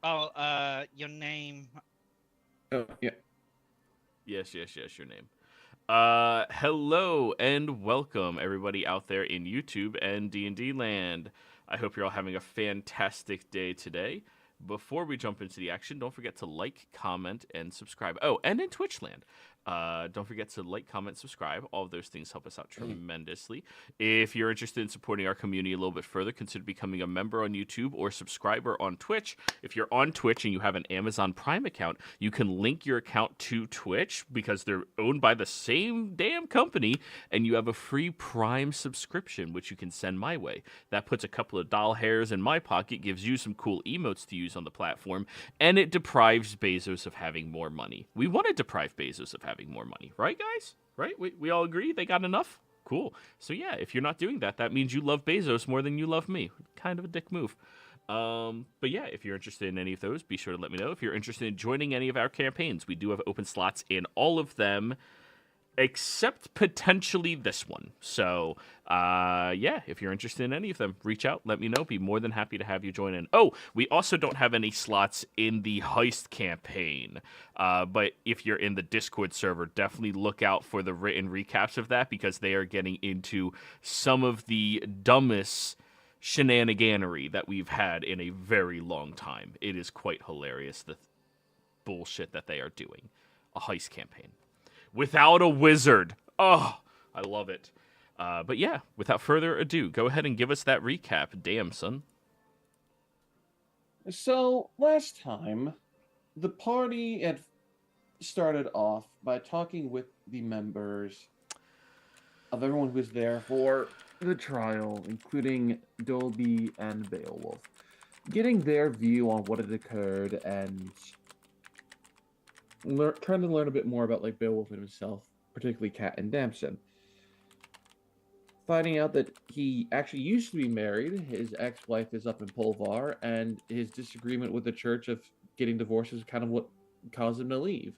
Oh, your name. Oh, yeah. Yes, your name. Hello and welcome everybody out there in YouTube and D&D land. I hope you're all having a fantastic day today. Before we jump into the action, don't forget to like, comment, and subscribe. Oh, and in Twitch land. Don't forget to like, comment, subscribe. All of those things help us out tremendously. If you're interested in supporting our community a little bit further, consider becoming a member on YouTube or subscriber on Twitch. If you're on Twitch and you have an Amazon Prime account, you can link your account to Twitch because they're owned by the same damn company, and you have a free Prime subscription, which you can send my way. That puts a couple of doll hairs in my pocket, gives you some cool emotes to use on the platform, and it deprives Bezos of having more money. We want to deprive Bezos of having more money, right, guys? Right? We all agree they got enough? Cool. So yeah, if you're not doing that, that means you love Bezos more than you love me. Kind of a dick move. But yeah, if you're interested in any of those, be sure to let me know. If you're interested in joining any of our campaigns, we do have open slots in all of them, except potentially this one. So, yeah, if you're interested in any of them, reach out, let me know. Be more than happy to have you join in. Oh, we also don't have any slots in the heist campaign. But if you're in the Discord server, definitely look out for the written recaps of that because they are getting into some of the dumbest shenaniganery that we've had in a very long time. It is quite hilarious, the bullshit that they are doing. A heist campaign without a wizard. Oh, I love it. But yeah, without further ado, go ahead and give us that recap. Damn, son. So, last time, the party had started off by talking with the members of everyone who was there for the trial, including Dolby and Beowulf, getting their view on what had occurred and trying to learn a bit more about like Beowulf and himself, particularly Cat and Damson. Finding out that he actually used to be married, his ex-wife is up in Polvar, and his disagreement with the church of getting divorced is kind of what caused him to leave.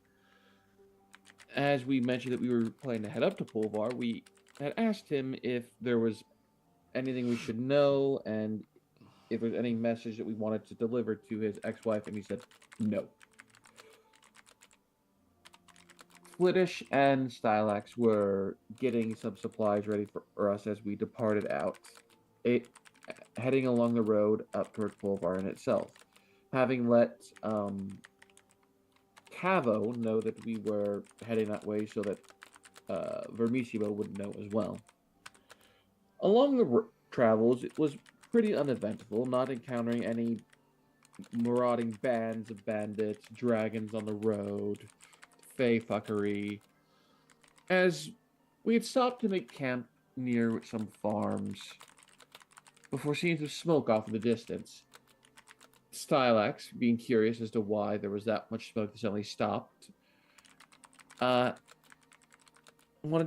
As we mentioned that we were planning to head up to Polvar, we had asked him if there was anything we should know and if there's any message that we wanted to deliver to his ex-wife, and he said no. Flittish and Stylax were getting some supplies ready for us as we departed out, heading along the road up toward Polvar in itself. Having let Cavo know that we were heading that way so that Vermissimo would know as well. Along the travels, it was pretty uneventful, not encountering any marauding bands of bandits, dragons on the road, fey fuckery. As we had stopped to make camp near some farms before seeing some smoke off in the distance. Stylax, being curious as to why there was that much smoke that suddenly stopped, wanted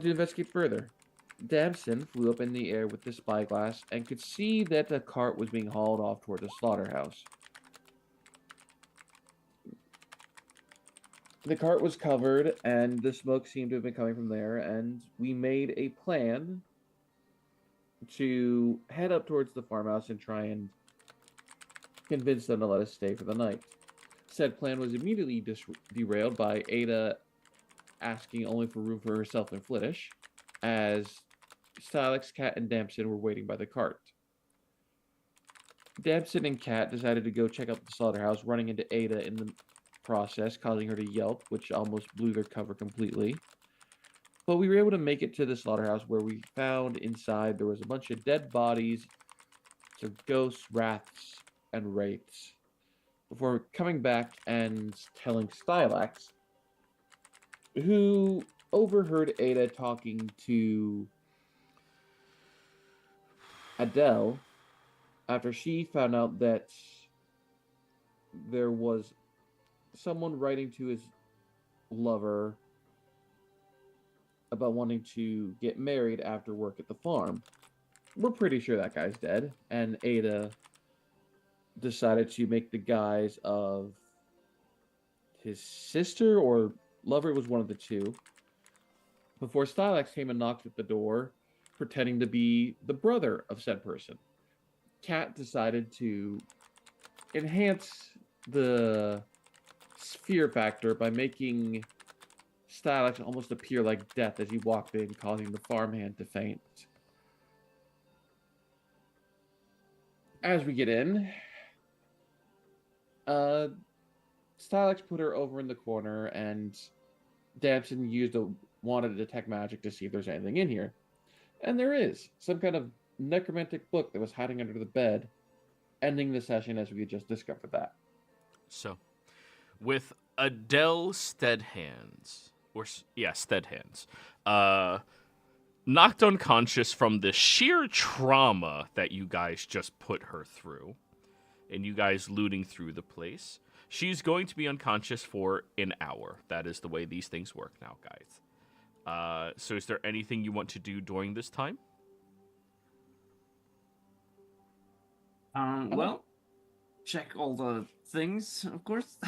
to investigate further. Damson flew up in the air with the spyglass and could see that the cart was being hauled off toward the slaughterhouse. The cart was covered, and the smoke seemed to have been coming from there, and we made a plan to head up towards the farmhouse and try and convince them to let us stay for the night. Said plan was immediately derailed by Ada asking only for room for herself and Flittish, as Stylax, Cat, and Damson were waiting by the cart. Damson and Cat decided to go check out the slaughterhouse, running into Ada in the process, causing her to yelp, which almost blew their cover completely. But we were able to make it to the slaughterhouse, where we found inside there was a bunch of dead bodies, some ghosts, wraiths, and wraiths, before coming back and telling Stylax, who overheard Ada talking to Adele after she found out that there was someone writing to his lover about wanting to get married after work at the farm. We're pretty sure that guy's dead, and Ada decided to make the guise of his sister or lover. It was one of the two. Before Stylax came and knocked at the door, pretending to be the brother of said person. Cat decided to enhance the fear factor by making Stylex almost appear like death as he walked in, causing the farmhand to faint. As we get in, Stylex put her over in the corner, and Damson wanted to detect magic to see if there's anything in here. And there is some kind of necromantic book that was hiding under the bed, ending the session as we had just discovered that. So, with Adele Steadhands, knocked unconscious from the sheer trauma that you guys just put her through, and you guys looting through the place, she's going to be unconscious for an hour. That is the way these things work now, guys. So is there anything you want to do during this time? Well, check all the things, of course.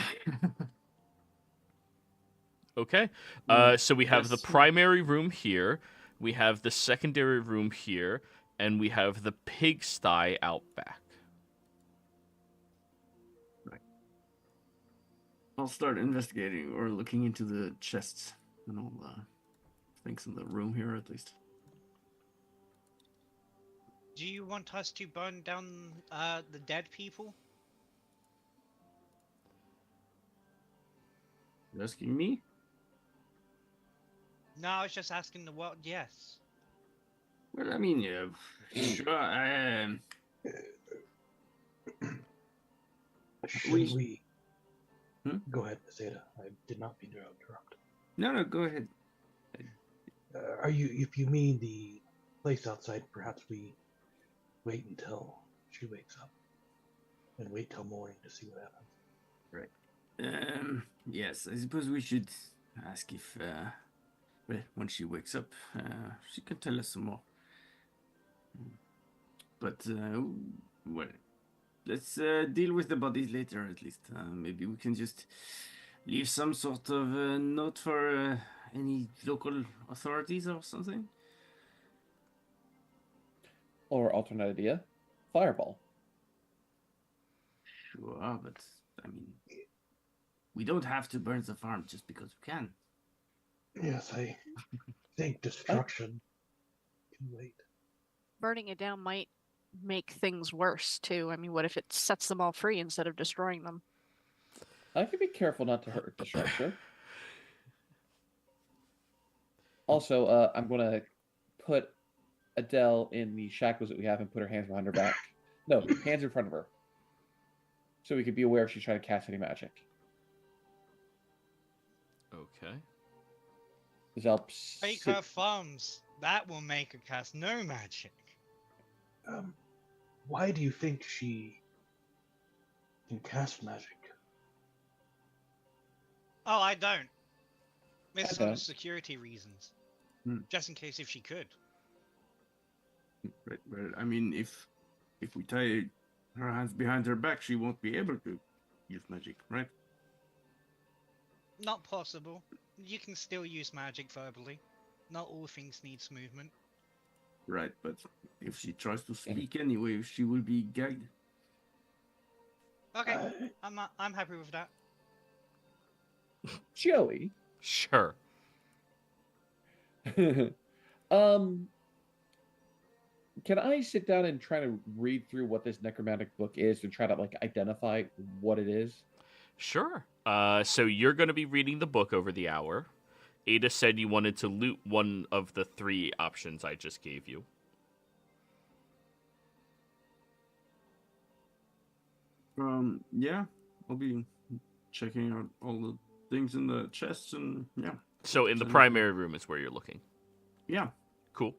Okay. So we have the primary room here, we have the secondary room here, and we have the pigsty out back. Right. I'll start investigating or looking into the chests and all the things in the room here, at least. Do you want us to burn down the dead people? You asking me? No, I was just asking the world. Yes. Well, I mean, yeah, sure. Should we? Go ahead, Zeta. I did not mean to interrupt. No, go ahead. Are you? If you mean the place outside, perhaps we wait until she wakes up, and wait till morning to see what happens. Right. Yes, I suppose we should ask if, well, when she wakes up, she can tell us some more. But, well, let's deal with the bodies later, at least. Maybe we can just leave some sort of note for any local authorities or something. Or alternate idea, fireball. Sure, but, I mean, we don't have to burn the farm just because we can. Yes, I think destruction can wait. Burning it down might make things worse, too. I mean, what if it sets them all free instead of destroying them? I can be careful not to hurt the structure. Also, I'm going to put Adele in the shackles that we have and put her hands behind her back. No, hands in front of her. So we could be aware if she's trying to cast any magic. Okay. This helps. Break her thumbs. That will make her cast no magic. Why do you think she can cast magic? Oh, I don't. It's I some don't. security reasons. Hmm. Just in case if she could. Right, well, I mean, if we tie her hands behind her back, she won't be able to use magic, right? Not possible. You can still use magic verbally. Not all things needs movement. Right, but if she tries to speak anyway, she will be gagged. Okay, I'm happy with that. Joey. Sure. Can I sit down and try to read through what this necromantic book is and try to like identify what it is? Sure. So you're going to be reading the book over the hour. Ada said you wanted to loot one of the 3 options I just gave you. Yeah, I'll be checking out all the things in the chests and yeah. So in the primary room is where you're looking. Yeah. Cool.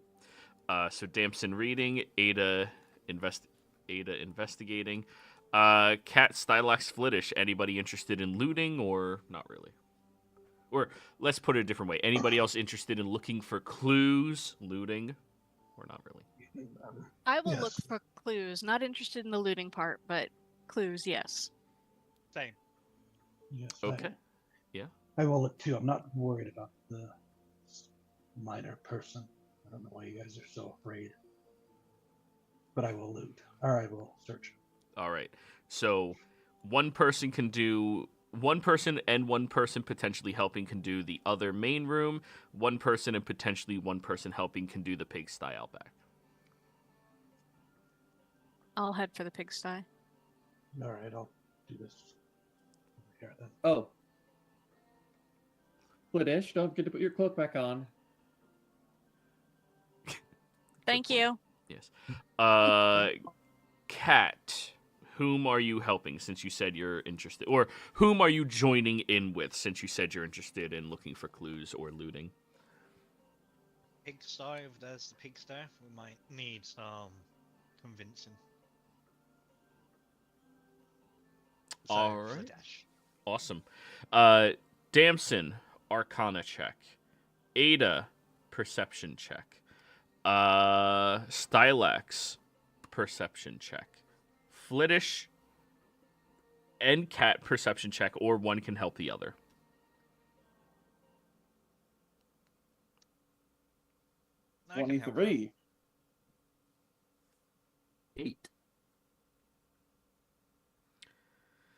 So Damson reading, Ada investigating. Cat Stylax Flittish, anybody interested in looting or not really? Or let's put it a different way. Anybody else interested in looking for clues, looting, or not really? I will Yes. look for clues. Not interested in the looting part, but clues, yes. Same. Yes. Okay. Yeah. I will look too. I'm not worried about the minor person. I don't know why you guys are so afraid. But I will loot. Or I will search. All right. So one person and one person potentially helping can do the other main room. One person and potentially one person helping can do the pigsty out back. I'll head for the pigsty. All right, I'll do this over here then. Oh. Flittish, don't forget to put your cloak back on. Thank you. Yes. Kat, whom are you helping since you said you're interested? Or whom are you joining in with since you said you're interested in looking for clues or looting? Pigsty, if there's the pigsty, we might need some convincing. So, All right. Fladash. Awesome. Damson, Arcana check. Ada, Perception check. Stylax, Perception check. Flittish and Cat, Perception check, or one can help the other. I can help 23. 8.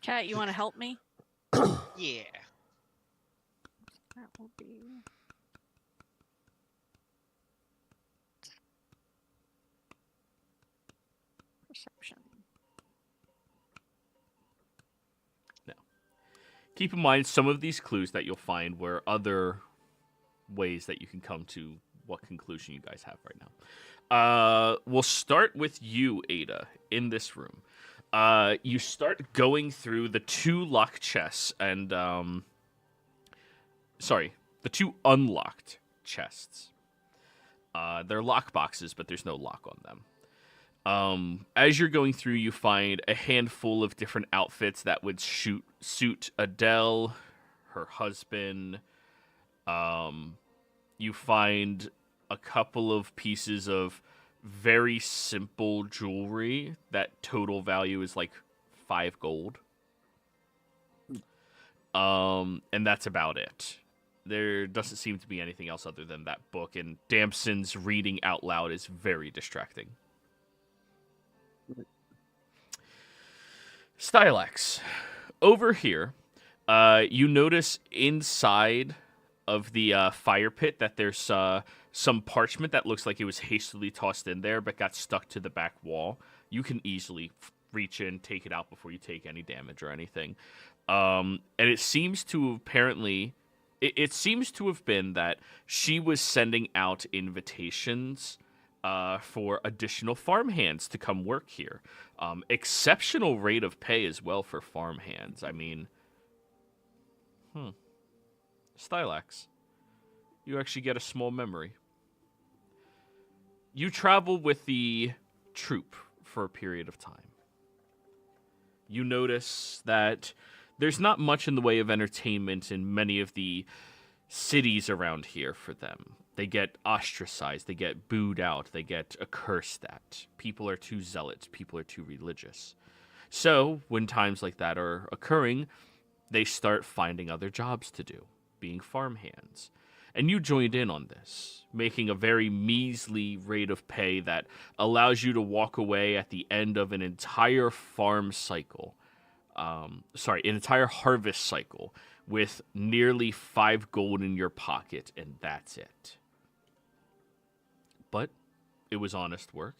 Cat, you want to help me? her. Yeah. That will be... Perception. Keep in mind, some of these clues that you'll find were other ways that you can come to what conclusion you guys have right now. We'll start with you, Ada, in this room. You start going through the 2 locked chests and... the 2 unlocked chests. They're lock boxes, but there's no lock on them. As you're going through, you find a handful of different outfits that would suit Adele, her husband. You find a couple of pieces of very simple jewelry that total value is like 5 gold. And that's about it. There doesn't seem to be anything else other than that book, and Damson's reading out loud is very distracting. Stylax, over here, you notice inside of the fire pit that there's some parchment that looks like it was hastily tossed in there but got stuck to the back wall. You can easily reach in, take it out before you take any damage or anything. And it seems to apparently... It seems to have been that she was sending out invitations for additional farmhands to come work here. Exceptional rate of pay as well for farmhands. I mean, Stylax, you actually get a small memory. You travel with the troop for a period of time. You notice that there's not much in the way of entertainment in many of the cities around here for them. They get ostracized, they get booed out, they get accursed at. People are too zealot, people are too religious. So, when times like that are occurring, they start finding other jobs to do, being farmhands. And you joined in on this, making a very measly rate of pay that allows you to walk away at the end of an entire farm cycle. An entire harvest cycle with nearly 5 gold in your pocket, and that's it. But it was honest work.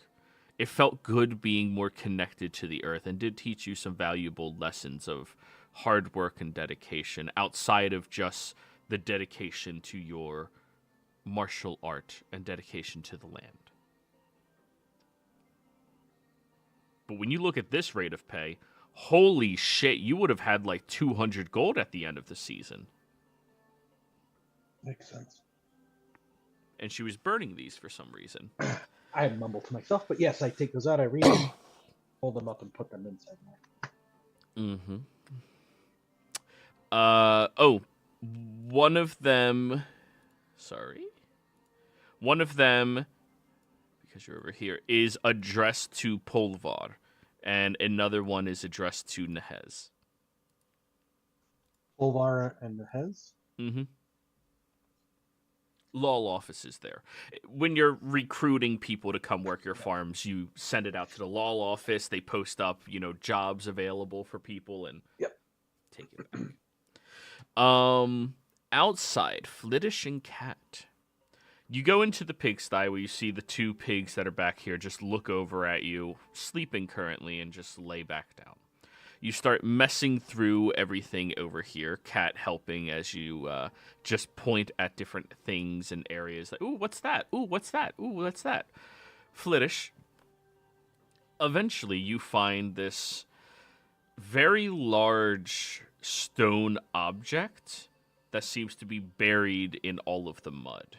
It felt good being more connected to the earth and did teach you some valuable lessons of hard work and dedication outside of just the dedication to your martial art and dedication to the land. But when you look at this rate of pay, holy shit, you would have had like 200 gold at the end of the season. Makes sense. And she was burning these for some reason. I mumble to myself, but yes, I take those out, I read them, hold them up, and put them inside there. One of them, because you're over here, is addressed to Polvar, and another one is addressed to Nehez. Polvar and Nehez? Mm-hmm. law offices there. When you're recruiting people to come work your farms, you send it out to the law office. They post up, jobs available for people and take it back. Outside, Flittish and Cat. You go into the pigsty where you see the two pigs that are back here just look over at you, sleeping currently, and just lay back down. You start messing through everything over here, Cat helping as you just point at different things and areas. Like, ooh, what's that? Ooh, what's that? Ooh, what's that? Flittish. Eventually, you find this very large stone object that seems to be buried in all of the mud.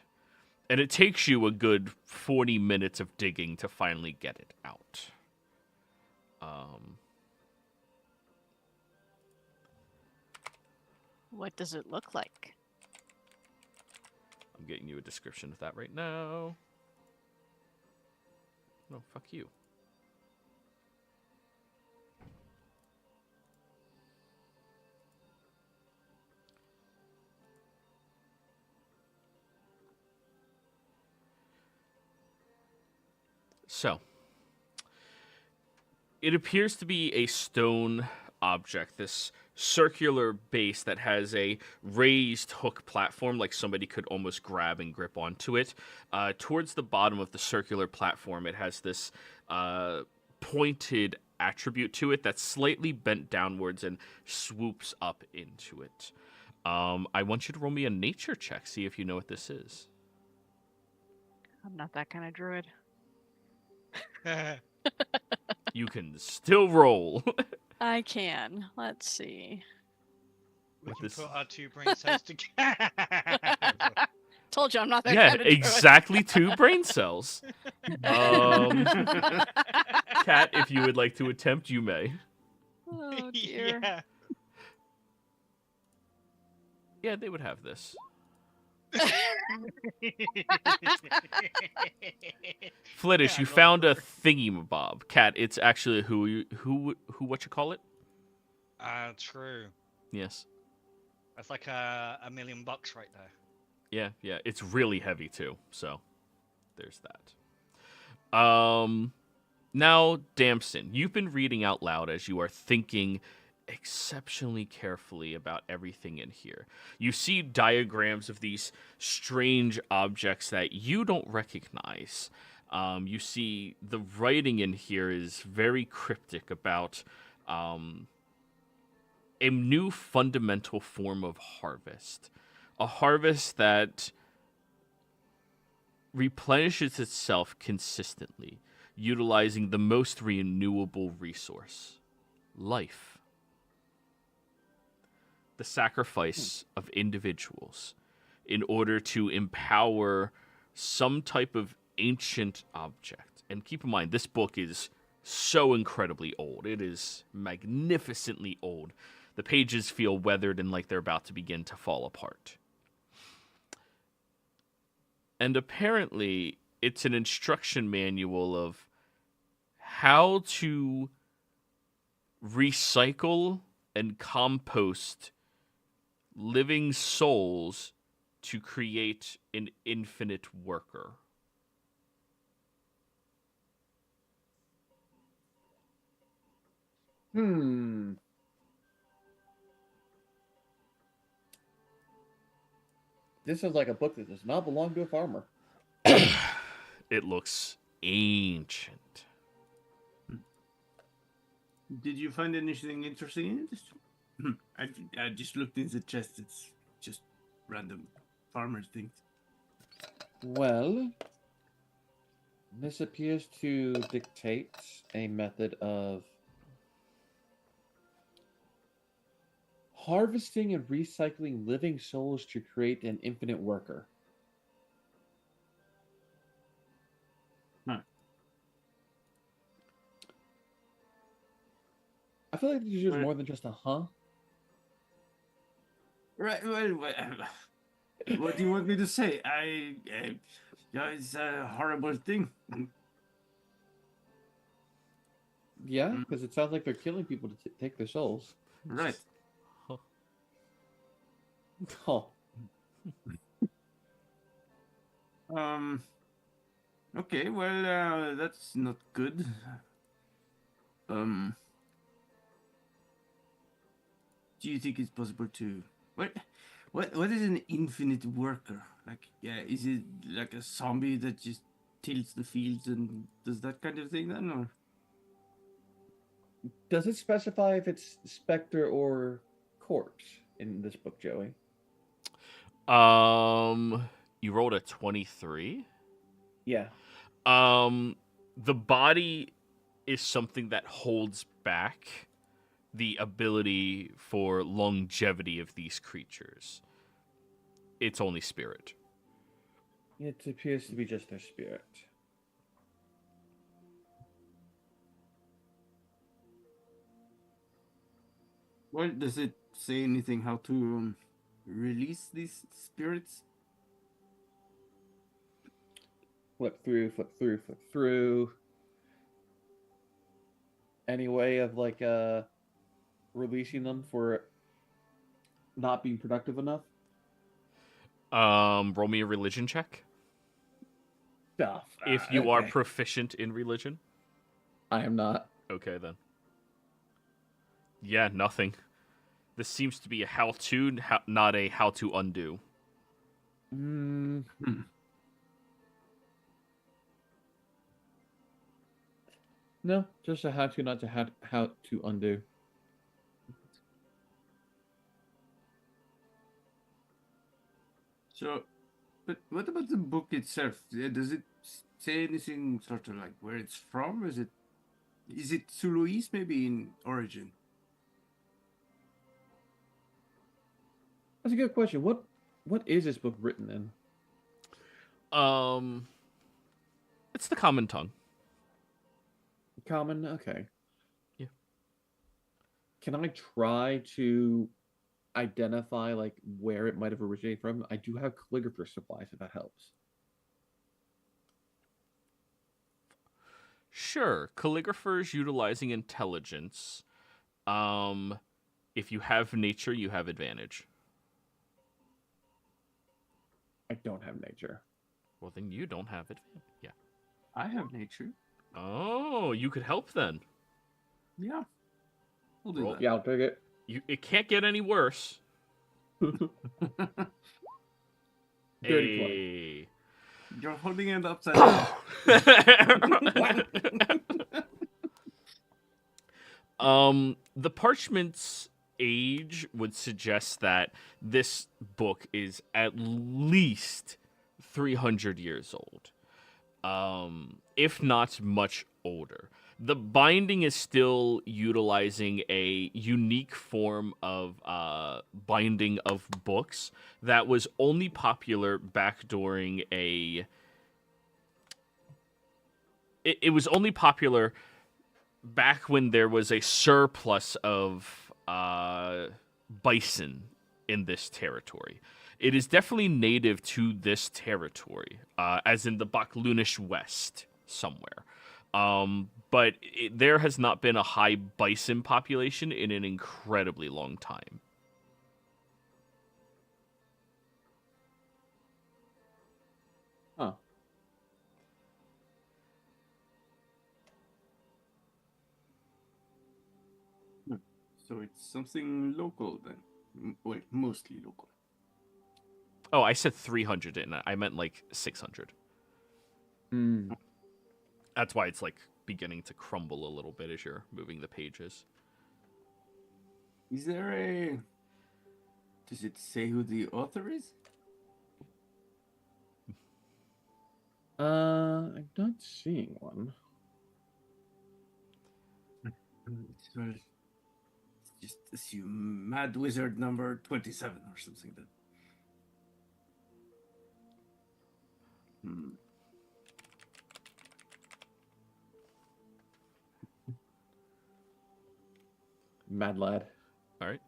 And it takes you a good 40 minutes of digging to finally get it out. What does it look like? I'm getting you a description of that right now. No, fuck you. So, it appears to be a stone object, this circular base that has a raised hook platform, like somebody could almost grab and grip onto it. Towards the bottom of the circular platform, it has this pointed attribute to it that's slightly bent downwards and swoops up into it. I want you to roll me a nature check, see if you know what this is. I'm not that kind of druid. You can still roll. I can. Let's see. We can this- put our two brain cells together. Told you I'm not that Yeah, kind of druid. exactly 2 brain cells. Kat, if you would like to attempt, you may. Oh dear. Yeah. Yeah, they would have this. Flittish, Yeah, you go found for a it. thingy-mabob. Kat, it's actually what you call it? True. Yes. That's like $1 million right there. Yeah, it's really heavy too, so there's that. Now, Damson, you've been reading out loud as you are thinking exceptionally carefully about everything in here. You see diagrams of these strange objects that you don't recognize. You see the writing in here is very cryptic about a new fundamental form of harvest. A harvest that replenishes itself consistently, utilizing the most renewable resource, life. The sacrifice of individuals in order to empower some type of ancient object. And keep in mind, this book is so incredibly old. It is magnificently old. The pages feel weathered and like they're about to begin to fall apart. And apparently, it's an instruction manual of how to recycle and compost living souls to create an infinite worker. This is like a book that does not belong to a farmer. It looks ancient. Did you find anything interesting in this? I just looked in the chest. It's just random farmer things. Well, this appears to dictate a method of harvesting and recycling living souls to create an infinite worker. Huh. I feel like there's Right. more than just a huh. Right. Well, what do you want me to say? Yeah, it's a horrible thing. Yeah, because it sounds like they're killing people to take their souls. Right. Oh, Okay, well, that's not good. Um, do you think it's possible to what is an infinite worker? Like, yeah, is it like a zombie that just tilts the fields and does that kind of thing then, or? Does it specify if it's specter or corpse in this book, Joey? You rolled a 23. Yeah. The body is something that holds back the ability for longevity of these creatures. It's only spirit. It appears to be just their spirit. Well, does it say anything how to release these spirits? Flip through, flip through, flip through. Any way of like releasing them for not being productive enough? Roll me a religion check. Stuff. If you are proficient in religion. I am not. Okay, then. Yeah, nothing. This seems to be a how-to, not a how-to undo. No, just a how to, not to how to undo. So, but what about the book itself? Does it say anything sort of like where it's from? Is it Zuluese maybe in origin? That's a good question. What is this book written in? It's the common tongue. Common? Okay. Yeah. Can I try to identify like where it might have originated from? I do have calligrapher supplies if that helps. Sure. Calligraphers utilizing intelligence. If you have nature, you have advantage. I don't have nature. Well, then you don't have advantage. Yeah. I have nature. Oh, you could help then. Yeah. We'll do that. Yeah, I'll take it. It can't get any worse. Dirty Hey. You're holding it upside down. The parchment's age would suggest that this book is at least 300 years old, if not much older. The binding is still utilizing a unique form of binding of books that was only popular back during a... It was only popular back when there was a surplus of bison in this territory. It is definitely native to this territory, as in the Baklunish West somewhere. But there has not been a high bison population in an incredibly long time. Huh. So it's something local then. Well, mostly local. Oh, I said 300, and I meant like 600. Hmm. That's why it's like beginning to crumble a little bit as you're moving the pages. Is there a... Does it say who the author is? I'm not seeing one. Well, just assume Mad Wizard number 27 or something then. Mad lad. All right.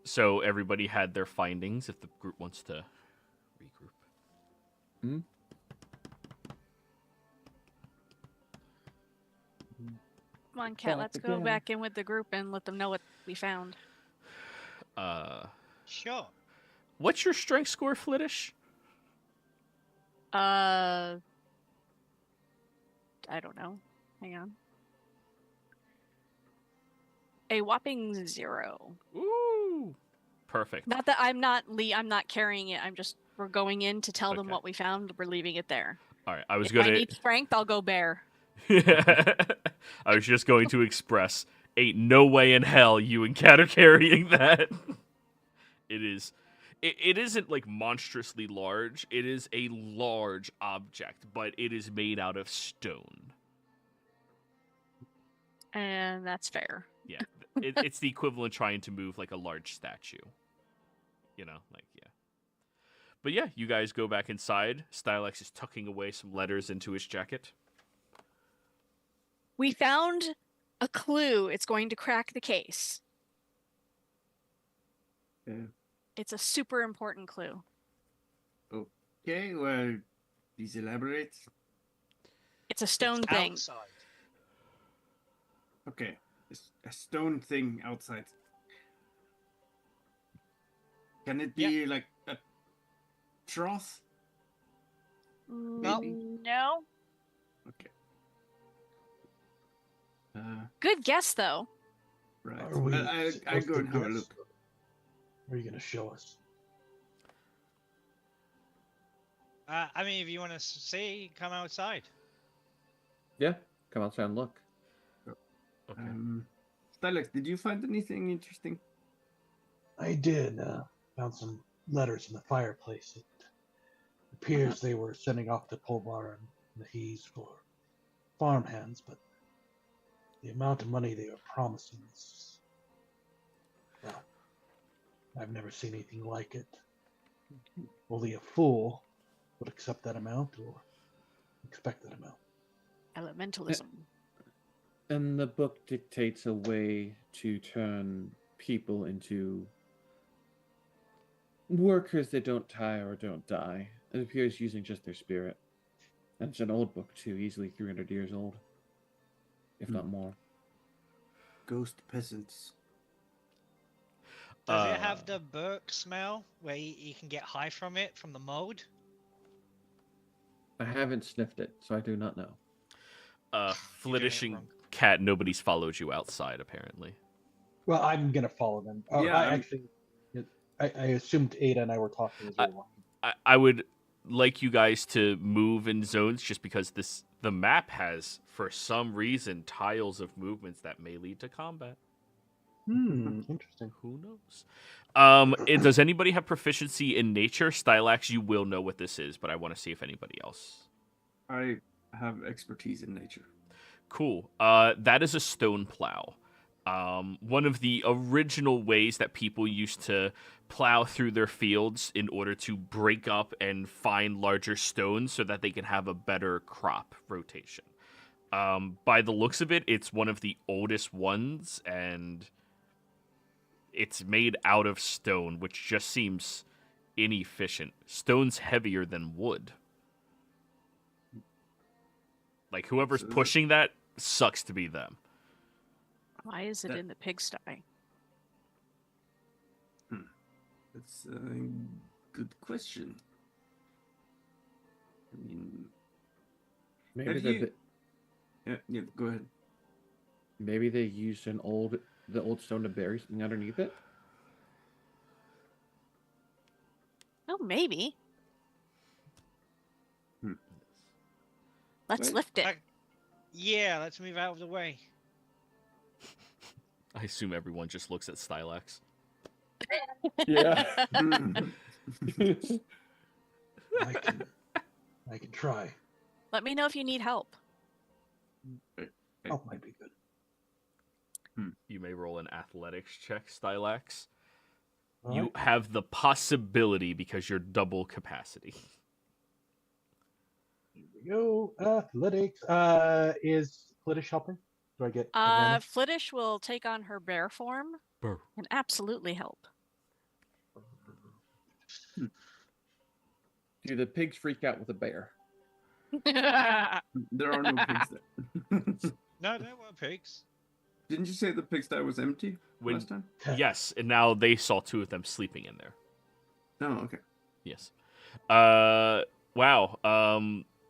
So everybody had their findings if the group wants to regroup. Hmm? Come on, Cat, let's go again. back in with the group and let them know what we found. Sure. What's your strength score, Flittish? I don't know. Hang on. A whopping 0. Ooh, perfect. Not that I'm not carrying it. We're going in to tell them Okay. what we found. We're leaving it there. All right, I was If gonna. I need strength, I'll go bear. I was just going to express, ain't no way in hell you encounter carrying that. It is. It isn't like monstrously large. It is a large object, but it is made out of stone. And that's fair. Yeah, it's the equivalent trying to move like a large statue. You know, like, yeah. But yeah, you guys go back inside. Stylex is tucking away some letters into his jacket. We found a clue. It's going to crack the case. Yeah. It's a super important clue. Okay, well, please elaborate. It's a stone It's thing. outside. Okay, a stone thing outside. Can it be like a trough? Maybe. No. Okay. Good guess, though. Right. Are we I supposed go to and have a guess? look. Or are you going to show us? I mean, if you want to see, come outside. Yeah, come outside and look. Okay. Stylex, did you find anything interesting? I did. Found some letters in the fireplace. It appears they were sending off to Polvar and the Hees for farmhands, but the amount of money they are promising is, well, I've never seen anything like it. Only a fool would accept that amount or expect that amount. Elementalism. And the book dictates a way to turn people into workers that don't tire or don't die. It appears using just their spirit. And it's an old book too, easily 300 years old, if not more. Ghost peasants. Does it have the burk smell where you can get high from it, from the mold? I haven't sniffed it, so I do not know. You're doing it Flittishing wrong. cat, nobody's followed you outside, apparently. Well, I'm going to follow them. Yeah, I assumed Ada and I were talking as we were walking. I would like you guys to move in zones just because the map has, for some reason, tiles of movements that may lead to combat. Interesting. Who knows? Does anybody have proficiency in nature? Stylax, you will know what this is, but I want to see if anybody else. I have expertise in nature. Cool. That is a stone plow. One of the original ways that people used to plow through their fields in order to break up and find larger stones so that they can have a better crop rotation. By the looks of it, it's one of the oldest ones, and it's made out of stone, which just seems inefficient. Stone's heavier than wood. Like, whoever's pushing that sucks to be them. Why is it in the pigsty? That's a good question. I mean, Maybe yeah, go ahead. maybe they used the old stone to bury something underneath it. Oh, maybe. Let's Right. lift it. Yeah, let's move out of the way. I assume everyone just looks at Stylax. Yeah. I can try. Let me know if you need help. Help might be good. You may roll an athletics check, Stylax. All You right. have the possibility because you're double capacity. Here we go. Athletics. Is Flittish helping? Do I get advantage? Flittish will take on her bear form Brr. and absolutely help. Do the pigs freak out with a bear? There are no pigs there. No, there were pigs. Didn't you say the pigsty was empty When- last time? Yes, and now they saw two of them sleeping in there. No, okay. Yes. Wow.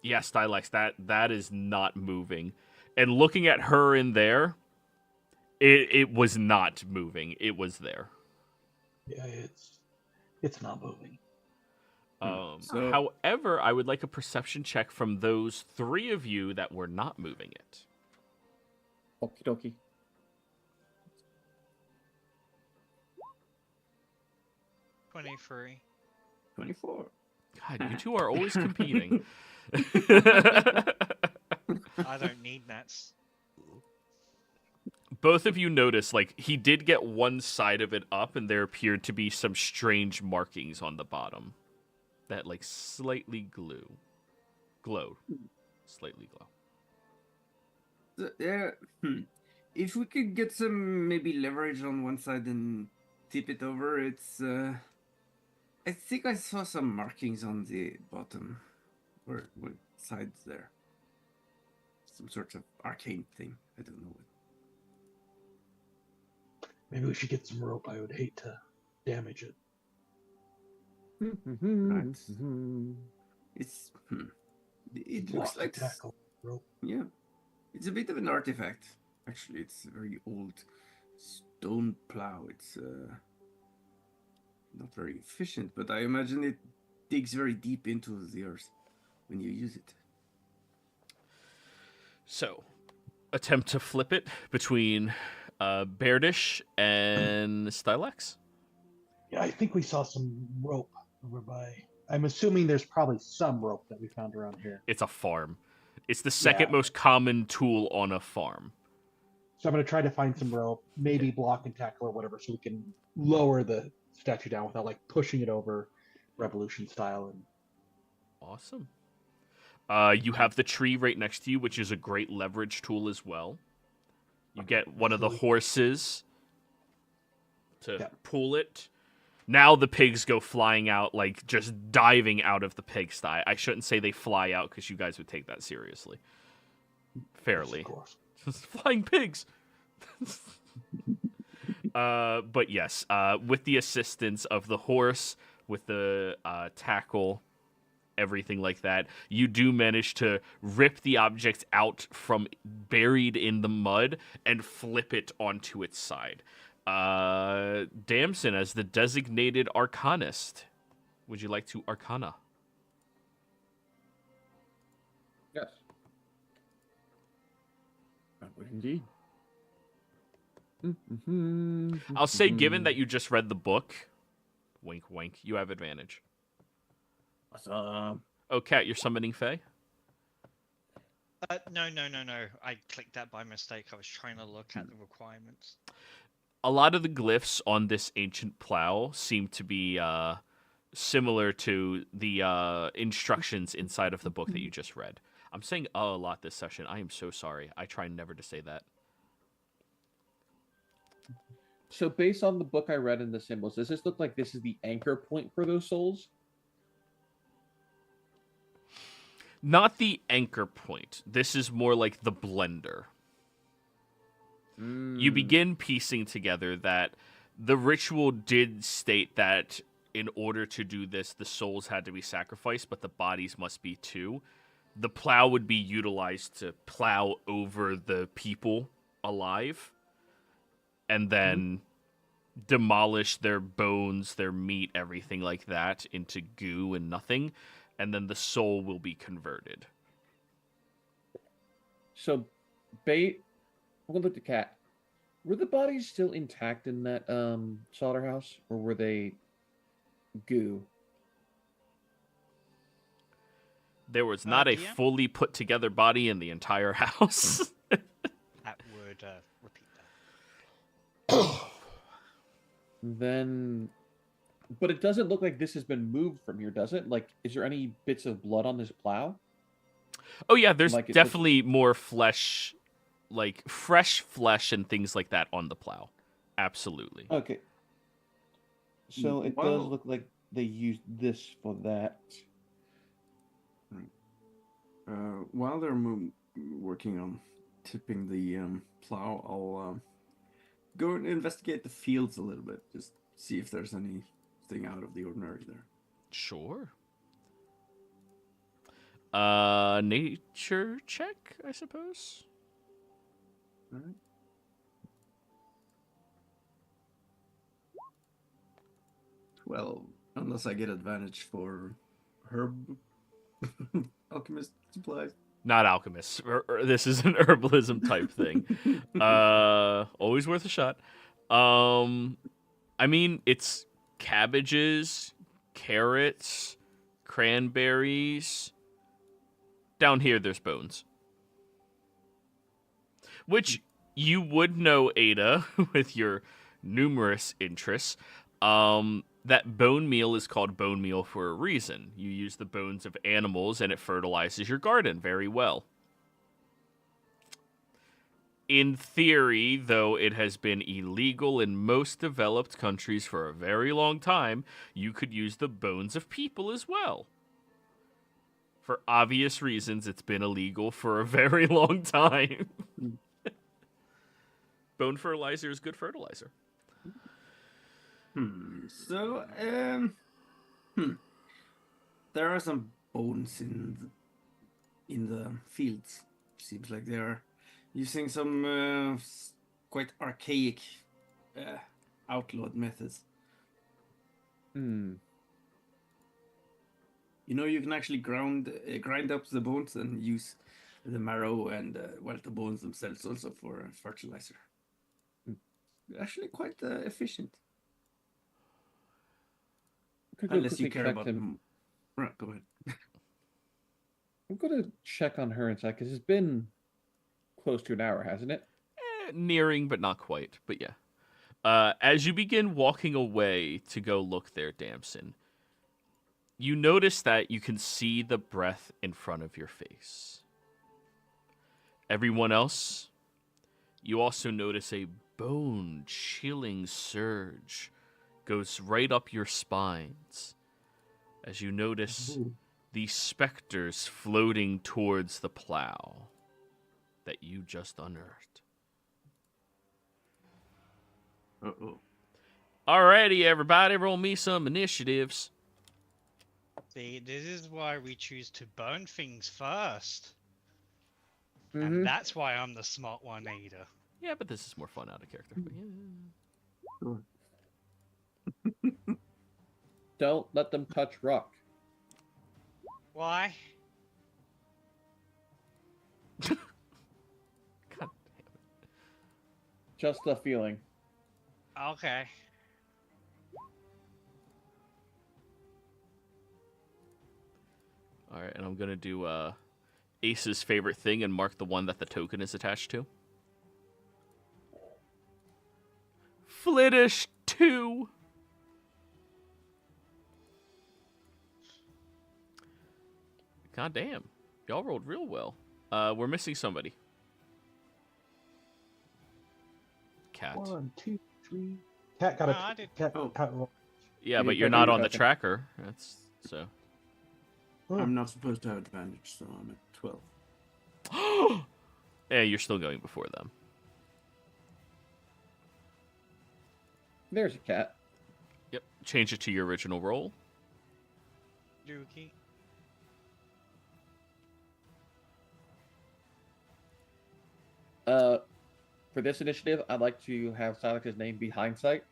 Yeah, Stylex, that is not moving. And looking at her in there, it was not moving. It was there. Yeah, it's not moving. So- However, I would like a perception check from those 3 of you that were not moving it. Okie dokie. 23. 24. God, you two are always competing. I don't need nats. Both of you notice, like, he did get one side of it up, and there appeared to be some strange markings on the bottom that, like, slightly glowed. Slightly glow. Yeah. If we could get some maybe leverage on one side and tip it over, it's. I think I saw some markings on the bottom, or what sides there. Some sort of arcane thing. I don't know what. Maybe we should get some rope. I would hate to damage it. Right. It's. It looks Block and like. tackle rope. Yeah. It's a bit of an artifact. Actually, it's a very old stone plow. It's not very efficient, but I imagine it digs very deep into the earth when you use it. So, attempt to flip it between Beardish and Stylex. Yeah, I think we saw some rope over by. I'm assuming there's probably some rope that we found around here. It's a farm. It's the second Yeah. most common tool on a farm. So I'm going to try to find some rope, maybe block and tackle or whatever, so we can lower the statue down without like pushing it over revolution style. And Awesome. You have the tree right next to you, which is a great leverage tool as well. You get one of the horses to pull it. Now the pigs go flying out, like just diving out of the pigsty. I shouldn't say they fly out because you guys would take that seriously. Fairly. of course. Just flying pigs. But yes, with the assistance of the horse, with the tackle, everything like that, you do manage to rip the object out from buried in the mud and flip it onto its side. Damson, as the designated arcanist, would you like to arcana? Yes. I would indeed. I'll say, given that you just read the book, wink, wink, you have advantage. Awesome. Oh, Kat, you're summoning Fae? No. I clicked that by mistake. I was trying to look at the requirements. A lot of the glyphs on this ancient plow seem to be similar to the instructions inside of the book that you just read. I'm saying a lot this session. I am so sorry. I try never to say that. So based on the book I read and the symbols, does this look like this is the anchor point for those souls? Not the anchor point. This is more like the blender. You begin piecing together that the ritual did state that in order to do this, the souls had to be sacrificed, but the bodies must be too. The plow would be utilized to plow over the people alive and then demolish their bones, their meat, everything like that into goo and nothing, and then the soul will be converted. So, we'll look at Cat. Were the bodies still intact in that slaughterhouse, or were they goo? There was not a DM? fully put together body in the entire house. That would repeat that. Then, but it doesn't look like this has been moved from here, does it? Like, is there any bits of blood on this plow? Oh yeah, there's Like it looks- definitely more flesh, like fresh flesh and things like that on the plow. Absolutely. Okay. So it does Well- look like they used this for that. While they're working on tipping the plow, I'll go and investigate the fields a little bit. Just see if there's anything out of the ordinary there. Sure. Nature check, I suppose. Alright. Well, unless I get advantage for herb alchemist supplies. Not alchemists. This is an herbalism type thing. Always worth a shot. I mean, it's cabbages, carrots, cranberries. Down here, there's bones. Which you would know, Ada, with your numerous interests. That bone meal is called bone meal for a reason. You use the bones of animals and it fertilizes your garden very well. In theory, though it has been illegal in most developed countries for a very long time, you could use the bones of people as well. For obvious reasons, it's been illegal for a very long time. Bone fertilizer is good fertilizer. So, there are some bones in the fields. Seems like they are using some quite archaic outlawed methods. Hmm. You know, you can actually grind up the bones and use the marrow and the bones themselves also for fertilizer. Actually, quite efficient. Could go Unless you quickly care check about them. them. Right, go ahead. I'm gonna check on her inside because it's been close to an hour, hasn't it? Nearing, but not quite. But yeah. As you begin walking away to go look there, Damson, you notice that you can see the breath in front of your face. Everyone else, you also notice a bone-chilling surge goes right up your spines as you notice these specters floating towards the plow that you just unearthed. Uh-oh. Alrighty, everybody, roll me some initiatives. See, this is why we choose to burn things first. Mhm. And that's why I'm the smart one, Ada. Yeah, but this is more fun out of character. But yeah. Sure. Don't let them touch rock. Why? God damn it. Just a feeling. Okay. Alright, and I'm gonna do Ace's favorite thing and mark the one that the token is attached to. Flittish 2. God damn. Y'all rolled real well. We're missing somebody. Cat. 1, 2, 3. Cat got No, I a did. cat. Oh. Cat roll. Yeah, You but didn't you're check not your on the token. tracker. That's so. I'm not supposed to have advantage, so I'm at 12. Yeah, you're still going before them. There's a cat. Yep. Change it to your original roll. Dookie. For this initiative, I'd like to have Silas's name be Hindsight.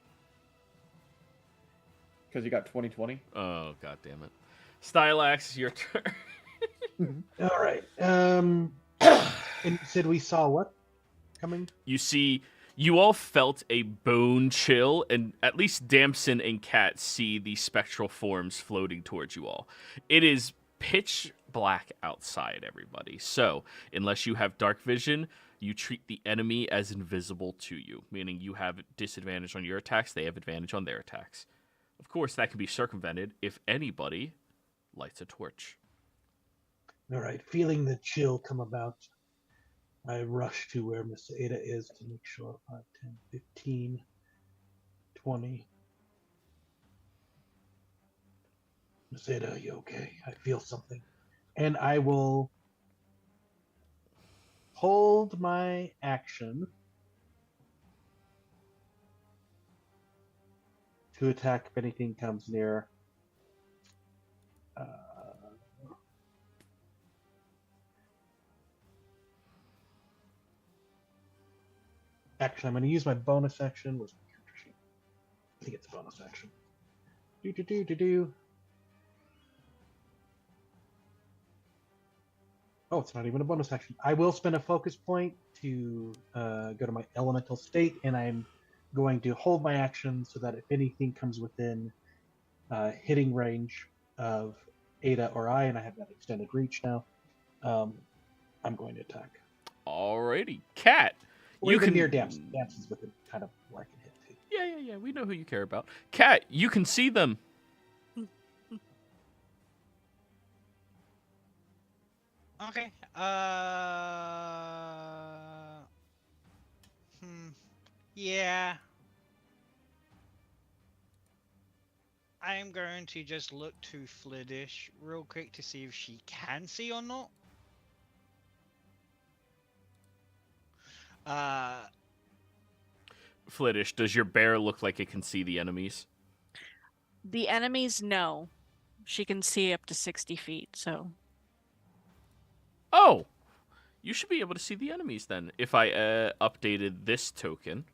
Because you got 20/20. Oh, god damn it. Stylax, your turn. All right. And you said we saw what coming? You all felt a bone chill, and at least Damson and Kat see the spectral forms floating towards you all. It is pitch black outside, everybody. So, unless you have dark vision, you treat the enemy as invisible to you, meaning you have disadvantage on your attacks, they have advantage on their attacks. Of course, that can be circumvented if anybody lights a torch. All right. Feeling the chill come about, I rush to where Miss Ada is to make sure 5, 10, 15, 20. Miss Ada, are you okay? I feel something. And I will hold my action to attack if anything comes near. Actually, I'm going to use my bonus action. Where's my character sheet? I think it's a bonus action. Do. Oh, it's not even a bonus action. I will spend a focus point to go to my elemental state, and I'm going to hold my action so that if anything comes within hitting range of Ada or I, and I have that extended reach now, I'm going to attack. Alrighty, Cat. Or You even can near Damson's within kind of where I can hit too. Yeah. We know who you care about. Cat, you can see them. Okay. Yeah. I'm going to just look to Fliddish real quick to see if she can see or not. Flittish, does your bear look like it can see the enemies? The enemies, no. She can see up to 60 feet, so. Oh! You should be able to see the enemies then, if I updated this token.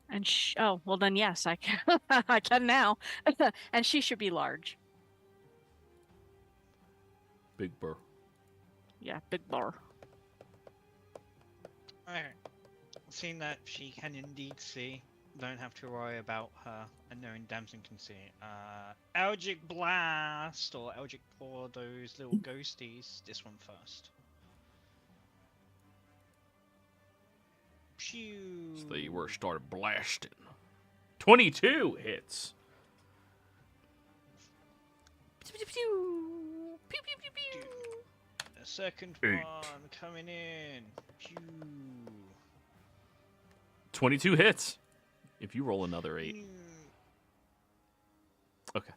And oh, well then yes, I can. I can now. And she should be large. Big burr. Yeah, big bar. Alright. Seeing that she can indeed see, don't have to worry about her and knowing Damson can see. Eldritch Blast or Eldritch Pour, those little ghosties. This one first. Pew. So they were started blasting. 22 hits. Pew, pew, pew. Pew, pew, pew, pew. The second 8. one coming in. Pew. 22 hits. If you roll another 8. Okay.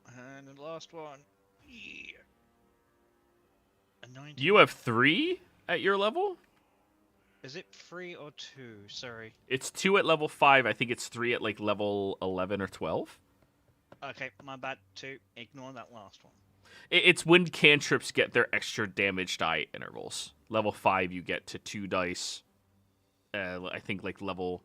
And the last one. Yeah. A 19. You have 3 at your level? Is it 3 or 2? Sorry. It's 2 at level 5. I think it's 3 at like level 11 or 12. Okay, my bad. 2. Ignore that last one. It's when cantrips get their extra damage die intervals. Level 5, you get to 2 dice. I think like level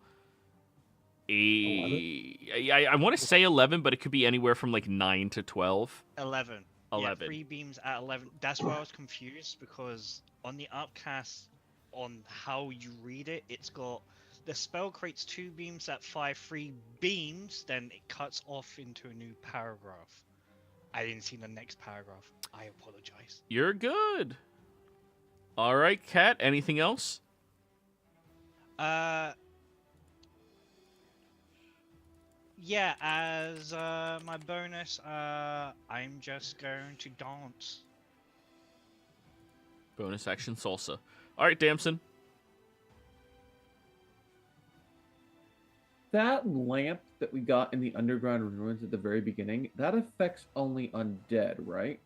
8. I want to say 11, but it could be anywhere from like 9 to 12. 11. 11. Yeah, 3 beams at 11. That's why I was confused, because on the upcast, on how you read it, it's got the spell creates 2 beams at 5, 3 beams, then it cuts off into a new paragraph. I didn't see the next paragraph. I apologize. You're good. All right, Kat, anything else? Yeah, as my bonus, I'm just going to dance. Bonus action salsa. All right, Damson. That lamp that we got in the underground ruins at the very beginning, that affects only undead, right?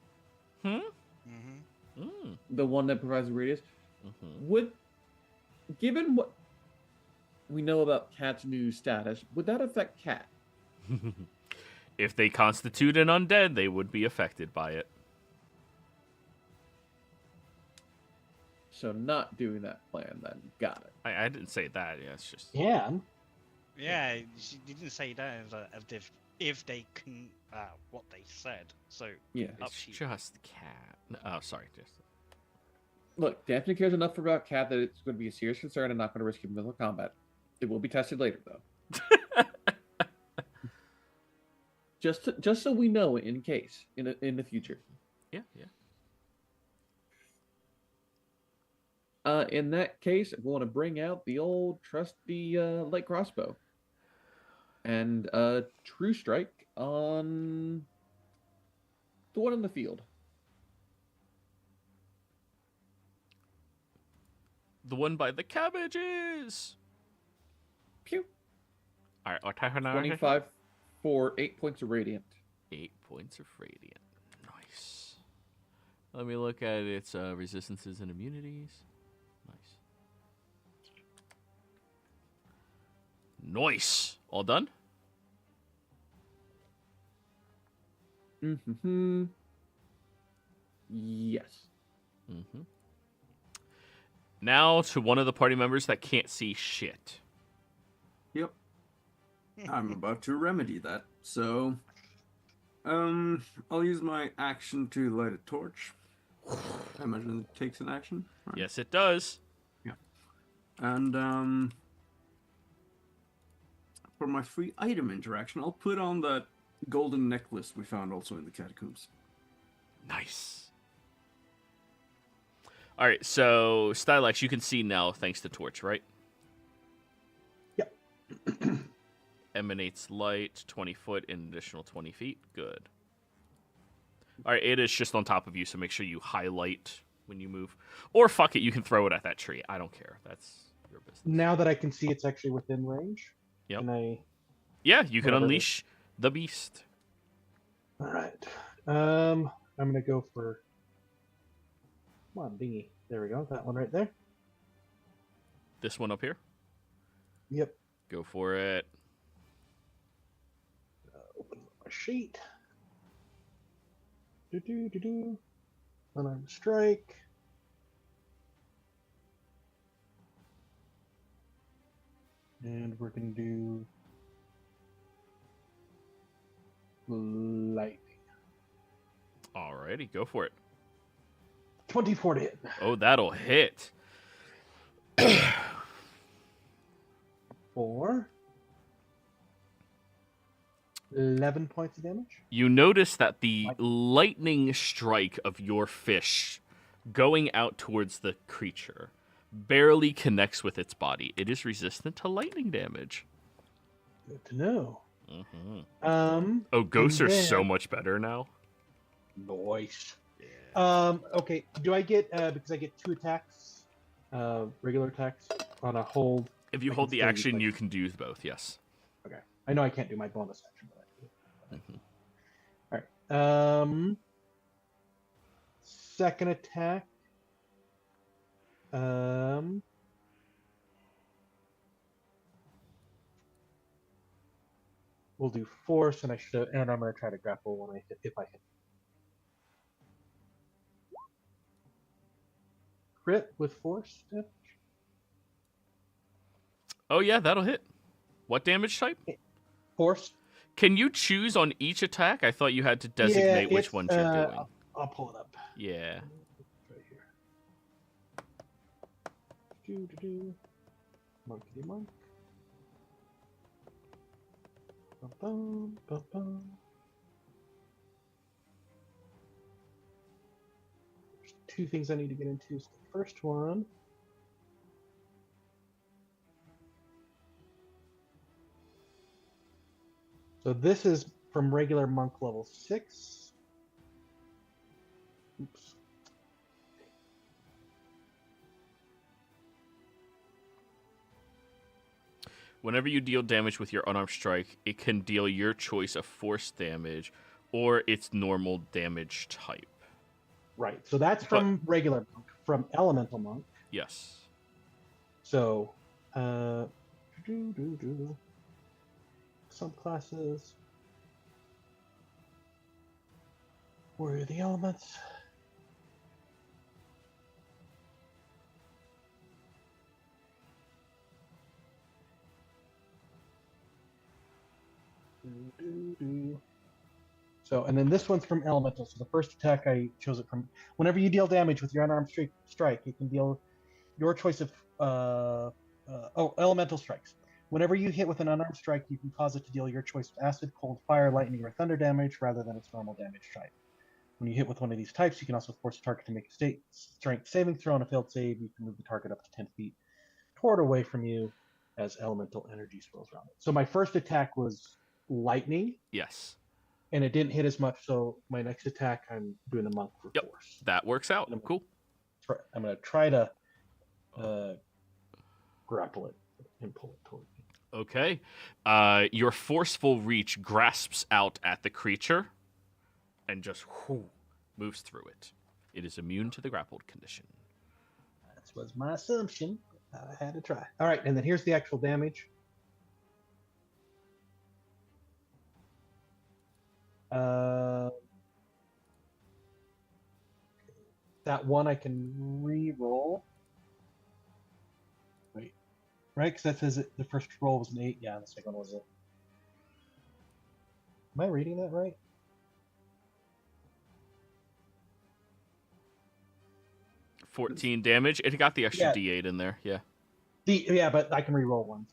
Mm-hmm. The one that provides the radius. Would, given what we know about Cat's new status, would that affect Cat? If they constitute an undead, they would be affected by it. So not doing that plan then. Got it. I didn't say that. Yeah, it's just... And Yeah, she didn't say that as if they can, what they said. So, Yeah. up It's to you. just Cat. Oh, sorry. Just... Look, Daphne cares enough about Cat that it's going to be a serious concern and not going to risk him in combat. It will be tested later, though. just so we know in case in the future. Yeah. In that case, we want to bring out the old trusty light crossbow and true strike on the one in the field. The one by the cabbages. Pew. All right, what type 25 for 8 points of radiant. 8 points of radiant. Nice. Let me look at its resistances and immunities. Nice. All done? Yes. Now to one of the party members that can't see shit. Yep. I'm about to remedy that. So, I'll use my action to light a torch. I imagine it takes an action. Right? Yes, it does. Yeah. And for my free item interaction, I'll put on that golden necklace we found also in the catacombs. Nice. All right, so Stylex, you can see now thanks to torch, right? Yep. Emanates light, 20 foot, an additional 20 feet. Good. All right, it is just on top of you, so make sure you highlight when you move. Or fuck it, you can throw it at that tree. I don't care. That's your business. Now that I can see it's actually within range, Yep. can I... Yeah, you can Whatever it unleash the beast. All right. I'm gonna go for. Come on, dingy. There we go. That one right there. This one up here. Yep. Go for it. Open my sheet. Do. Unarmed strike. And we're gonna do lightning. Alrighty, go for it. 24 to hit. Oh, that'll hit. 4. 11 points of damage. You notice that the lightning strike of your fish going out towards the creature barely connects with its body. It is resistant to lightning damage. Good to know. Mm-hmm. Oh, ghosts are so then- much better now. Nice. Yeah. Okay. Do I get because I get 2 attacks, regular attacks on a hold? If you I hold can the still use, action, like- you can do both. Yes. Okay. I know I can't do my bonus action, but I can. Mhm. All right. Second attack. We'll do force, and and I'm gonna try to grapple when I hit, if I hit. Crit with force damage. Oh yeah, that'll hit. What damage type? Force. Can you choose on each attack? I thought you had to designate which it's, ones you're doing. I'll pull it up. Yeah. Right here. Do. Monkey monk. Bum, bum, bum. There's 2 things I need to get into. So the first one. So this is from regular monk level 6. Oops. Whenever you deal damage with your unarmed strike, it can deal your choice of force damage or its normal damage type. Right. So that's from regular monk. From elemental monk. Yes. So, subclasses. Where are the elements? So, and then this one's from elemental. So the first attack I chose it from. Whenever you deal damage with your unarmed strike, you can deal your choice of elemental strikes. Whenever you hit with an unarmed strike, you can cause it to deal your choice of acid, cold, fire, lightning, or thunder damage rather than its normal damage type. When you hit with one of these types, you can also force the target to make a strength saving throw. On a failed save, you can move the target up to 10 feet toward or away from you as elemental energy swirls around it. So my first attack was lightning, Yes. and it didn't hit as much. So my next attack, I'm doing the monk for Yep. force. That works out. Cool. I'm going to try to grapple it and pull it toward me. Okay. Your forceful reach grasps out at the creature and just moves through it. It is immune to the grappled condition. That was my assumption. I had to try. All right, and then here's the actual damage. That one I can re-roll. right? Because that says the first roll was an 8. Yeah, the second one was a. Am I reading that right? $14 damage. It got the extra Yeah. D8 in there. Yeah. Yeah, but I can re-roll one.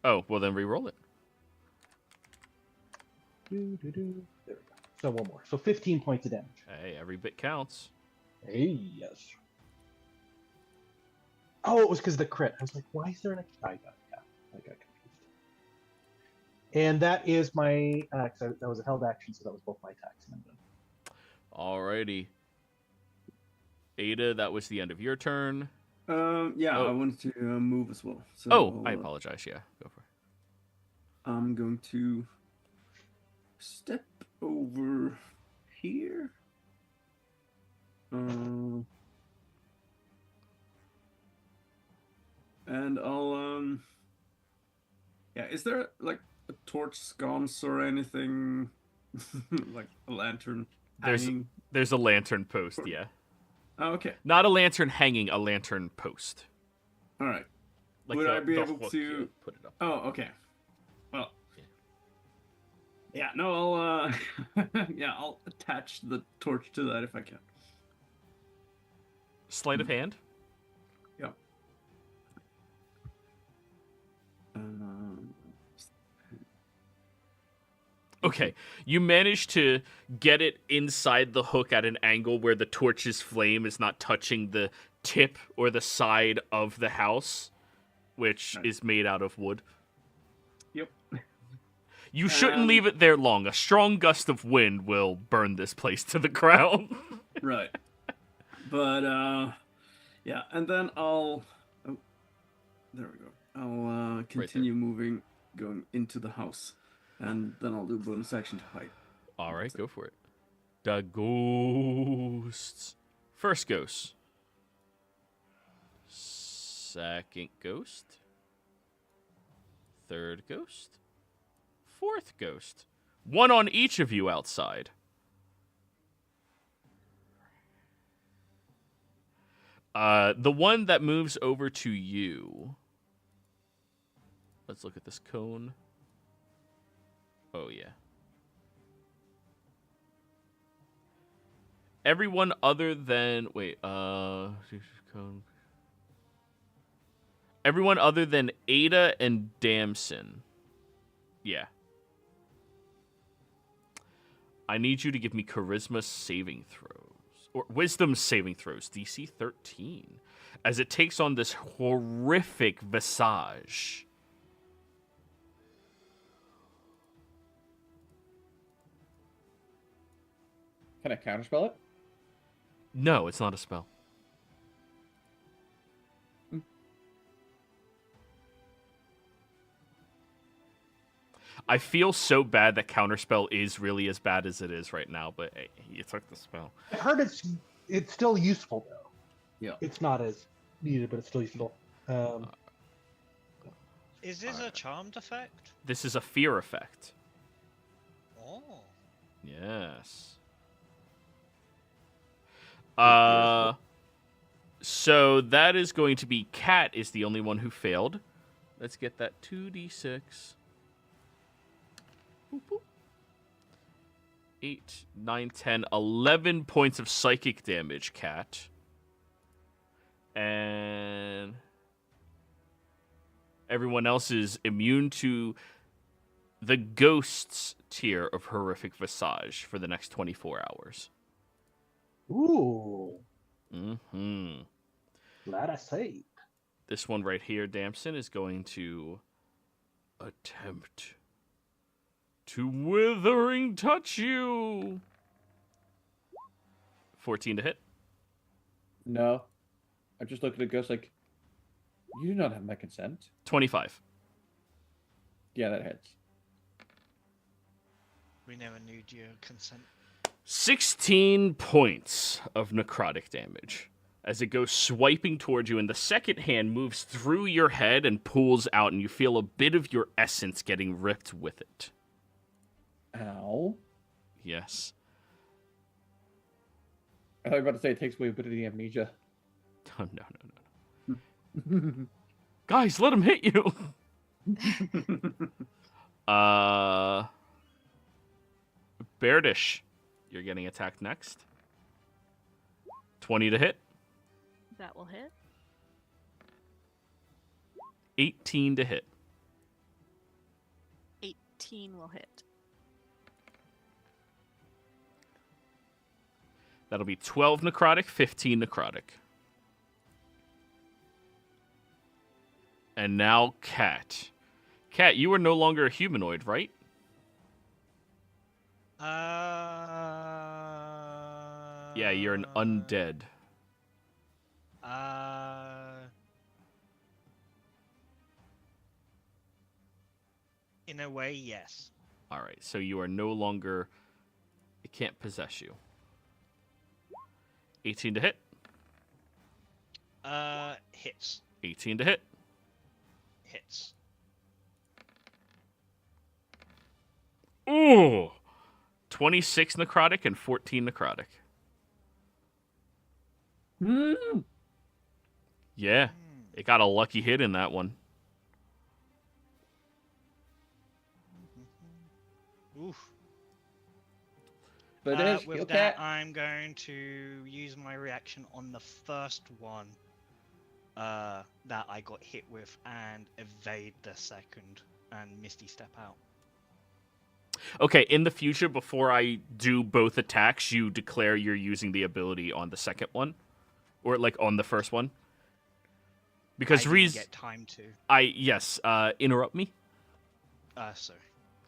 Oh, well then re-roll it. There we go. So one more. So 15 points of damage. Hey, every bit counts. Hey, yes. Oh, it was because of the crit. I was like, why is there an? I got confused. And that is my. That was a held action, so that was both my attacks. And I'm done. Alrighty. Ada, that was the end of your turn. Yeah, Oh. I wanted to move as well. So Oh, I apologize. Yeah, go for it. I'm going to step over here. And I'll yeah, is there like a torch sconce or anything like a lantern hanging? There's a lantern post, yeah. Oh, okay. Not a lantern hanging, a lantern post. All right. Like Would the- I be the able hook to you put it up? Oh, okay. Well. Yeah, no, I'll yeah, I'll attach the torch to that if I can. Sleight of hand? Yeah. Okay, you manage to get it inside the hook at an angle where the torch's flame is not touching the tip or the side of the house, which Right. is made out of wood. Yep. You shouldn't leave it there long. A strong gust of wind will burn this place to the ground. Right. But yeah, and then I'll there we go. I'll continue moving, going into the house. And then I'll do bonus action to hide. All right, go for it. The ghosts. First ghost. Second ghost. Third ghost. Fourth ghost. One on each of you outside. The one that moves over to you. Let's look at this cone. Oh, yeah. Everyone other than... Wait, everyone other than Ada and Damson. Yeah. I need you to give me charisma saving throws. Or wisdom saving throws. DC 13. As it takes on this horrific visage. Can I counterspell it? No, it's not a spell. I feel so bad that counterspell is really as bad as it is right now, but hey, you took the spell. I heard it's still useful though. Yeah. It's not as needed, but it's still useful. Is this a charmed effect? This is a fear effect. Oh. Yes. So that is going to be Cat is the only one who failed. Let's get that 2d6. Boop, boop. 8, 9, 10, 11 points of psychic damage, Cat. And everyone else is immune to the ghost's tier of horrific visage for the next 24 hours. Ooh, Mm-hmm. glad I saved. This one right here, Damson, is going to attempt to withering touch you. 14 to hit. No. I just looked at the ghost like, you do not have my consent. 25. Yeah, that hits. We never knew your consent. 16 points of necrotic damage as it goes swiping towards you, and the second hand moves through your head and pulls out, and you feel a bit of your essence getting ripped with it. Ow. Yes. I thought you were about to say it takes away a bit of the amnesia. Oh, no. Guys, let him hit you. Beardish, you're getting attacked next. 20 to hit. That will hit. 18 to hit. 18 will hit. That'll be 12 necrotic, 15 necrotic. And now Cat. Cat, you are no longer a humanoid, right? Yeah, you're an undead. In a way, yes. All right, so you are no longer... It can't possess you. 18 to hit. Hits. 18 to hit. Hits. Ooh! 26 necrotic and 14 necrotic. Yeah, it got a lucky hit in that one. Oof. But it is with that, I'm going to use my reaction on the first one that I got hit with and evade the second and Misty Step out. Okay, in the future, before I do both attacks, you declare you're using the ability on the second one, or like on the first one. Because I didn't get time to. Interrupt me. Sorry.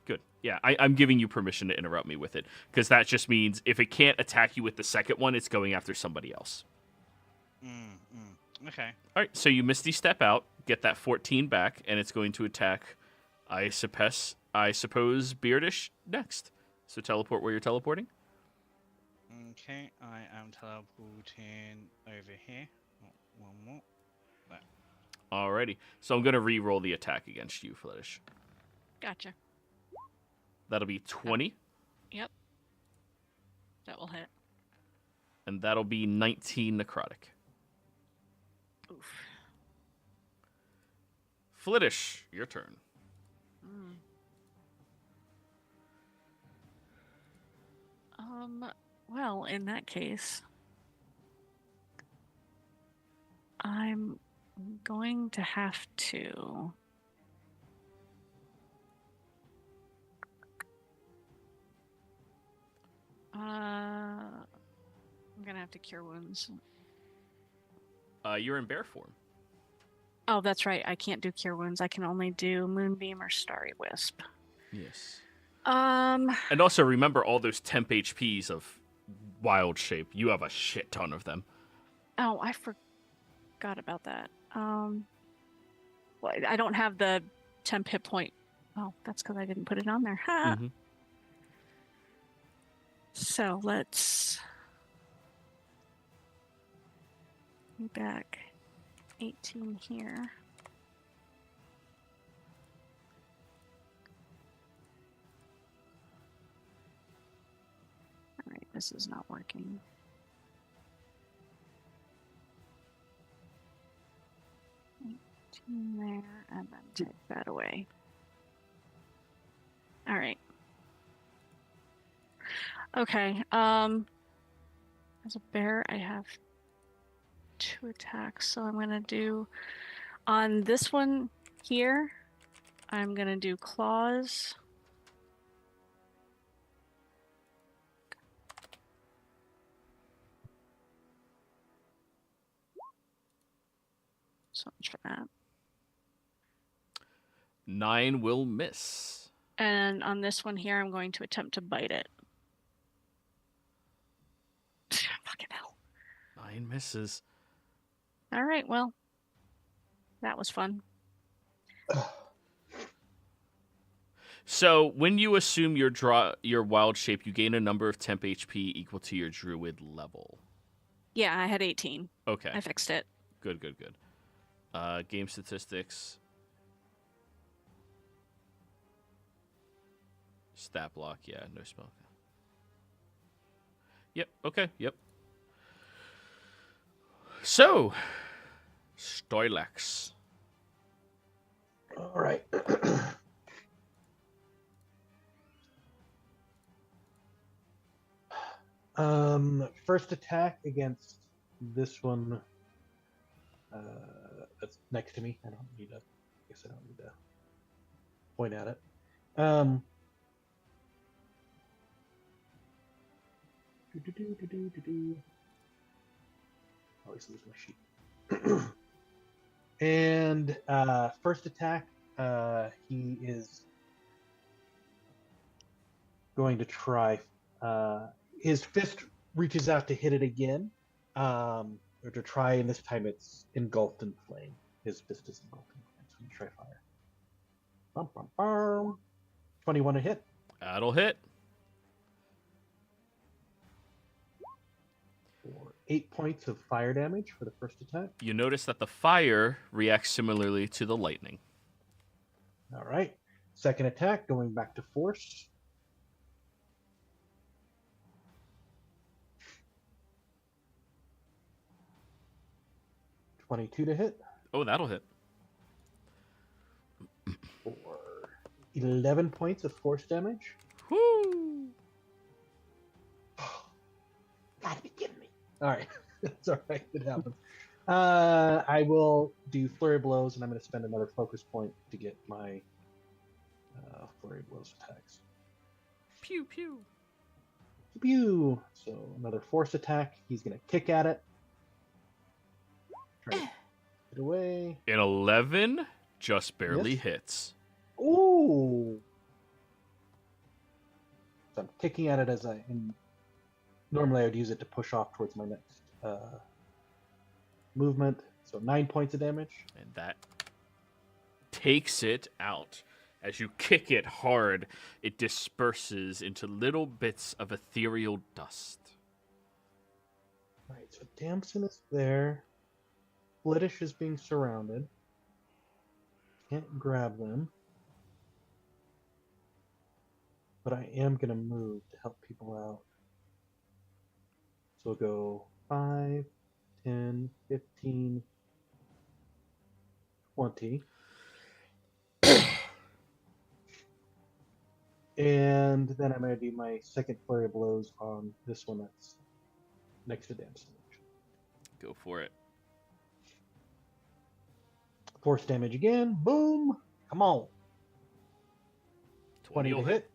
Good. Yeah, I'm giving you permission to interrupt me with it, because that just means if it can't attack you with the second one, it's going after somebody else. Okay. All right, so you Misty Step out, get that 14 back, and it's going to attack, I suppose, Beardish next. So teleport where you're teleporting. Okay, I am teleporting over here. One more. There. Alrighty, so I'm going to re-roll the attack against you, Fletish. Gotcha. That'll be 20. Yep. That will hit. And that'll be 19 necrotic. Oof. Flitish, your turn. Well, in that case, I'm going to have to... I'm gonna have to cure wounds. You're in bear form. Oh, that's right. I can't do cure wounds. I can only do moonbeam or starry wisp. Yes. Um. And also remember all those temp HPs of wild shape. You have a shit ton of them. Oh, I forgot about that. Well, I don't have the temp hit point. Oh, that's because I didn't put it on there. Ha. Mm-hmm. So let's be back 18 here. All right, this is not working. There, and then take that away. All right. Okay. As a bear, I have 2 attacks, so I'm gonna do on this one here. I'm gonna do claws. So much for that. 9 will miss. And on this one here, I'm going to attempt to bite it. Fucking hell. 9 misses. All right, well, that was fun. So when you assume your wild shape, you gain a number of temp HP equal to your druid level. Yeah, I had 18. Okay. I fixed it. Good. Game statistics. Stat block, yeah, no spell. Yep, okay, yep. So, Stoilex. All right. First attack against this one. That's next to me. I don't need to. I guess I don't need to point at it. Always lose my sheet. And first attack, he is going to try. His fist reaches out to hit it again, or to try, and this time it's engulfed in flame. His fist is engulfed in flame, so I'm going to try fire. Bum, bum, bum. 21 to hit. That'll hit. For 8 points of fire damage for the first attack. You notice that the fire reacts similarly to the lightning. All right. Second attack, going back to force. $22 to hit. Oh, that'll hit. For 11 points of force damage. Woo! Gotta be kidding me. All right. It's all right. It happens. I will do flurry blows, and I'm going to spend another focus point to get my flurry blows attacks. Pew pew. Pew! So another force attack. He's going to kick at it. Try to get away. An 11 just barely Yes. hits. Ooh! So I'm kicking at it as normally I would use it to push off towards my next movement. So 9 points of damage. And that takes it out. As you kick it hard, it disperses into little bits of ethereal dust. All right, so Damson is there. Flittish is being surrounded. Can't grab them. But I am going to move to help people out. So we'll go 5, 10, 15, 20. And then I'm going to do my second flurry of blows on this one that's next to Damson. Go for it. Force damage again. Boom. Come on. 20 to will hit.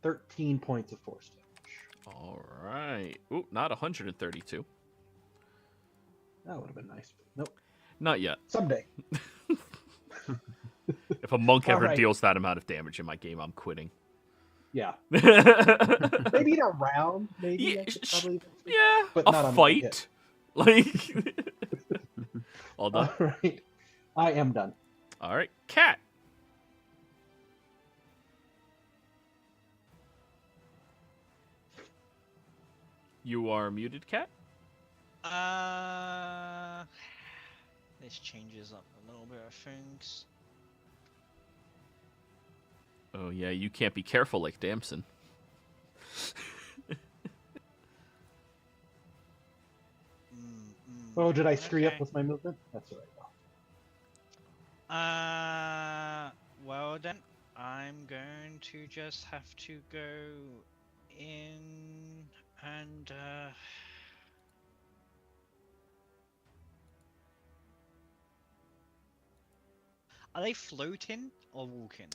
13 points of force damage. All right. Ooh, not 132. That would have been nice. But nope. Not yet. Someday. If a monk ever Alright. deals that amount of damage in my game, I'm quitting. Yeah. Yeah, Maybe in a round. Maybe I could probably. But not a on fight. Like, all done. All right. I am done. All right, Cat. You are muted, Cat. This changes up a little bit of things. Oh yeah, you can't be careful like Damson. Oh, did I screw up Okay. with my movement? That's all right. Well then, I'm going to just have to go in and are they floating or walking?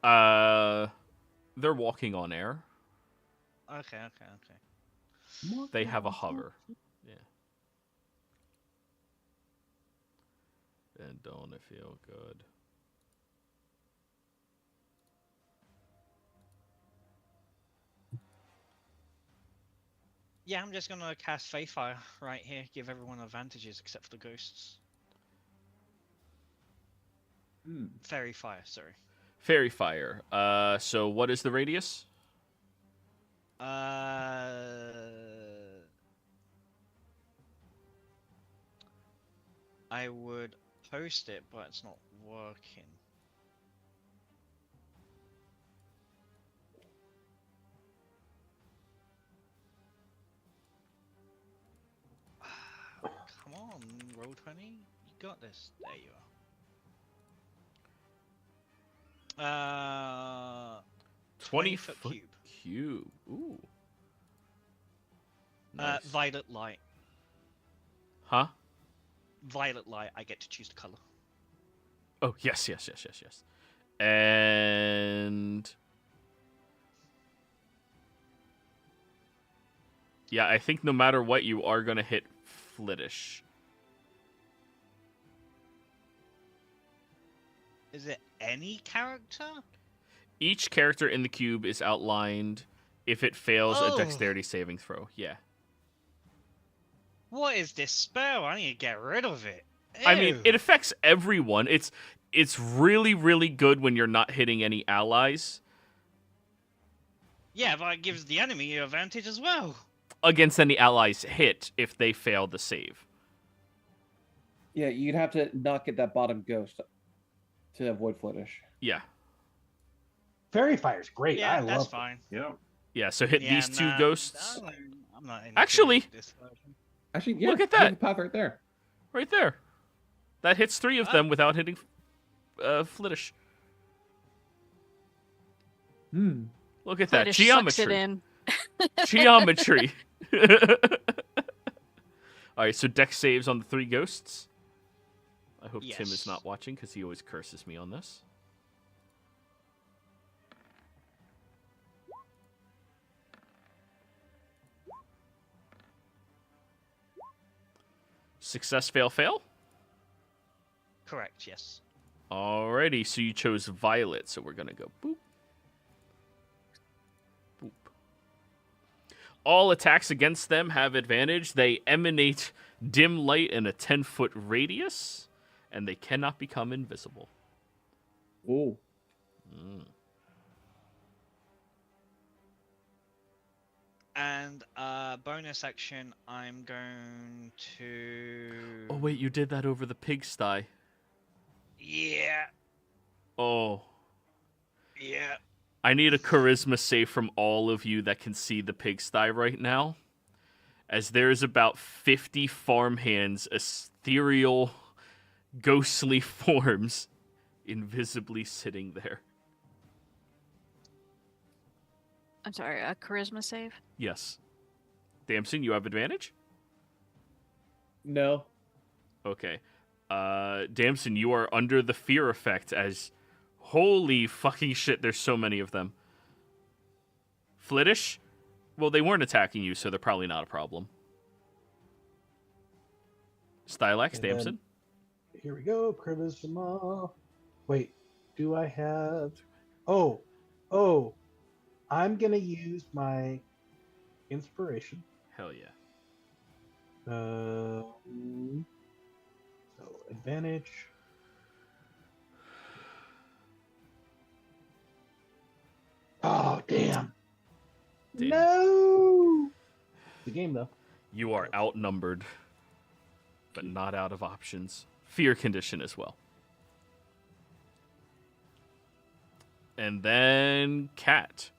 They're walking on air. Okay. They have a hover. Yeah. And don't it feel good? Yeah, I'm just gonna cast Faith Fire right here, give everyone advantages except for the ghosts. Fairy Fire, sorry. Fairy fire. So what is the radius? I would post it, but it's not working. Come on, roll 20. got this? There you are. 20-foot cube. Cube. Ooh. Nice. Violet light. Huh? Violet light. I get to choose the color. Oh, yes. And yeah, I think no matter what, you are going to hit Flittish. Is it any character? Each character in the cube is outlined if it fails a Oh. dexterity saving throw. Yeah. What is this spell? I need to get rid of it. I mean, Ew. it affects everyone. It's really, really good when you're not hitting any allies. Yeah, but it gives the enemy an advantage as well. Against any allies hit if they fail the save. Yeah, you'd have to not get that bottom ghost to avoid Flittish. Yeah. Fairy Fire's great. Yeah, I that's love it. fine. Yeah. Yeah, so hit Yeah, these two nah, ghosts. I'm not into Actually- this version. Actually, yeah, Look at there's that. a path right there. Right there. That hits 3 of them without hitting Flittish. Hmm. Look at that. Flittish sucks it Geometry. in. Geometry. Alright, so dex saves on the 3 ghosts. I hope Tim is Yes. not watching because he always curses me on this. Success, fail, fail? Correct, yes. Alrighty, so you chose violet, so we're gonna go boop. Boop. All attacks against them have advantage. They emanate dim light in a 10-foot radius, and they cannot become invisible. Ooh. Mm. And bonus action, I'm going to... Oh wait, you did that over the pigsty. Yeah, Oh. yeah. I need a charisma save from all of you that can see the pigsty right now, as there's about 50 farmhands, ethereal, ghostly forms, invisibly sitting there. I'm sorry, a charisma save? Yes. Damson, you have advantage? No. Okay. Damson, you are under the fear effect as... Holy fucking shit, there's so many of them. Flittish? Well, they weren't attacking you, so they're probably not a problem. Stylax, And Damson? Here we go. Charisma. Wait, do I have? Oh, I'm gonna use my inspiration. Hell yeah. So advantage. Oh damn! Damn. No. The game though. You are outnumbered, but not out of options. Fear condition as well. And then Cat.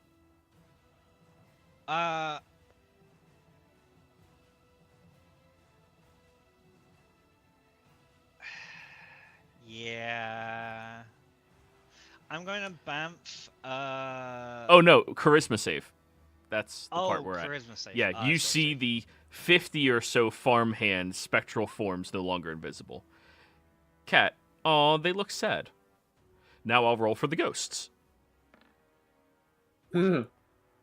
Yeah. I'm going to Banff. Oh no, charisma save. That's the part we're at. charisma save. Yeah, you sorry, see sorry. the 50 or so farmhand spectral forms no longer invisible. Cat, aw, they look sad. Now I'll roll for the ghosts.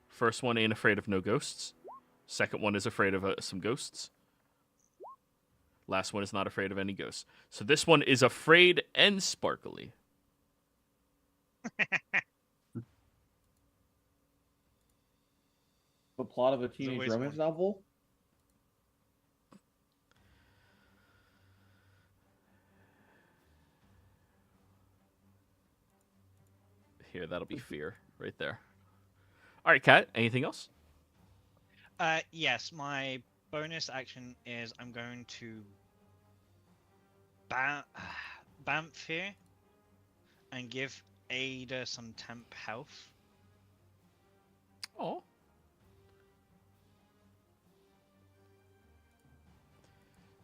First one ain't afraid of no ghosts. Second one is afraid of some ghosts. Last one is not afraid of any ghosts. So this one is afraid and sparkly. The plot of a teenage always romance one. novel? Here, that'll be fear right there. All right, Kat, anything else? Yes, my bonus action is I'm going to Banff here and give Ada some temp health. Oh.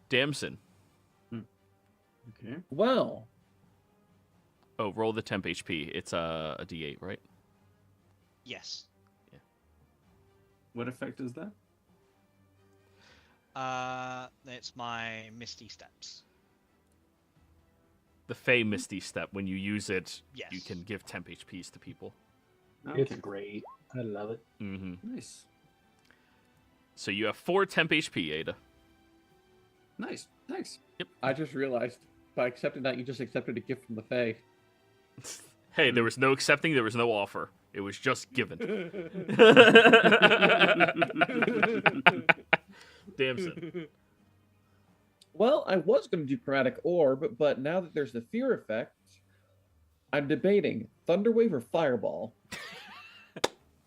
Damson. Okay. Well, Oh, roll the temp HP. It's a D8, right? Yes. What effect is that? It's my Misty Steps. The Fey Misty Step. When you use it, Yes. you can give temp HPs to people. It's great. I love it. Mm-hmm. Nice. So you have 4 temp HP, Ada. Nice. Thanks. I just realized by accepting that you just accepted a gift from the Fae. Hey, there was no accepting, there was no offer. It was just given. Damson. Well, I was going to do Chromatic Orb, but now that there's the fear effect, I'm debating Thunderwave or Fireball.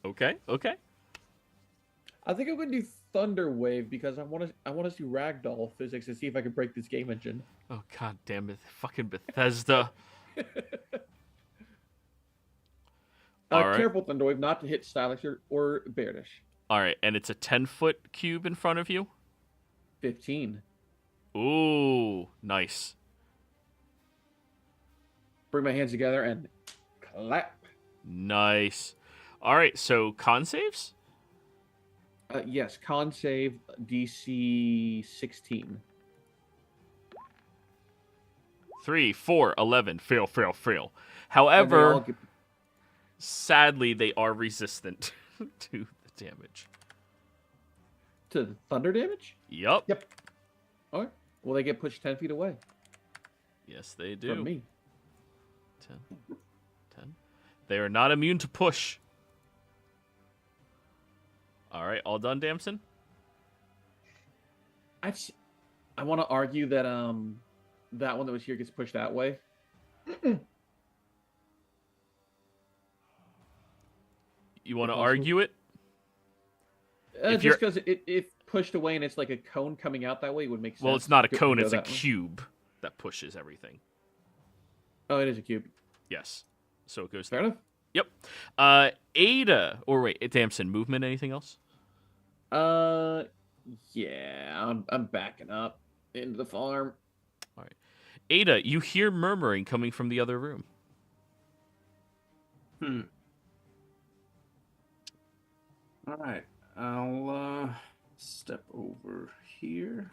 Okay. I think I'm going to do Thunderwave because I want to see Ragdoll physics and see if I can break this game engine. Oh, god damn it. Fucking Bethesda. All right. Careful, Thunderwave, not to hit Stylish or Beardish. Alright, and it's a 10-foot cube in front of you? 15. Ooh, nice. Bring my hands together and clap. Nice. Alright, so con saves? Yes, con save DC 16. 3, 4, 11. Fail. And they all However, get- sadly, they are resistant to the damage. to the thunder damage? Yup. Yep. All right. Well, they get pushed 10 feet away Yes, they do. from me. 10. They are not immune to push. Alright, all done, Damson? I want to argue that that one that was here gets pushed that way. You want to Possible. argue it? If Just because if pushed away and it's like a cone coming out that way, it would make sense. Well, it's not a to cone, go it's a that way. cube that pushes everything. Oh, it is a cube. Yes. So it goes Fair enough. Yep. Ada, or wait, Damson, movement, anything else? Yeah, I'm backing up into the farm. Ada, you hear murmuring coming from the other room. All right. I'll step over here.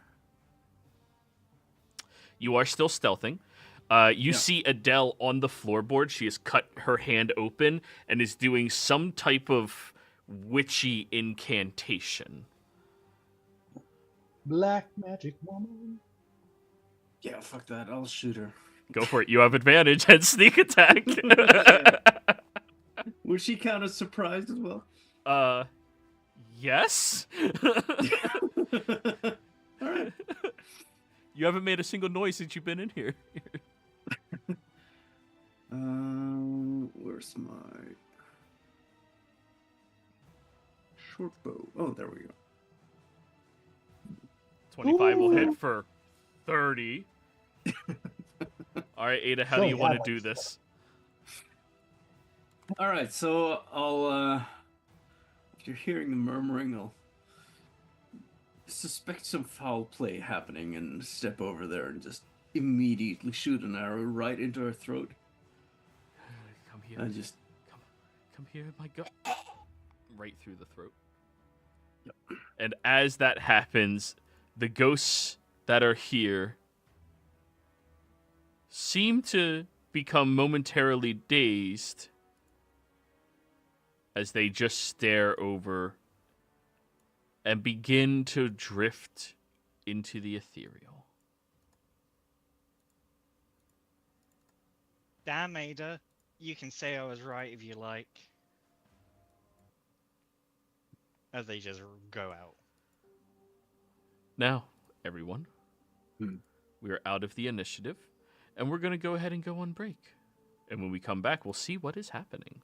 You are still stealthing. You see Adele on the floorboard. She has cut her hand open and is doing some type of witchy incantation. Black magic woman. Yeah, fuck that. I'll shoot her. Go for it. You have advantage and sneak attack. Would she count as surprised as well? Yes. All right. You haven't made a single noise since you've been in here. Where's my short bow? Oh, there we go. 25 will Ooh. hit for 30. All right, Ada, how do So you want yeah, to do like- this? All right, so I'll if you're hearing the murmuring, I'll suspect some foul play happening and step over there and just immediately shoot an arrow right into her throat. Come here. I just Come here, my god. Right through the throat. Yep. And as that happens, the ghosts that are here seem to become momentarily dazed as they just stare over and begin to drift into the ethereal. Damn, Ada. You can say I was right if you like. As they just go out. Now, everyone, Hmm. we are out of the initiative, and we're going to go ahead and go on break. And when we come back, we'll see what is happening.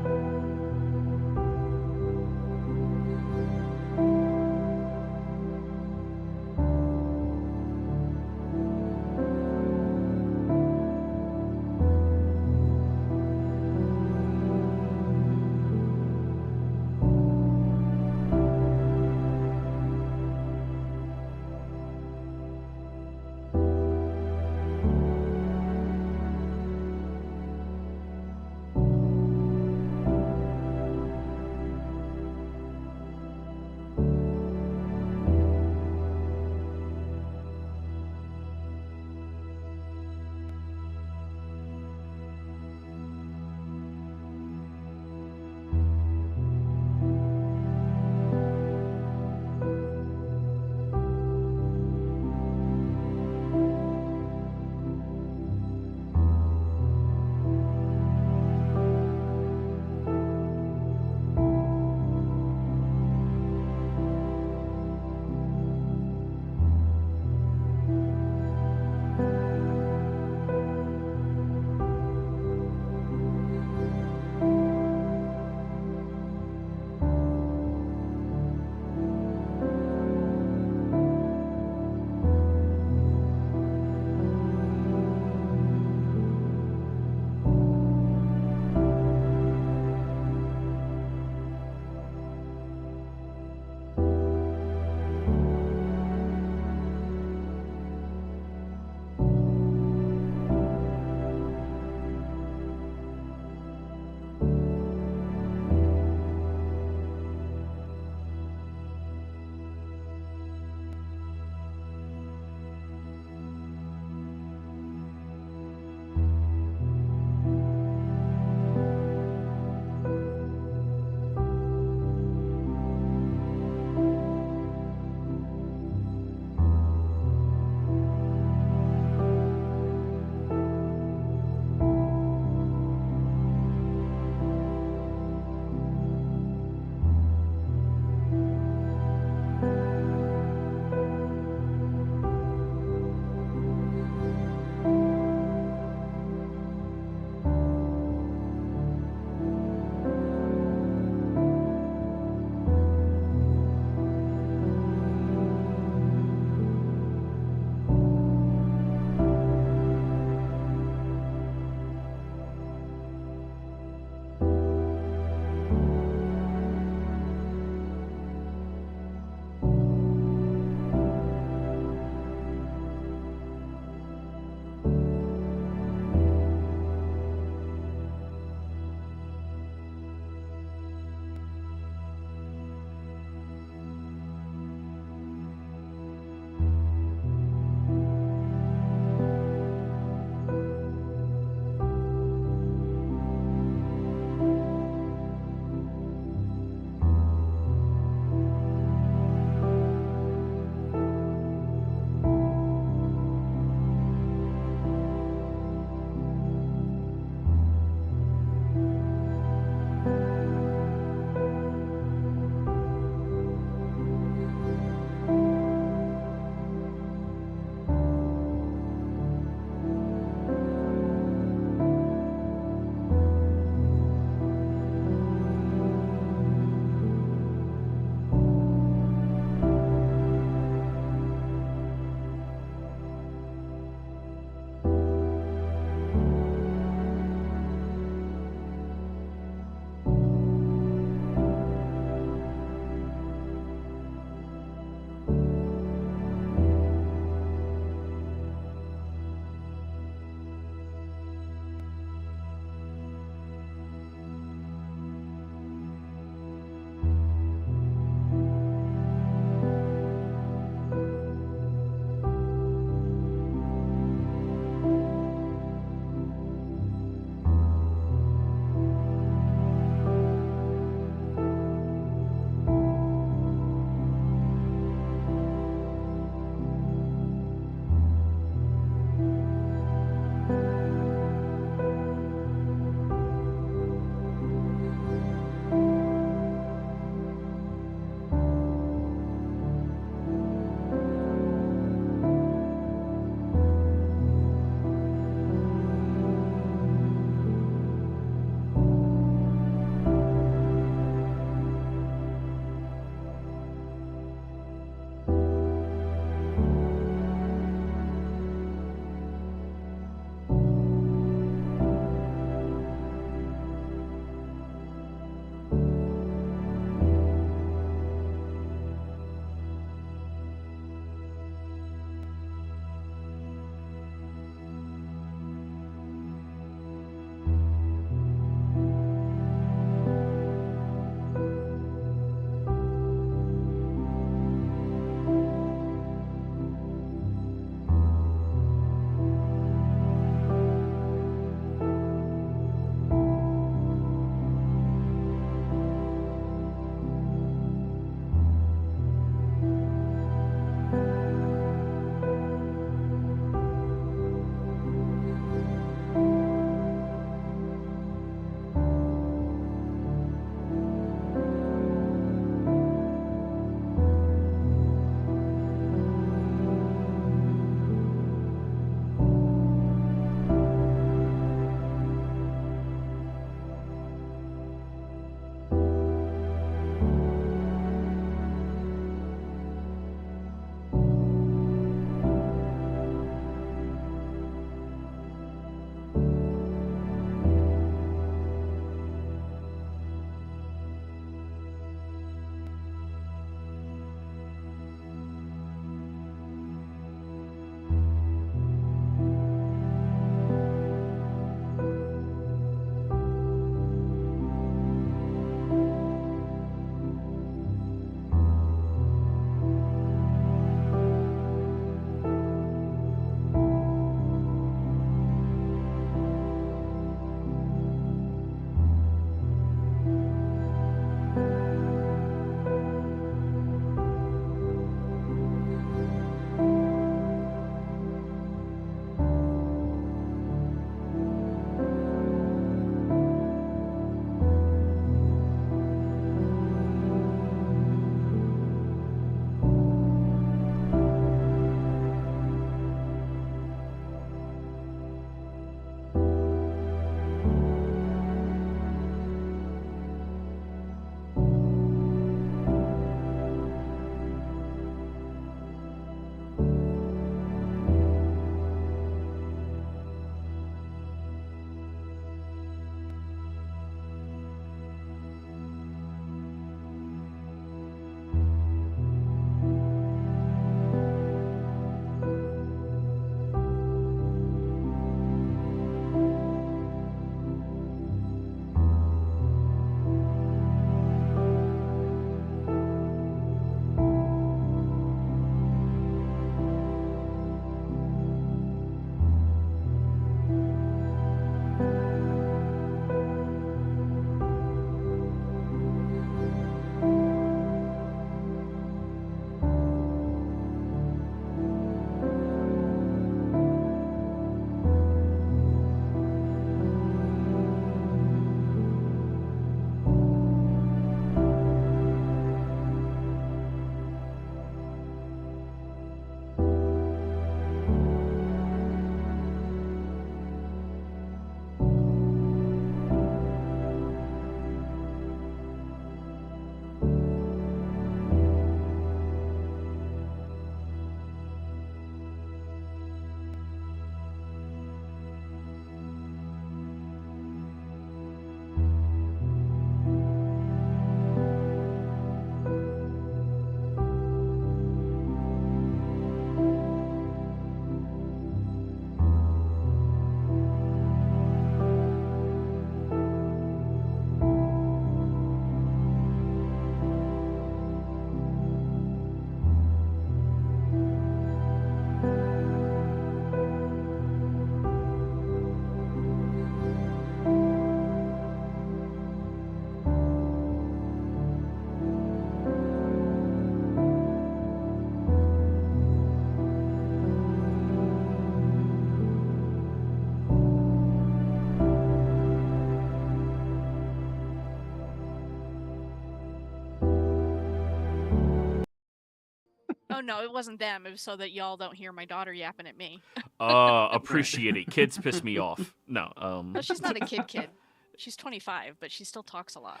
Oh no, it wasn't them. It was so that y'all don't hear my daughter yapping at me. Appreciate it. Kids piss me off. No. No, she's not a kid. She's 25, but she still talks a lot.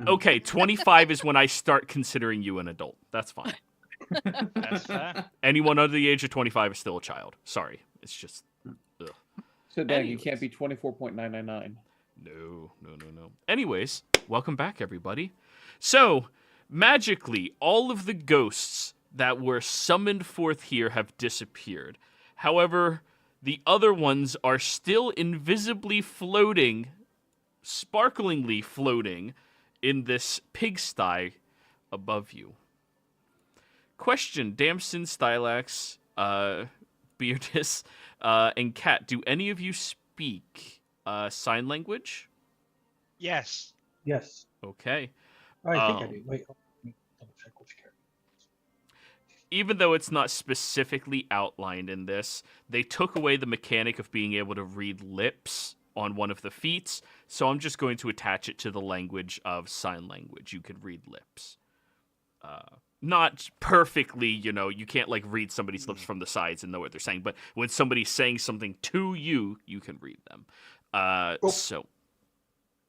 Okay, 25 is when I start considering you an adult. That's fine. That's fair. Anyone under the age of 25 is still a child. Sorry. It's just... Ugh. So, Dag, you Anyways. can't be 24.999. No. Anyways, welcome back, everybody. So, magically, all of the ghosts that were summoned forth here have disappeared. However, the other ones are still invisibly floating, sparklingly floating, in this pigsty above you. Question, Damson, Stylax, Beardus, and Cat, do any of you speak sign language? Yes. Yes. Okay. I think I do. Wait, let me double check which character. Even though it's not specifically outlined in this, they took away the mechanic of being able to read lips on one of the feats, so I'm just going to attach it to the language of sign language. You could read lips. Not perfectly, you can't like read somebody's lips from the sides and know what they're saying, but when somebody's saying something to you, you can read them. So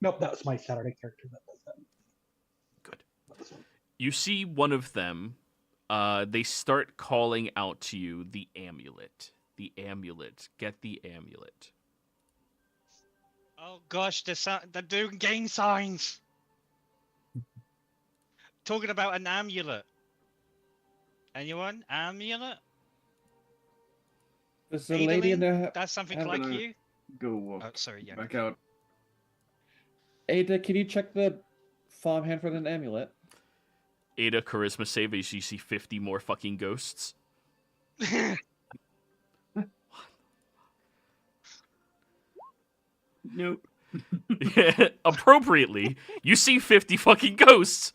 Nope, that was my Saturday character that does that. good. Not this one. You see one of them, they start calling out to you, the amulet. The amulet. Get the amulet. Oh gosh, they're doing gang signs. Talking about an amulet. Anyone? Amulet? There's a lady in Adeline? there. That's something I'm like gonna- you? Go walk Oh, sorry, yeah. back out. Ada, can you check the farmhand for an amulet? Ada, charisma save as you see 50 more fucking ghosts. Nope. Appropriately, you see 50 fucking ghosts.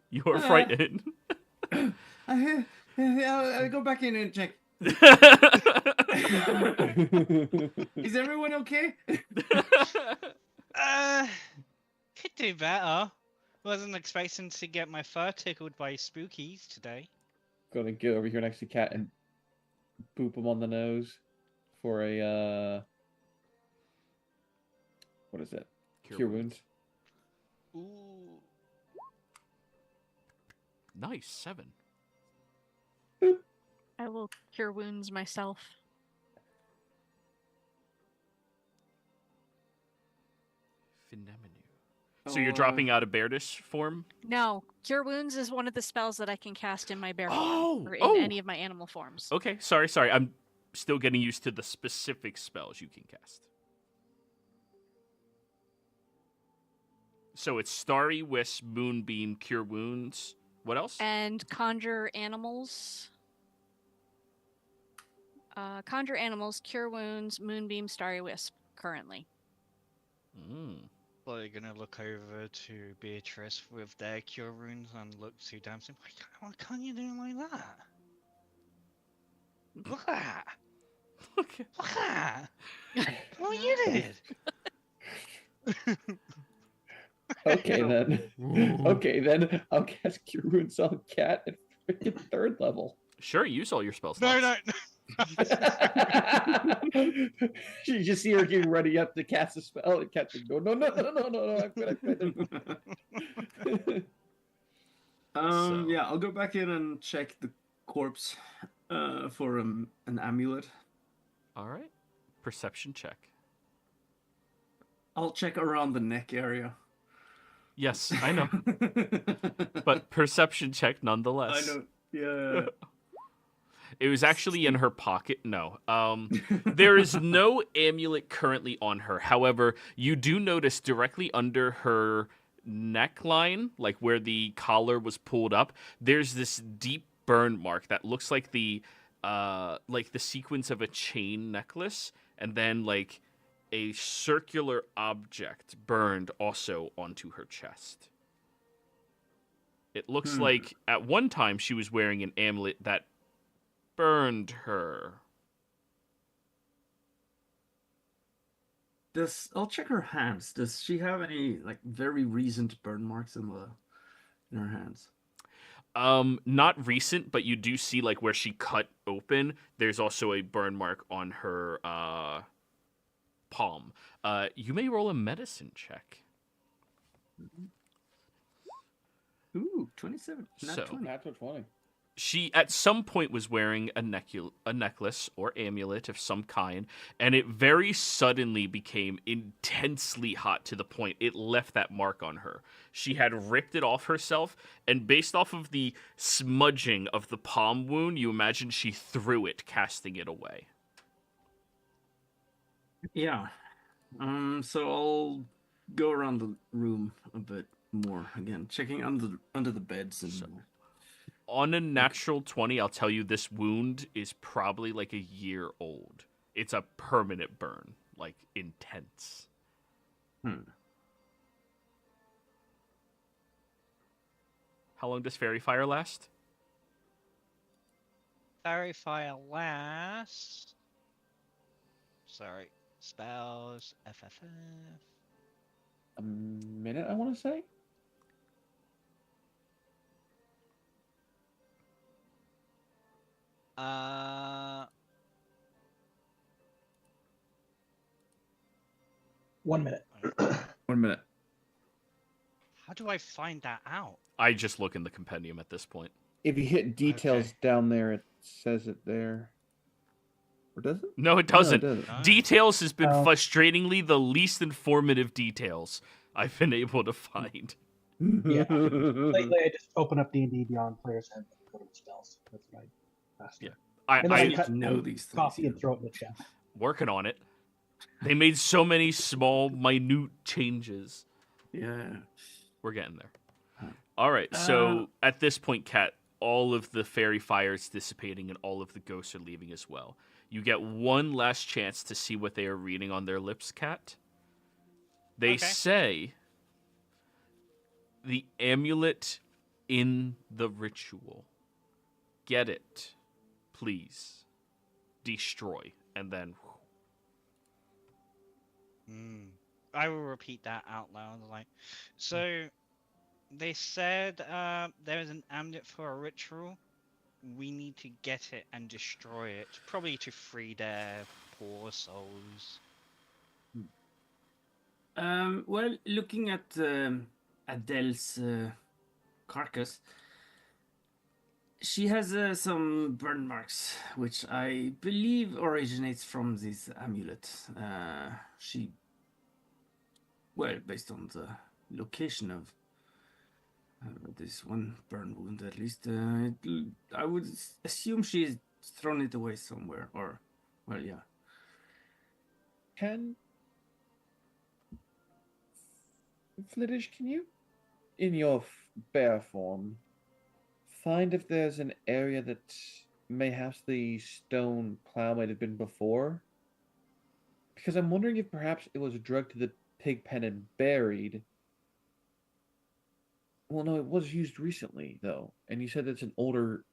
You're frightened. I'll go back in and check. Is everyone okay? Could do better. Wasn't expecting to get my fur tickled by spookies today. Gonna get over here next to Cat and boop him on the nose for a what is it? Cure wounds. Ooh. Nice, 7. I will cure wounds myself. So you're dropping out of Beardish form? No, cure wounds is one of the spells that I can cast in my bear form or in any of my animal forms. Okay, sorry. I'm still getting used to the specific spells you can cast. So it's Starry Wisp, Moonbeam, Cure Wounds. What else? And conjure animals. Conjure animals, cure wounds, moonbeam, starry wisp. Currently. Well, you're gonna look over to Beatrice with their cure runes and look to Damson. Why can't you do it like that? Look at that! Okay. Look at that! What you did! Okay then. I'll cast Cure Wounds on Cat at freaking 3rd level. Sure, use all your spell No, slots. no. You just see her getting ready up to cast a spell, and Cat's like, no, I quit. Yeah, I'll go back in and check the corpse for an amulet. All right. Perception check. I'll check around the neck area. Yes, I know. But perception check nonetheless. I know. Yeah. It was actually in her pocket. No. There is no amulet currently on her. However, you do notice directly under her neckline, like where the collar was pulled up, there's this deep burn mark that looks like the sequence of a chain necklace, and then like a circular object burned also onto her chest. It looks like at one time she was wearing an amulet that burned her. I'll check her hands. Does she have any like very recent burn marks in her hands? Not recent, but you do see like where she cut open. There's also a burn mark on her palm. You may roll a medicine check. Ooh, 27. Not So- 20. Natural 20. She at some point was wearing a necklace or amulet of some kind, and it very suddenly became intensely hot to the point it left that mark on her. She had ripped it off herself, and based off of the smudging of the palm wound, you imagine she threw it, casting it away. Yeah. So I'll go around the room a bit more again, checking under the beds and. So- On a natural 20, I'll tell you this wound is probably like a year old. It's a permanent burn, like intense. How long does fairy fire last? Fairy fire lasts. Sorry. Spells. FFF. A minute, I want to say. Uh, 1 minute. 1 minute. how do I find that out? I just look in the compendium at this point. If you hit details Okay. down there, it says it there. Or does it? No, it No, doesn't. No. Details has been Oh. frustratingly the least informative details I've been able to find. Yeah. Lately, I just open up D&D Beyond Player's Head and go to the spells. That's my faster. Yeah. And then I I need cut to know my these things, coffee and yeah. throw it in the chat. working on it. They made so many small, minute changes. Yeah. We're getting there. Huh. All right. So at this point, Kat, all of the fairy fire is dissipating and all of the ghosts are leaving as well. You get one last chance to see what they are reading on their lips, Kat. They Okay. say the amulet in the ritual. Get it, please. Destroy. And then I will repeat that out loud. Like, so they said there is an amulet for a ritual. We need to get it and destroy it, probably to free their poor souls. Well, looking at Adele's carcass, she has some burn marks, which I believe originates from this amulet. Well, based on the location of this one burn wound, at least, I would assume she's thrown it away somewhere, or, well, yeah. Can Flittish, can you, in your bear form, find if there's an area that mayhaps the stone plow might have been before? Because I'm wondering if perhaps it was drugged to the pig pen and buried. Well, no, it was used recently, though, and you said it's an older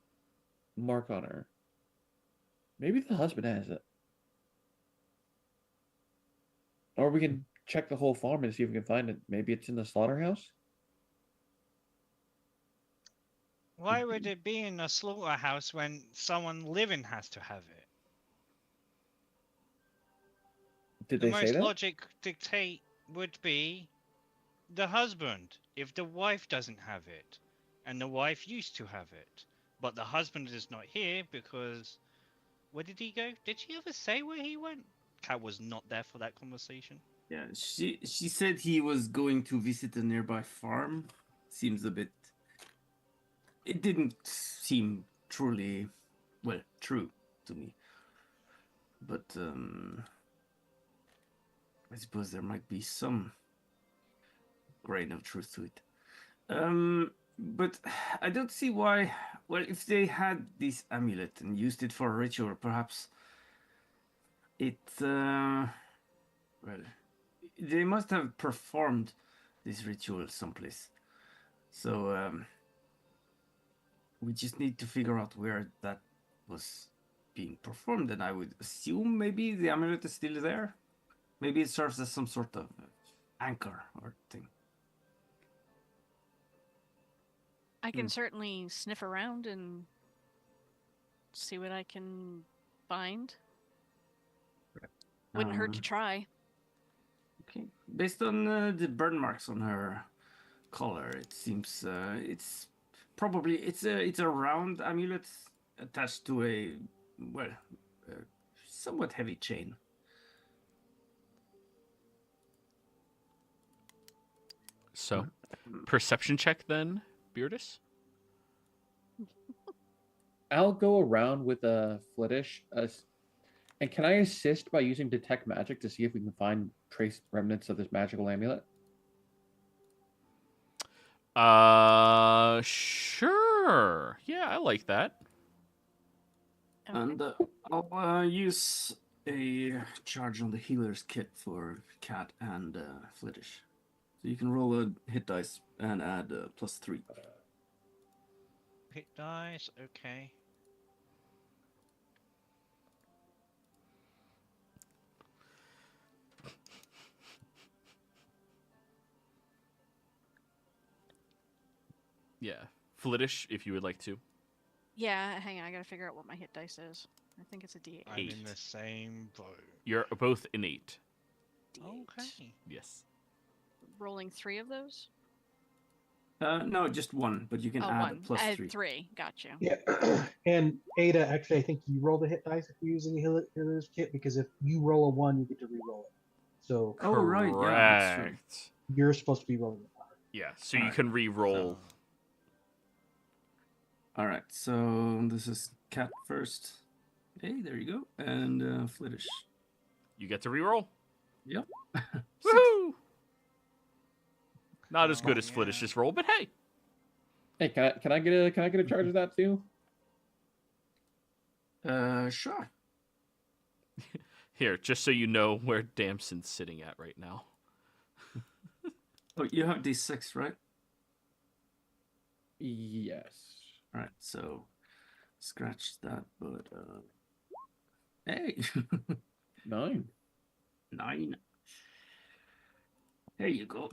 mark on her. Maybe the husband has it. Or we can check the whole farm and see if we can find it. Maybe it's in the slaughterhouse? Why would it be in a slaughterhouse when someone living has to have it? Did The they say most that? logic dictate would be the husband if the wife doesn't have it, and the wife used to have it, but the husband is not here because where did he go? Did she ever say where he went? Cat was not there for that conversation. Yeah, she said he was going to visit a nearby farm. Seems a bit. It didn't seem truly, well, true to me. But I suppose there might be some grain of truth to it. But I don't see why. Well, if they had this amulet and used it for a ritual, perhaps it. Well, they must have performed this ritual someplace. So we just need to figure out where that was being performed, and I would assume maybe the amulet is still there. Maybe it serves as some sort of anchor or thing. I can certainly sniff around and see what I can find. Wouldn't hurt to try. Okay. Based on the burn marks on her collar, it seems it's probably it's a round amulet attached to a somewhat heavy chain. So, perception check then, Beardus. I'll go around with a Flittish. And can I assist by using Detect Magic to see if we can find trace remnants of this magical amulet? Sure. Yeah, I like that. Okay. And I'll use a charge on the healer's kit for Cat and Flittish. So you can roll a hit dice and add +3. Hit dice, okay. Yeah. Flittish, if you would like to. Yeah, hang on. I gotta figure out what my hit dice is. I think it's a D8. I'm in Eight. the same boat. You're both innate. D8. Okay. Yes. Rolling 3 of those? No, just one, but you can Oh, add one. a Add +3. 3. Got you. Yeah, and Ada, actually, I think you roll the hit dice if you're using a healer's kit, because if you roll a 1, you get to re-roll it. So Oh, right, yeah, that's true. Correct. you're supposed to be rolling it hard. Yeah, so you Alright. can re-roll. All right, so this is Cat first. Hey, there you go, and Flittish. You get to re-roll. Yep. Woohoo! Not as Oh, good as yeah. Flittish's roll, but hey. Hey, can I get a charge of that too? Sure. Here, just so you know where Damson's sitting at right now. Oh, you have D6, right? Yes. All right, so scratch that, but hey, 9. 9. There you go.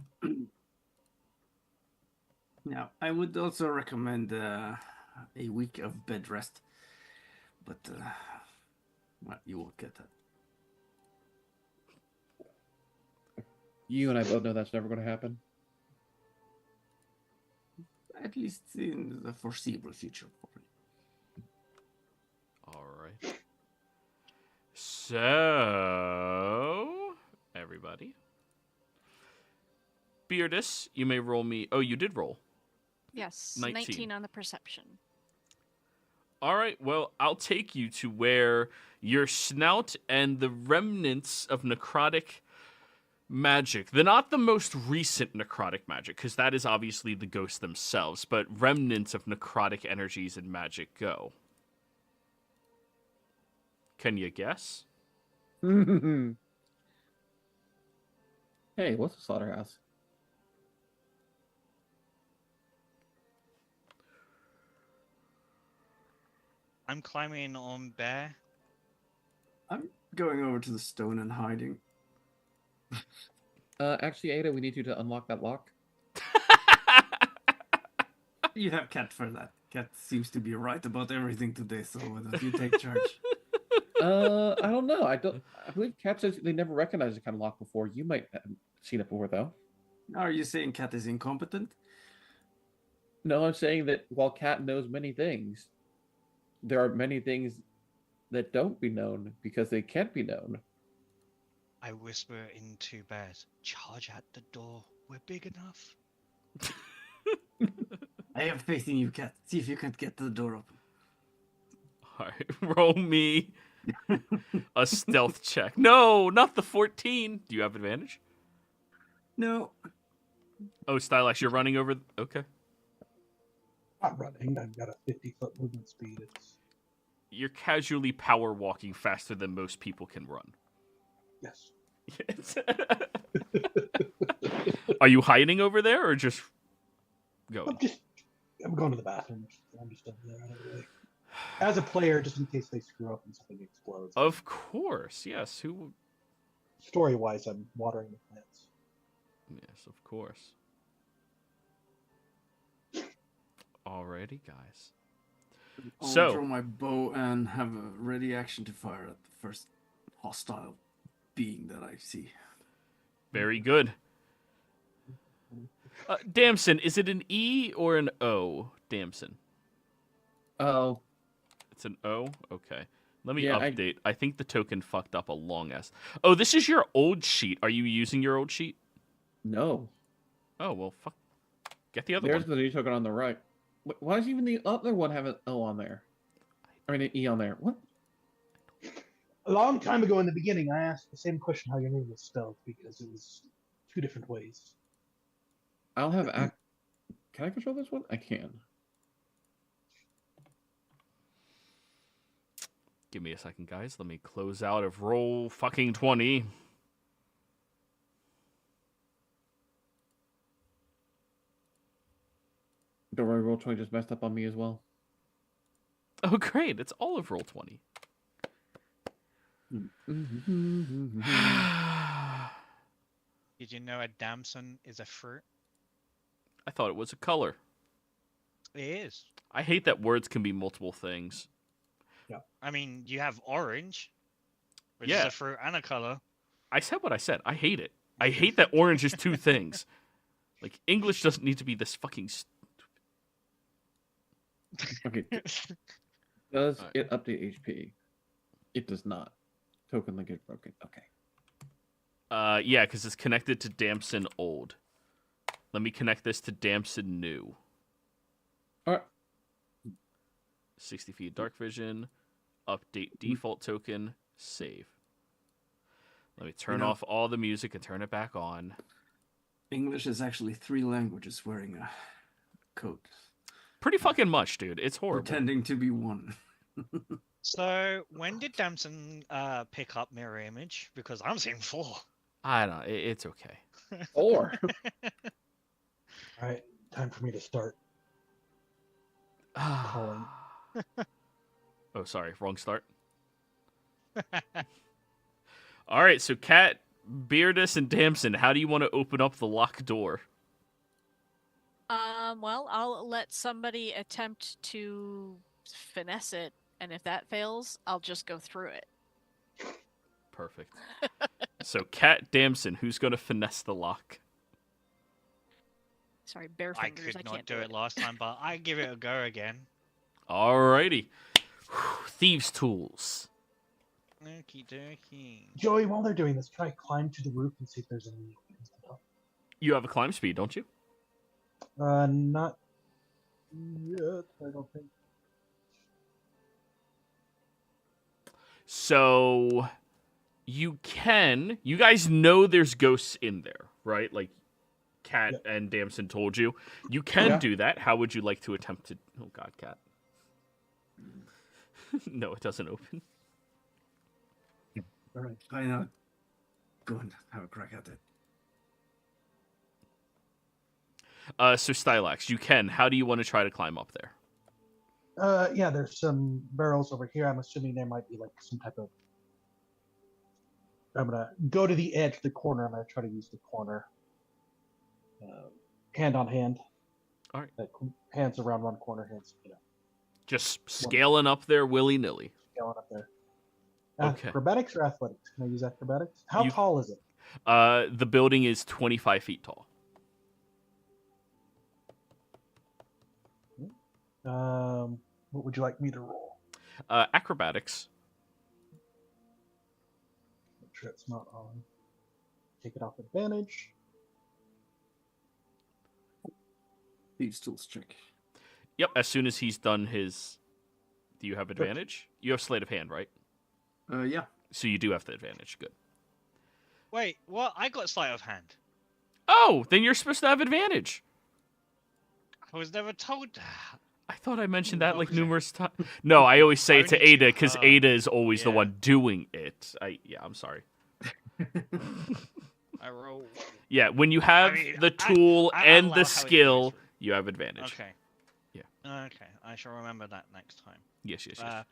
Now, I would also recommend a week of bed rest, but well, you won't get that. You and I both know that's never going to happen. At least in the foreseeable future, probably. All right. So, everybody. Beardus, you may roll me. Oh, you did roll. Yes. 19. 19 on the perception. All right, well, I'll take you to where your snout and the remnants of necrotic magic, not the most recent necrotic magic, because that is obviously the ghosts themselves, but remnants of necrotic energies and magic go. Can you guess? Hey, what's a slaughterhouse? I'm climbing on Bear. I'm going over to the stone and hiding. Actually, Ada, we need you to unlock that lock. You have Cat for that. Cat seems to be right about everything today, so why don't you take charge? I don't know. I believe Cat says they never recognized a kind of lock before. You might have seen it before, though. Are you saying Cat is incompetent? No, I'm saying that while Cat knows many things, there are many things that don't be known because they can't be known. I whisper into Bear, charge at the door. We're big enough. I have faith in you, Cat. See if you can get the door open. All right, roll me a stealth check. No, not the 14. Do you have advantage? No. Oh, Stylax, you're running over. Okay. Not running. I've got a 50-foot movement speed. It's You're casually power walking faster than most people can run. yes. Yes. Are you hiding over there or just going? I'm going to the bathroom. I'm just over there out of the way. As a player, just in case they screw up and something explodes. Of course, yes. Who? Story-wise, I'm watering the plants. Yes, of course. Alrighty, guys. I'll So- draw my bow and have a ready action to fire at the first hostile being that I see. Very good. Damson, is it an E or an O? Damson. Oh, It's an O? Okay. Let me Yeah, update. I think the token fucked up a long ass. Oh, this is your old sheet. Are you using your old sheet? no. Oh, well, fuck. Get the other There's one. the new token on the right. Why does even the other one have an O on there? I mean, an E on there. What? A long time ago in the beginning, I asked the same question how your name was spelled because it was 2 different ways. I'll have Can I control this one? I can. Give me a second, guys. Let me close out of roll fucking 20. Don't worry, roll 20 just messed up on me as well. Oh, great. It's all of roll 20. Did you know a damson is a fruit? I thought it was a color. It is. I hate that words can be multiple things. I mean, you have orange, which is Yeah. a fruit and a color. I said what I said. I hate it. I hate that orange is two things. Like, English doesn't need to be this fucking... Okay. Does Alright. it update HP? It does not. Token link is broken. Okay. Yeah, because it's connected to Damson Old. Let me connect this to Damson New. Alright. 60 feet dark vision. Update default token. Save. Let me turn know- off all the music and turn it back on. English is actually 3 languages wearing a coat, Pretty fucking much, dude. It's horrible. pretending to be one. So, when did damson pick up mirror image? Because I'm seeing 4. I don't know. It's okay. Or All right, time for me to start calling. Oh, sorry. Wrong start. All right, so Cat, Beardus, and Damson, how do you want to open up the locked door? Well, I'll let somebody attempt to finesse it, and if that fails, I'll just go through it. Perfect. So, Cat, Damson, who's going to finesse the lock? Sorry, bare I fingers. could I not can't do it last time, but I give it a go again. Alrighty. Thieves' tools. Okie dokie. Joey, while they're doing this, try climb to the roof and see if there's any openings to top. You have a climb speed, don't you? Not yet, I don't think. So, you guys know there's ghosts in there, right? Like, Cat Yep. and Damson told you. You can Yeah. do that. How would you like to attempt to... Oh, God, Cat. No, it doesn't open. All right, fine. I'll go and have a crack at it. So, Stylax, you can. How do you want to try to climb up there? Yeah, there's some barrels over here. I'm assuming there might be like some type of. I'm gonna go to the edge, the corner. I'm gonna try to use the corner. Hand on hand. All right. Like hands around one corner, hands, Just scaling up there willy-nilly. going up there. Okay. Acrobatics or athletics? Can I use acrobatics? How You- tall is it? The building is 25 feet tall. What would you like me to roll? Acrobatics. Make sure it's not on. Take it off advantage. Thieves' tools check. Yep, as soon as he's done his... Do you have advantage? You have sleight of hand, right? Yeah. So you do have the advantage. Good. Wait, what? I got sleight of hand. Oh, then you're supposed to have advantage. I was never told that. I thought I mentioned that like Okay. numerous times. No, I always say it to Only Ada because Ada is always the yeah. one doing it. I'm sorry. I roll. Yeah, when you have mean, the tool I and allow the how it skill, goes. you have advantage. Okay. Yeah. Okay, I shall remember that next time. Yes, yes, yes.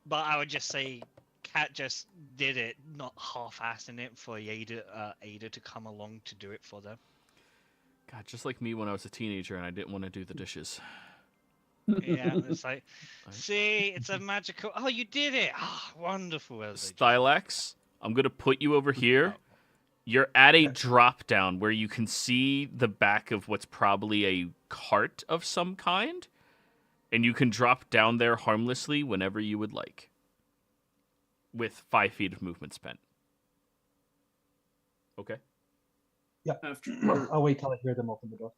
But I would just say, Cat just did it, not half-assing it for Ada to come along to do it for them. God, just like me when I was a teenager and I didn't want to do the dishes. Yeah, it's like, Right. see, it's a magical. Oh, you did it! Ah, wonderful. As they just- Stylax, I'm gonna put you over here. You're at a drop down where you can see the back of what's probably a cart of some kind, and you can drop down there harmlessly whenever you would like, with 5 feet of movement spent. Okay. I'll wait till I hear them open the door.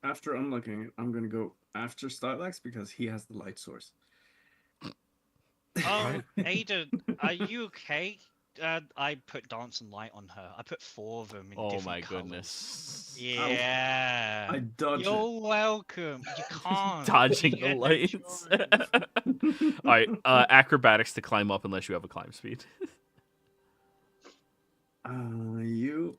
After unlocking it, I'm gonna go after Stylax because he has the light source. Oh, Ada, are you okay? I put dance and light on her. I put 4 of them in Oh different my colours. goodness. Yeah. I dodge You're welcome. You can't. Dodging You the get no lights. choice. All right, acrobatics to climb up unless you have a climb speed. You.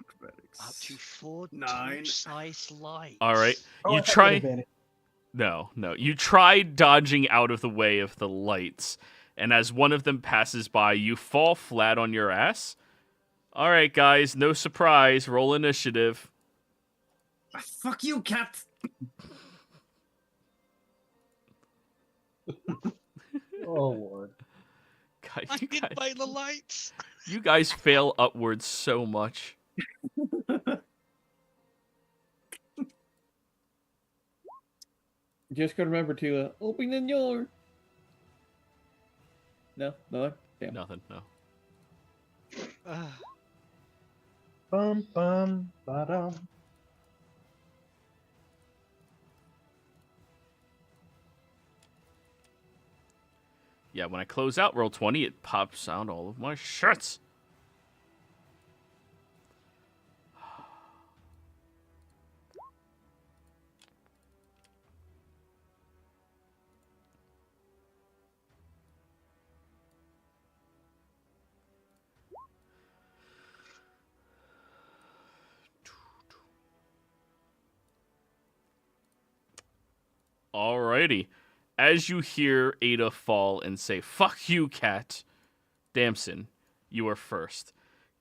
Acrobatics. Up to 4 9. size lights. All right, Oh, you I thought try. had advantage. No. You try dodging out of the way of the lights, and as one of them passes by, you fall flat on your ass. All right, guys, no surprise. Roll initiative. Fuck you, cat. Oh lord. Guys, I did by the lights. you guys fail upwards so much. Just gotta remember to open the door. No, no, damn. Nothing. No. Bum bum ba-dum. Yeah, when I close out roll 20, it pops out all of my shirts. Alrighty. As you hear Ada fall and say, "Fuck you, cat," Damson, you are first.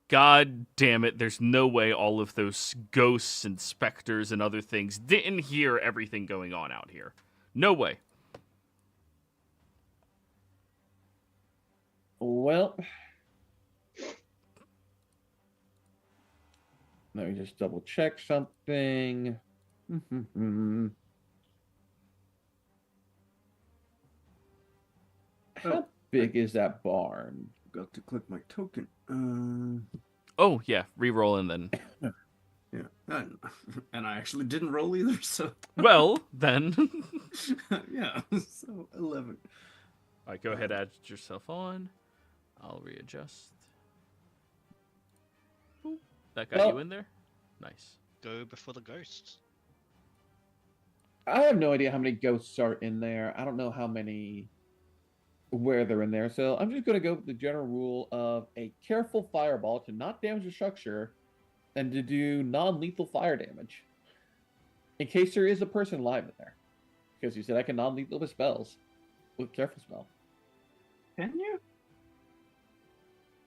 God damn it, there's no way all of those ghosts and specters and other things didn't hear everything going on out here. No way. Well, let me just double check something. How big is that barn? Got to click my token. Oh, yeah, re-roll and then... Yeah. And I actually didn't roll either, so... Well, then... yeah, so 11. Alright, go ahead, add yourself on. I'll readjust. Boop. That got you in there? Nice. Go before the ghosts. I have no idea how many ghosts are in there. I don't know how many, where they're in there. So I'm just going to go with the general rule of a careful fireball to not damage the structure and to do non-lethal fire damage. In case there is a person alive in there. Because you said I can non-lethal with spells. With careful spell. Can you?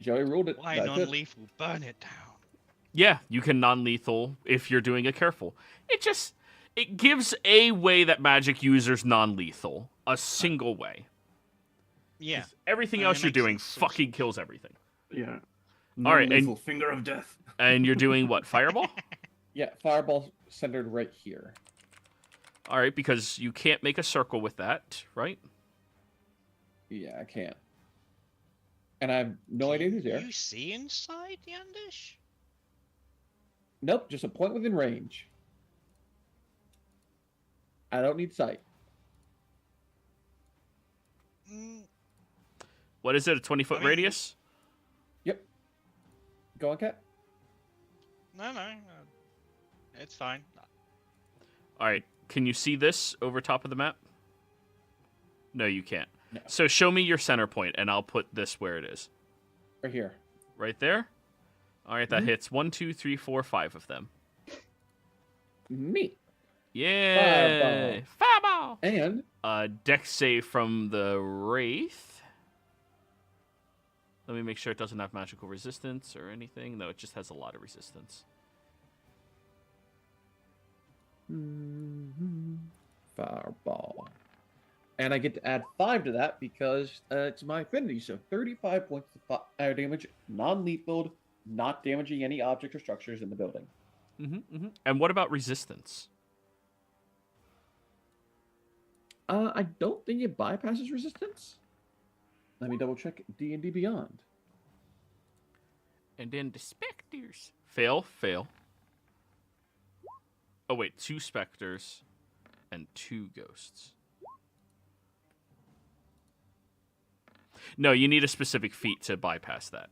Joey ruled it. Why that I could. non-lethal? Burn it down. Yeah, you can non-lethal if you're doing a careful. It gives a way that magic users non-lethal. A single way. Yeah. Everything It else you're makes doing sense. fucking kills everything. Yeah. All right, and- Non-lethal finger of death. And you're doing what? Fireball? Yeah, fireball centered right here. All right, because you can't make a circle with that, right? Yeah, I can't. And I have no idea who's there. You see inside, Yandish? Nope, just a point within range. I don't need sight. Mm, What is it, a 20-foot I mean- radius? Yep. Go on, Cat. no. It's fine. All right, can you see this over top of the map? No, you can't. No. So show me your center point, and I'll put this where it is. Right here. Right there? All right, that hits 1, 2, 3, 4, 5 of them. Neat. Yeah. Fireball. And Dex save from the Wraith. Let me make sure it doesn't have magical resistance or anything. No, it just has a lot of resistance. Fireball. And I get to add 5 to that because it's my affinity. So 35 points of fire damage, non-lethal, not damaging any objects or structures in the building. And what about resistance? I don't think it bypasses resistance. Let me double check D&D Beyond. And then the specters. Fail, fail. Oh, wait. 2 specters and 2 ghosts. No, you need a specific feat to bypass that.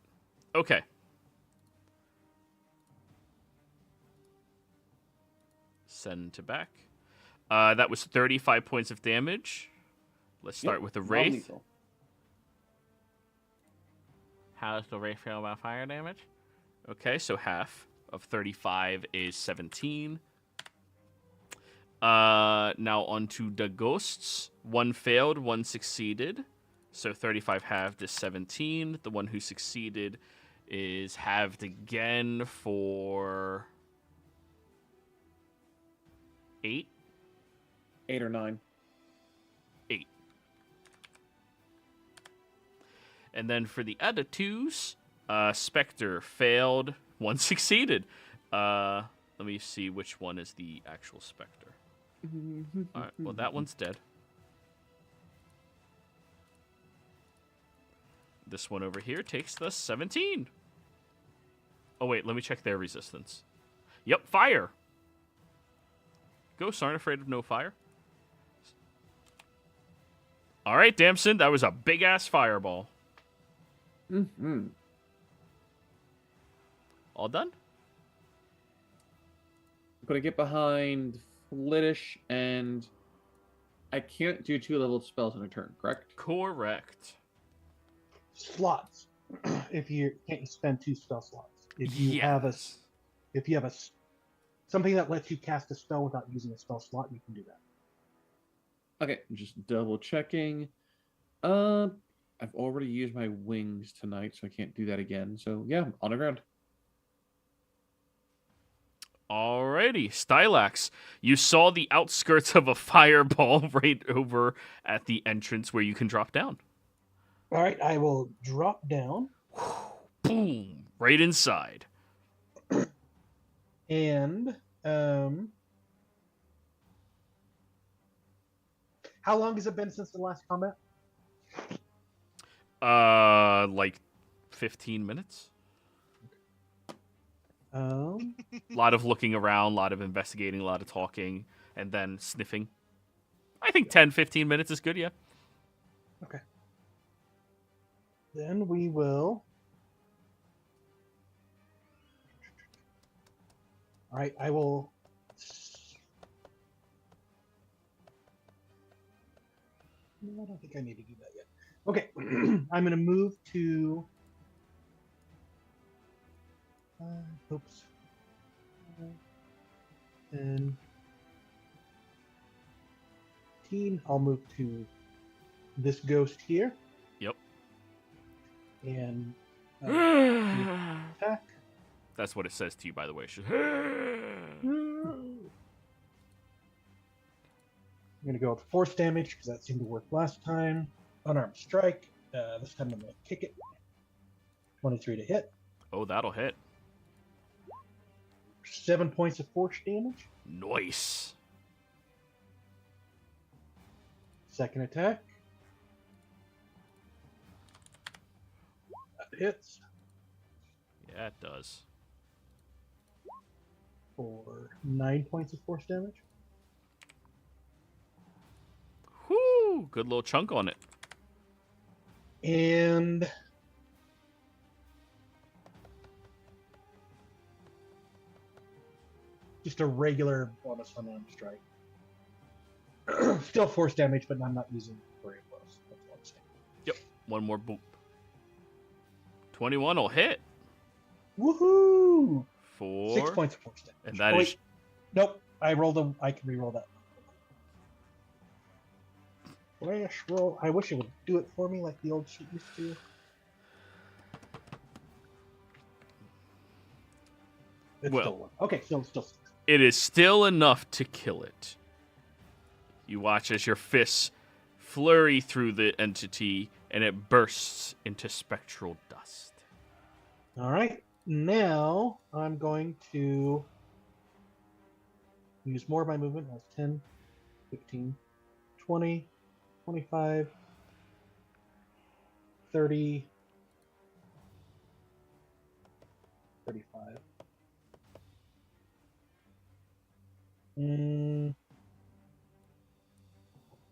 Okay. Send to back. That was 35 points of damage. Let's start with the Wraith. Non-lethal. How does the Wraith feel about fire damage? Okay, so half of 35 is 17. Now on to the ghosts. 1 failed, 1 succeeded. So 35 halved is 17. The one who succeeded is halved again for 8. 8 or 9. 8. And then for the other 2s, Spectre failed, 1 succeeded. Let me see which one is the actual Spectre. Alright, well that one's dead. This one over here takes the 17. Oh wait, let me check their resistance. Yep, fire! Ghosts aren't afraid of no fire. Alright, Damson, that was a big-ass fireball. All done? I'm going to get behind Flittish, and I can't do 2-level spells in a turn, correct? Correct. Slots. If you can't spend 2 spell slots. If you have a something that lets you cast a spell without using a spell slot, you can do that. Okay, just double checking. I've already used my wings tonight, so I can't do that again. So yeah, on the ground. Alrighty, Stylax. You saw the outskirts of a fireball right over at the entrance where you can drop down. All right, I will drop down. Boom! Right inside. And how long has it been since the last combat? Like 15 minutes. Um, A lot of looking around, a lot of investigating, a lot of talking, and then sniffing. I think 10, 15 minutes is good, yeah. Okay. Then we will. All right, I will. No, I don't think I need to do that yet. Okay, I'm going to move to. Oops. And 15. I'll move to this ghost here. Yep. And attack. That's what it says to you, by the way. I'm going to go with force damage because that seemed to work last time. Unarmed strike. This time I'm going to kick it. 23 to hit. Oh, that'll hit. 7 points of force damage. Nice. Second attack. That hits Yeah, it does. for 9 points of force damage. Whoo! Good little chunk on it. And just a regular bonus unarmed strike. Still force damage, but I'm not using very close. That's what I'm saying. Yep. One more boop. 21 will hit. Woohoo! 4. 6 points of force damage. And that Wait, is... Nope. I rolled a. I can re-roll that. Flash roll. I wish it would do it for me like the old sheet used to. It's Well. still one. Okay, still 6. It is still enough to kill it. You watch as your fists flurry through the entity, and it bursts into spectral dust. All right. Now I'm going to use more of my movement. That's 10, 15, 20, 25, 30, 35.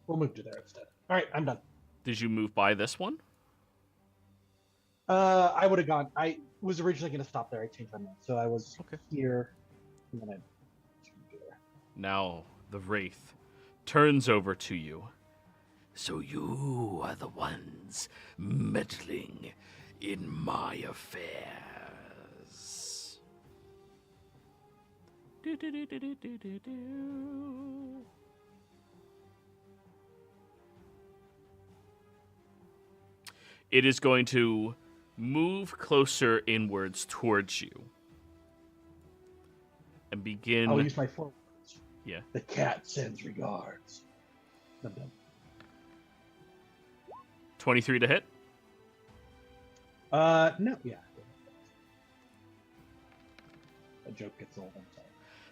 We'll move to there instead. All right, I'm done. Did you move by this one? I would have gone. I was originally going to stop there. I changed my mind, so I was Okay. here, and then I. Now the Wraith turns over to you. So you are the ones meddling in my affairs. Do-do-do-do-do-do-do. It is going to move closer inwards towards you and begin. I'll use my 4 words. Yeah. The cat sends regards. I'm done. 23 to hit. No, yeah. A joke gets old. I'm sorry.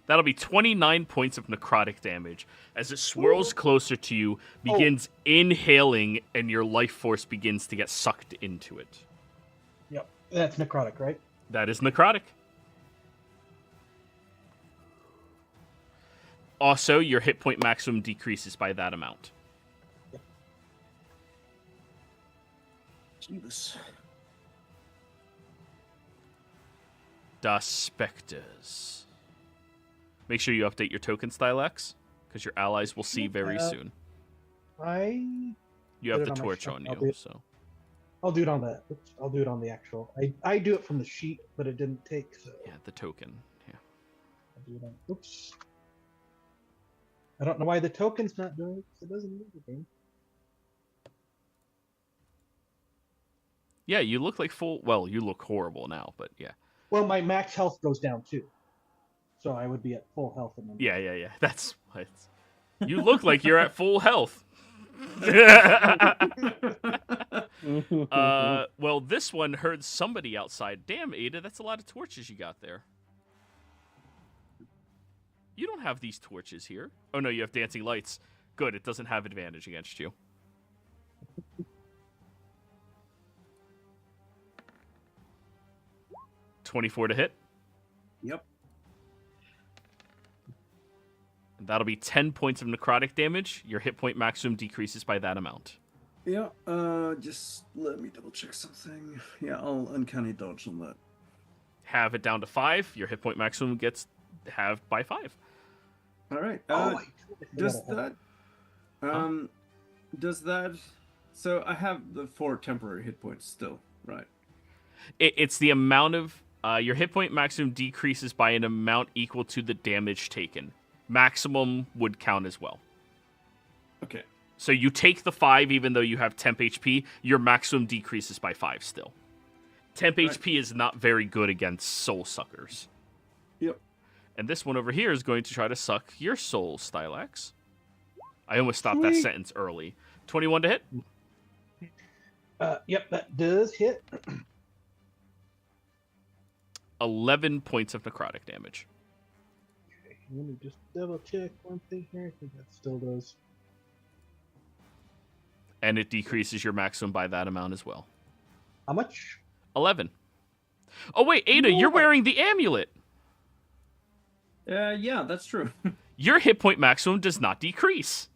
That'll be 29 points of necrotic damage as it swirls closer to you, begins inhaling, and your life force begins to get sucked into it. Yep, that's necrotic, right? That is necrotic. Also, your hit point maximum decreases by that amount. Yep. Jesus. Das Spectres. Make sure you update your token style X, because your allies will see very soon. You have Put the it on my torch sheet. on I'll you, do it. so. I'll do it on the. I'll do it on the actual. I do it from the sheet, but it didn't take. So Yeah, the token. Yeah. I'll do it on. Oops. I don't know why the token's not doing it. 'Cause it doesn't do anything. Yeah, you look like full. Well, you look horrible now, but yeah. Well, my max health goes down too, so I would be at full health. And then Yeah. That's what. You look like you're at full health. Well, this one heard somebody outside. Damn, Ada, that's a lot of torches you got there. You don't have these torches here. Oh, no, you have dancing lights. Good, it doesn't have advantage against you. $24 to hit. Yep. That'll be 10 points of necrotic damage. Your hit point maximum decreases by that amount. Yeah, just let me double check something. Yeah, I'll uncanny dodge on that. Have it down to 5. Your hit point maximum gets halved by 5. All right. does that? Does that? So I have the 4 temporary hit points still, right? It's the amount of your hit point maximum decreases by an amount equal to the damage taken. Maximum would count as well. Okay. So you take the 5 even though you have temp HP, your maximum decreases by 5 still. Temp HP is not very good against soul suckers. Yep. And this one over here is going to try to suck your soul, Stylax. I almost stopped that sentence early. 21 to hit? Yep, that does hit. 11 points of necrotic damage. Okay, let me just double check one thing here. I think that still does. And it decreases your maximum by that amount as well. How much? 11. Oh, wait, Ada, you're wearing the amulet. Yeah, that's true. Your hit point maximum does not decrease.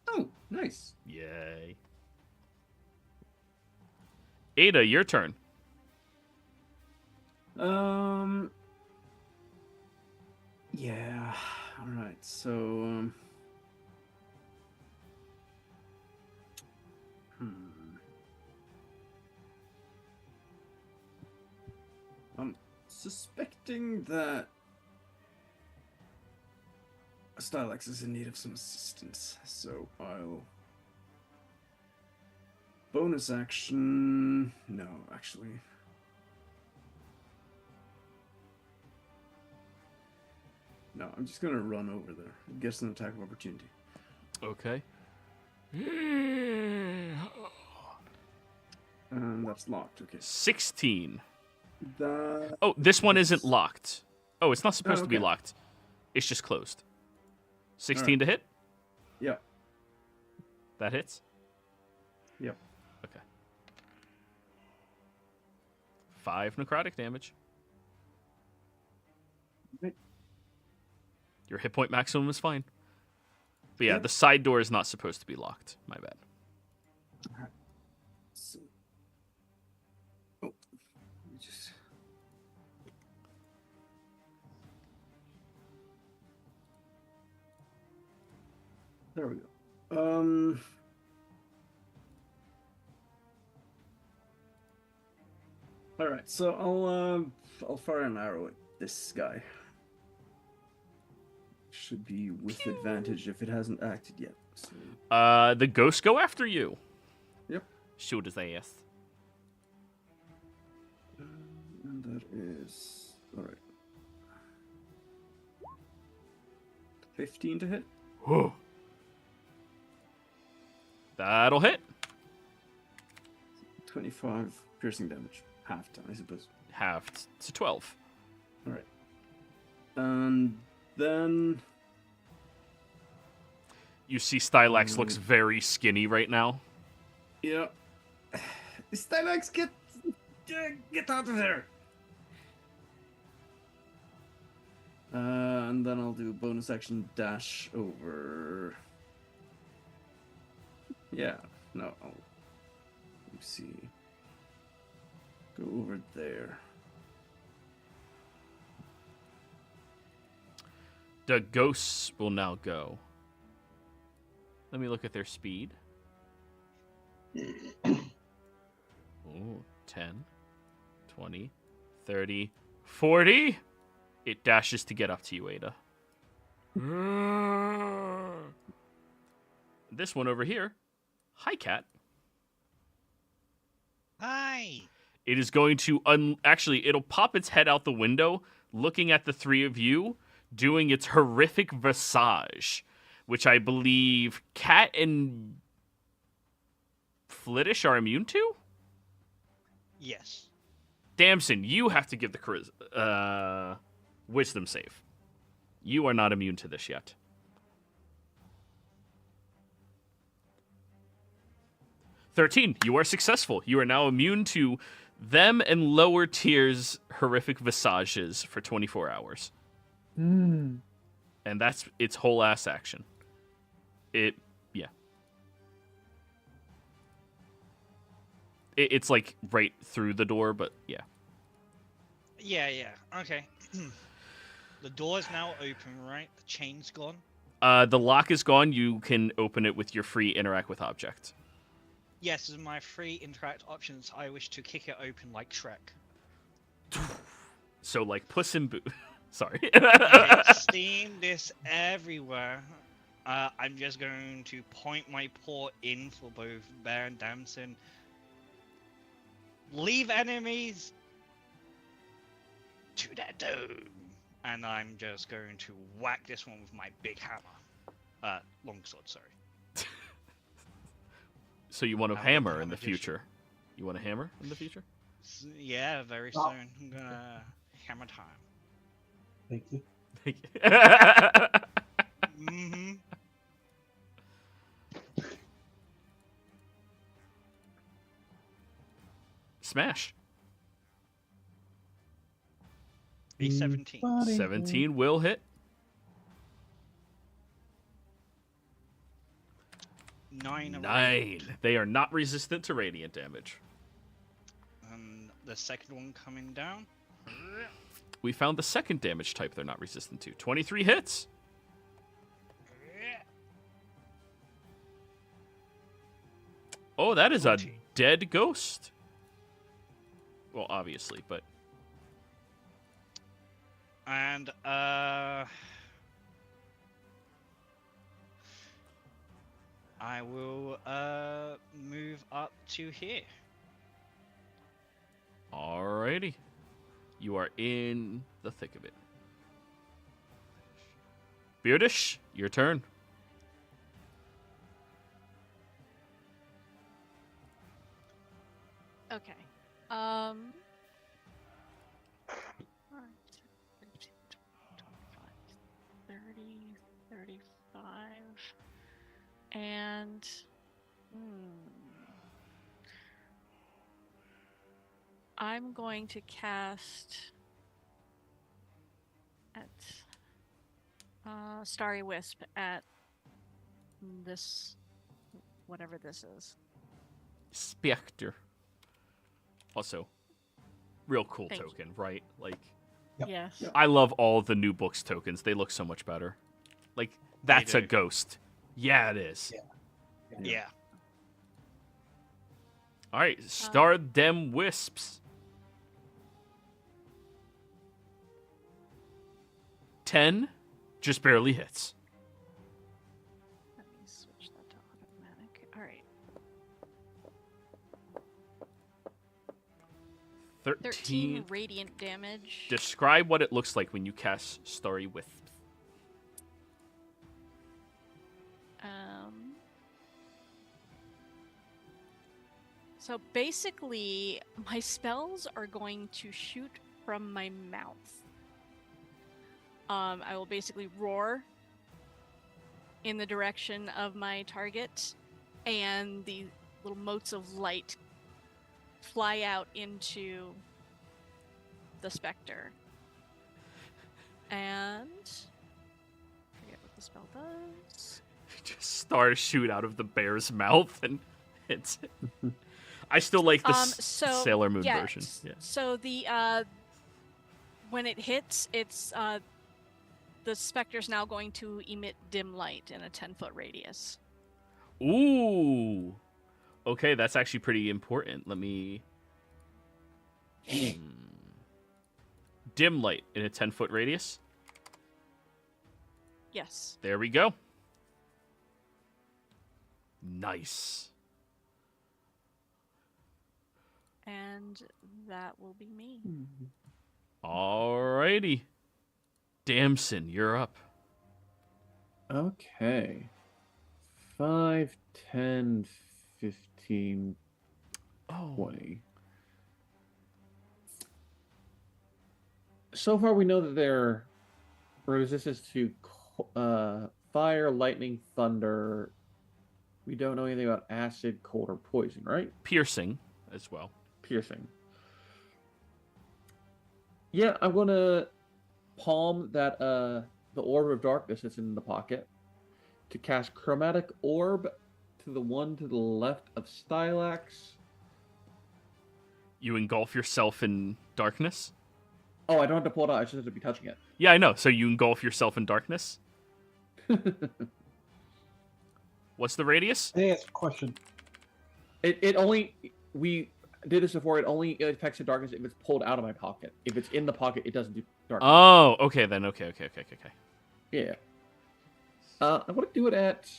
Oh, nice. Yay. Ada, your turn. Yeah. All right. So, I'm suspecting that Stylax is in need of some assistance, so I'll bonus action. No, actually. No, I'm just gonna run over there. Guess an attack of opportunity. Okay. And that's locked. Okay. 16. That. Oh, this one isn't hits. locked. Oh, it's not supposed to be okay. locked. It's just closed. 16 to hit? Yeah. That hits? Yep. Okay. 5 necrotic damage. Right. Your hit point maximum is fine. But yeah, Yep. the side door is not supposed to be locked. My bad. So... Oh. Let me just... There we go. All right, so I'll fire an arrow at this guy. Should be with advantage if it hasn't acted yet. So... The ghosts go after you. Yep. Shoot his ass. And that is all right. 15 to hit. Whoa. That'll hit. 25 piercing damage. Half time, I suppose. Halved to 12. All right. And then You see Stylax looks very skinny right now. yeah. Stylax, get out of there. And then I'll do bonus action dash over. Yeah, no. Let me see. Go over there. The ghosts will now go. Let me look at their speed. Ooh, 10, 20, 30, 40. It dashes to get up to you, Ada. This one over here. Hi, cat. Hi. It is going to actually, it'll pop its head out the window, looking at the three of you, doing its horrific visage, which I believe Cat and Flittish are immune to? Yes. Damson, you have to give the wisdom save. You are not immune to this yet. $13, you are successful. You are now immune to them and lower tiers horrific visages for 24 hours. Hmm. And that's its whole ass action. Yeah. It's like right through the door, but yeah. Yeah, okay. The door's now open, right? The chain's gone. The lock is gone. You can open it with your free interact with object. Yes, as my free interact options, I wish to kick it open like Shrek. So like Puss in Boot. Sorry. Okay, steam this everywhere. I'm just going to point my paw in for both Bear and Damson. Leave enemies to their doom. And I'm just going to whack this one with my big hammer. Longsword, sorry. So you want a I'm hammer a in the magician. future? You want a hammer in the future? Yeah, very soon. I'm gonna hammer time. Thank you. Mm-hmm. Smash. A 17. 17 will hit. 9 of 9. They are not resistant to radiant damage. And the second one coming down. We found the second damage type they're not resistant to. 23 hits. Oh, that is a 20. dead ghost. Well, obviously, but And I will move up to here. alrighty. You are in the thick of it. Beardish, your turn. Okay. 30, 35, and I'm going to cast at Starry Wisp at this, whatever this is. Spectre. Also, real cool Thank you. token, right? Like, Yep. Yes. Yep. I love all the new books tokens. They look so much better. Like, that's a do. ghost. Yeah, it is. Yeah. All right, star them wisps. 10 just barely hits. Let me switch that to automatic. All right. 13 radiant damage. Describe what it looks like when you cast Starry Wisp. So basically, my spells are going to shoot from my mouth. I will basically roar in the direction of my target, and the little motes of light fly out into the specter. And forget what the spell does. Just stars shoot out of the bear's mouth and hits it. I still like the Sailor Moon version. Yeah. So the when it hits, it's the specter's now going to emit dim light in a 10-foot radius. Ooh. Okay, that's actually pretty important. Let me... Dim light in a 10-foot radius? Yes. There we go. Nice. And that will be me. Alrighty. Damson, you're up. Okay. 5, 10, 15, 20. So far, we know that they're resistant to fire, lightning, thunder. We don't know anything about acid, cold, or poison, right? Piercing as well. Piercing. Yeah, I'm gonna palm that the orb of darkness that's in the pocket to cast chromatic orb to the one to the left of Stylax. You engulf yourself in darkness? Oh, I don't have to pull it out. I just have to be touching it. Yeah, I know. So you engulf yourself in darkness? What's the radius? Hey, that's a question. It only, we did this before, it only affects the darkness if it's pulled out of my pocket. If it's in the pocket, it doesn't do darkness. Oh, okay then. Okay. Yeah. I want to do it at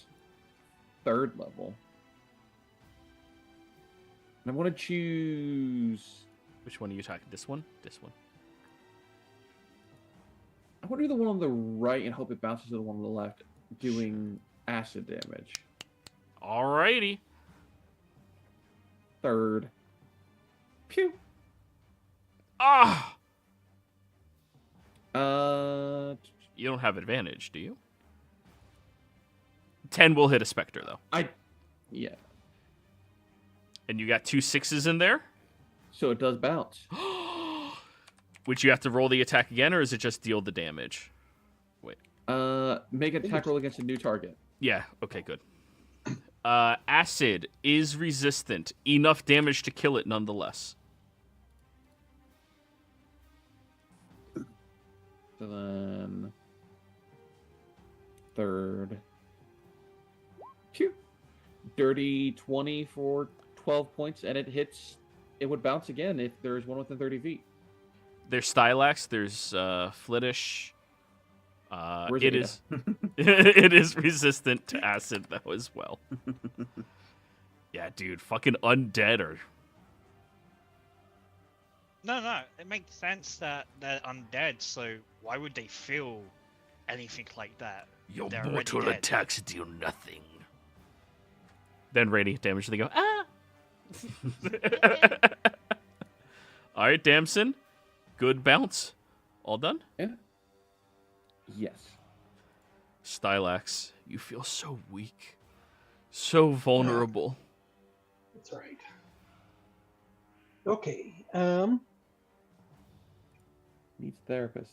3rd level. And I want to choose... Which one are you talking? This one? This one. I want to do the one on the right and hope it bounces to the one on the left, doing acid damage. Alrighty. 3rd. Pew! Ah! You don't have advantage, do you? 10 will hit a Spectre, though. Yeah. And you got 2 6s in there? So it does bounce. Which you have to roll the attack again, or is it just deal the damage? Wait. Make an attack roll against a new target. Yeah, okay, good. Acid is resistant. Enough damage to kill it nonetheless. So then... 3rd. Phew. Dirty 20 for 12 points, and it hits... It would bounce again if there's one within 30 feet. There's Stylax, there's Flittish. Where's it Ada? is it is resistant to acid though as well. Yeah, dude, fucking undead or No, it makes sense that they're undead, so why would they feel anything like that. Your They're already mortal dead. attacks do nothing. Then radiant damage, they go, ah! Alright, Damson. Good bounce. All done? Yeah. Yes. Stylax, you feel so weak. So vulnerable. That's right. Okay. Needs therapist.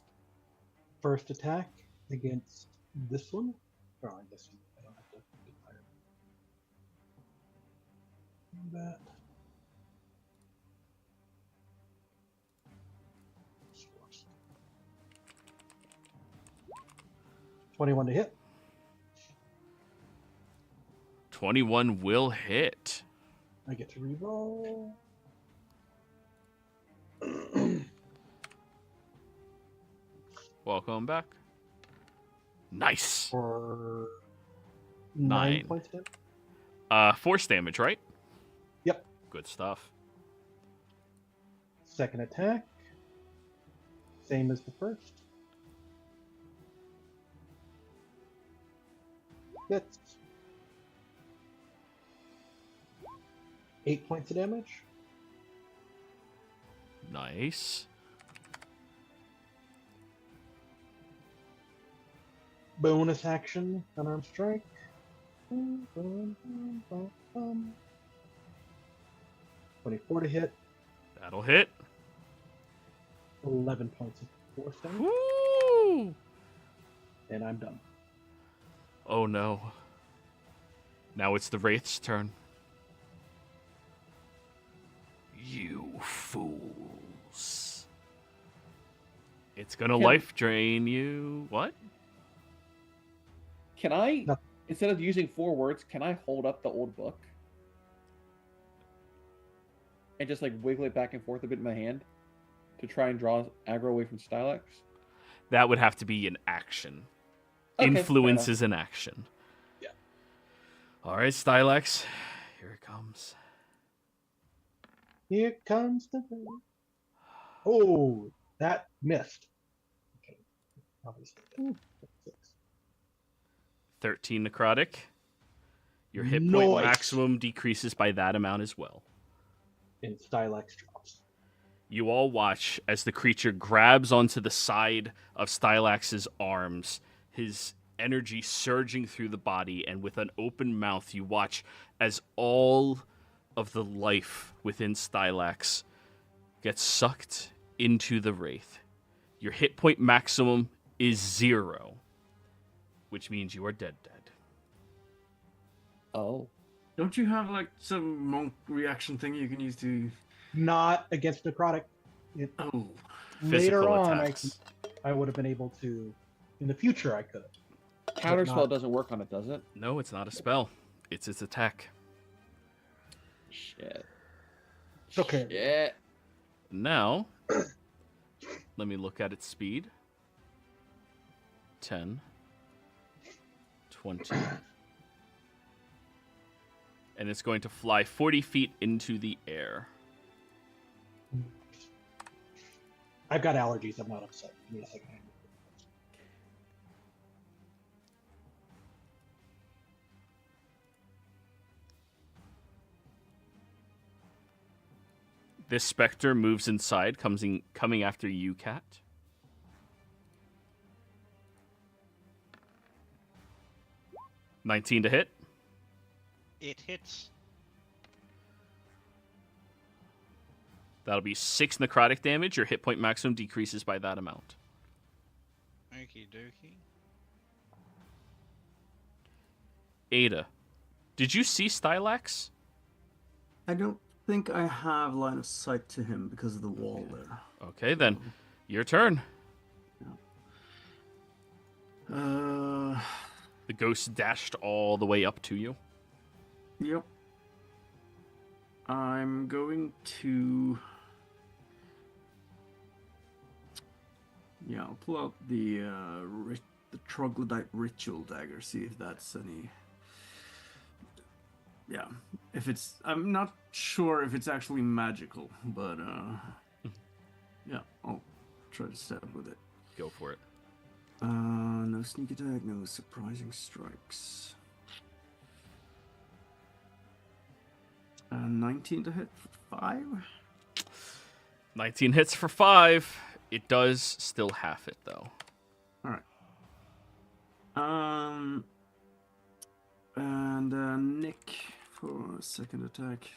First attack against this one. Oh, I guess I don't have to do fire. That. 21 to hit. 21 will hit. I get to reroll. Welcome back. Nice. For 9 9 points of damage. Force damage, right? Yep. Good stuff. Second attack. Same as the first. Hits. 8 points of damage. Nice. Bonus action, unarmed strike. 24 to hit. That'll hit. 11 points of force damage. Woo! And I'm done. Oh no. Now it's the Wraith's turn. You fools. It's gonna life drain you. What? Can I, No. instead of using 4 words, can I hold up the old book? And just like wiggle it back and forth a bit in my hand? To try and draw aggro away from Stylax? That would have to be an action. Okay, Influence fair is an action. Yeah. Alright, Stylax. Here it comes. Here comes the. Oh, that missed. Okay. Obviously. 6. 13 necrotic. Your hit point Nice. maximum decreases by that amount as well. And Stylax drops. You all watch as the creature grabs onto the side of Stylax's arms, his energy surging through the body, and with an open mouth, you watch as all of the life within Stylax gets sucked into the Wraith. Your hit point maximum is 0, which means you are dead. Oh. Don't you have like some monk reaction thing you can use to? Not against necrotic. Oh, Later Physical on, attacks. I would have been able to. In the future, I could have. Counterspell not- doesn't work on it, does it? No, it's not a spell. It's its attack. Shit. It's okay. Yeah. Now, let me look at its speed. 10, 20. And it's going to fly 40 feet into the air. I've got allergies. I'm not upset. Give me a second. This specter moves inside, coming after you, Cat. $19 to hit. It hits. That'll be 6 necrotic damage. Your hit point maximum decreases by that amount. Okie dokie. Ada, did you see Stylax? I don't think I have line of sight to him because of the wall there. Okay, then. Your turn. The ghost dashed all the way up to you. Yep. I'm going to. Yeah, I'll pull out the troglodyte ritual dagger. See if that's any. Yeah, if it's. I'm not sure if it's actually magical, but yeah, I'll try to stab with it. Go for it. No sneak attack, no surprising strikes. 19 to hit for 5. 19 hits for 5. It does still half it, though. All right. And Nick for second attack.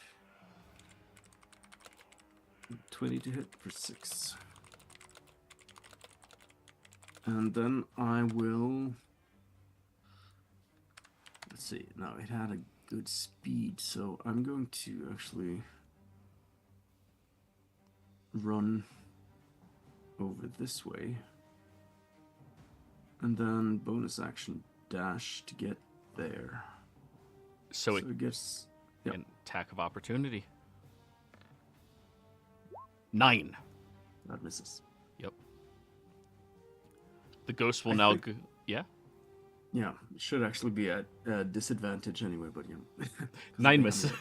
20 to hit for 6. And then I will... Let's see. Now, it had a good speed, so I'm going to actually run over this way. And then bonus action dash to get there. So it gets... Yep. an attack of opportunity. 9. That misses. Yep. The ghost will I now... think- Yeah? Yeah, it should actually be at disadvantage anyway, but you know. 9 misses.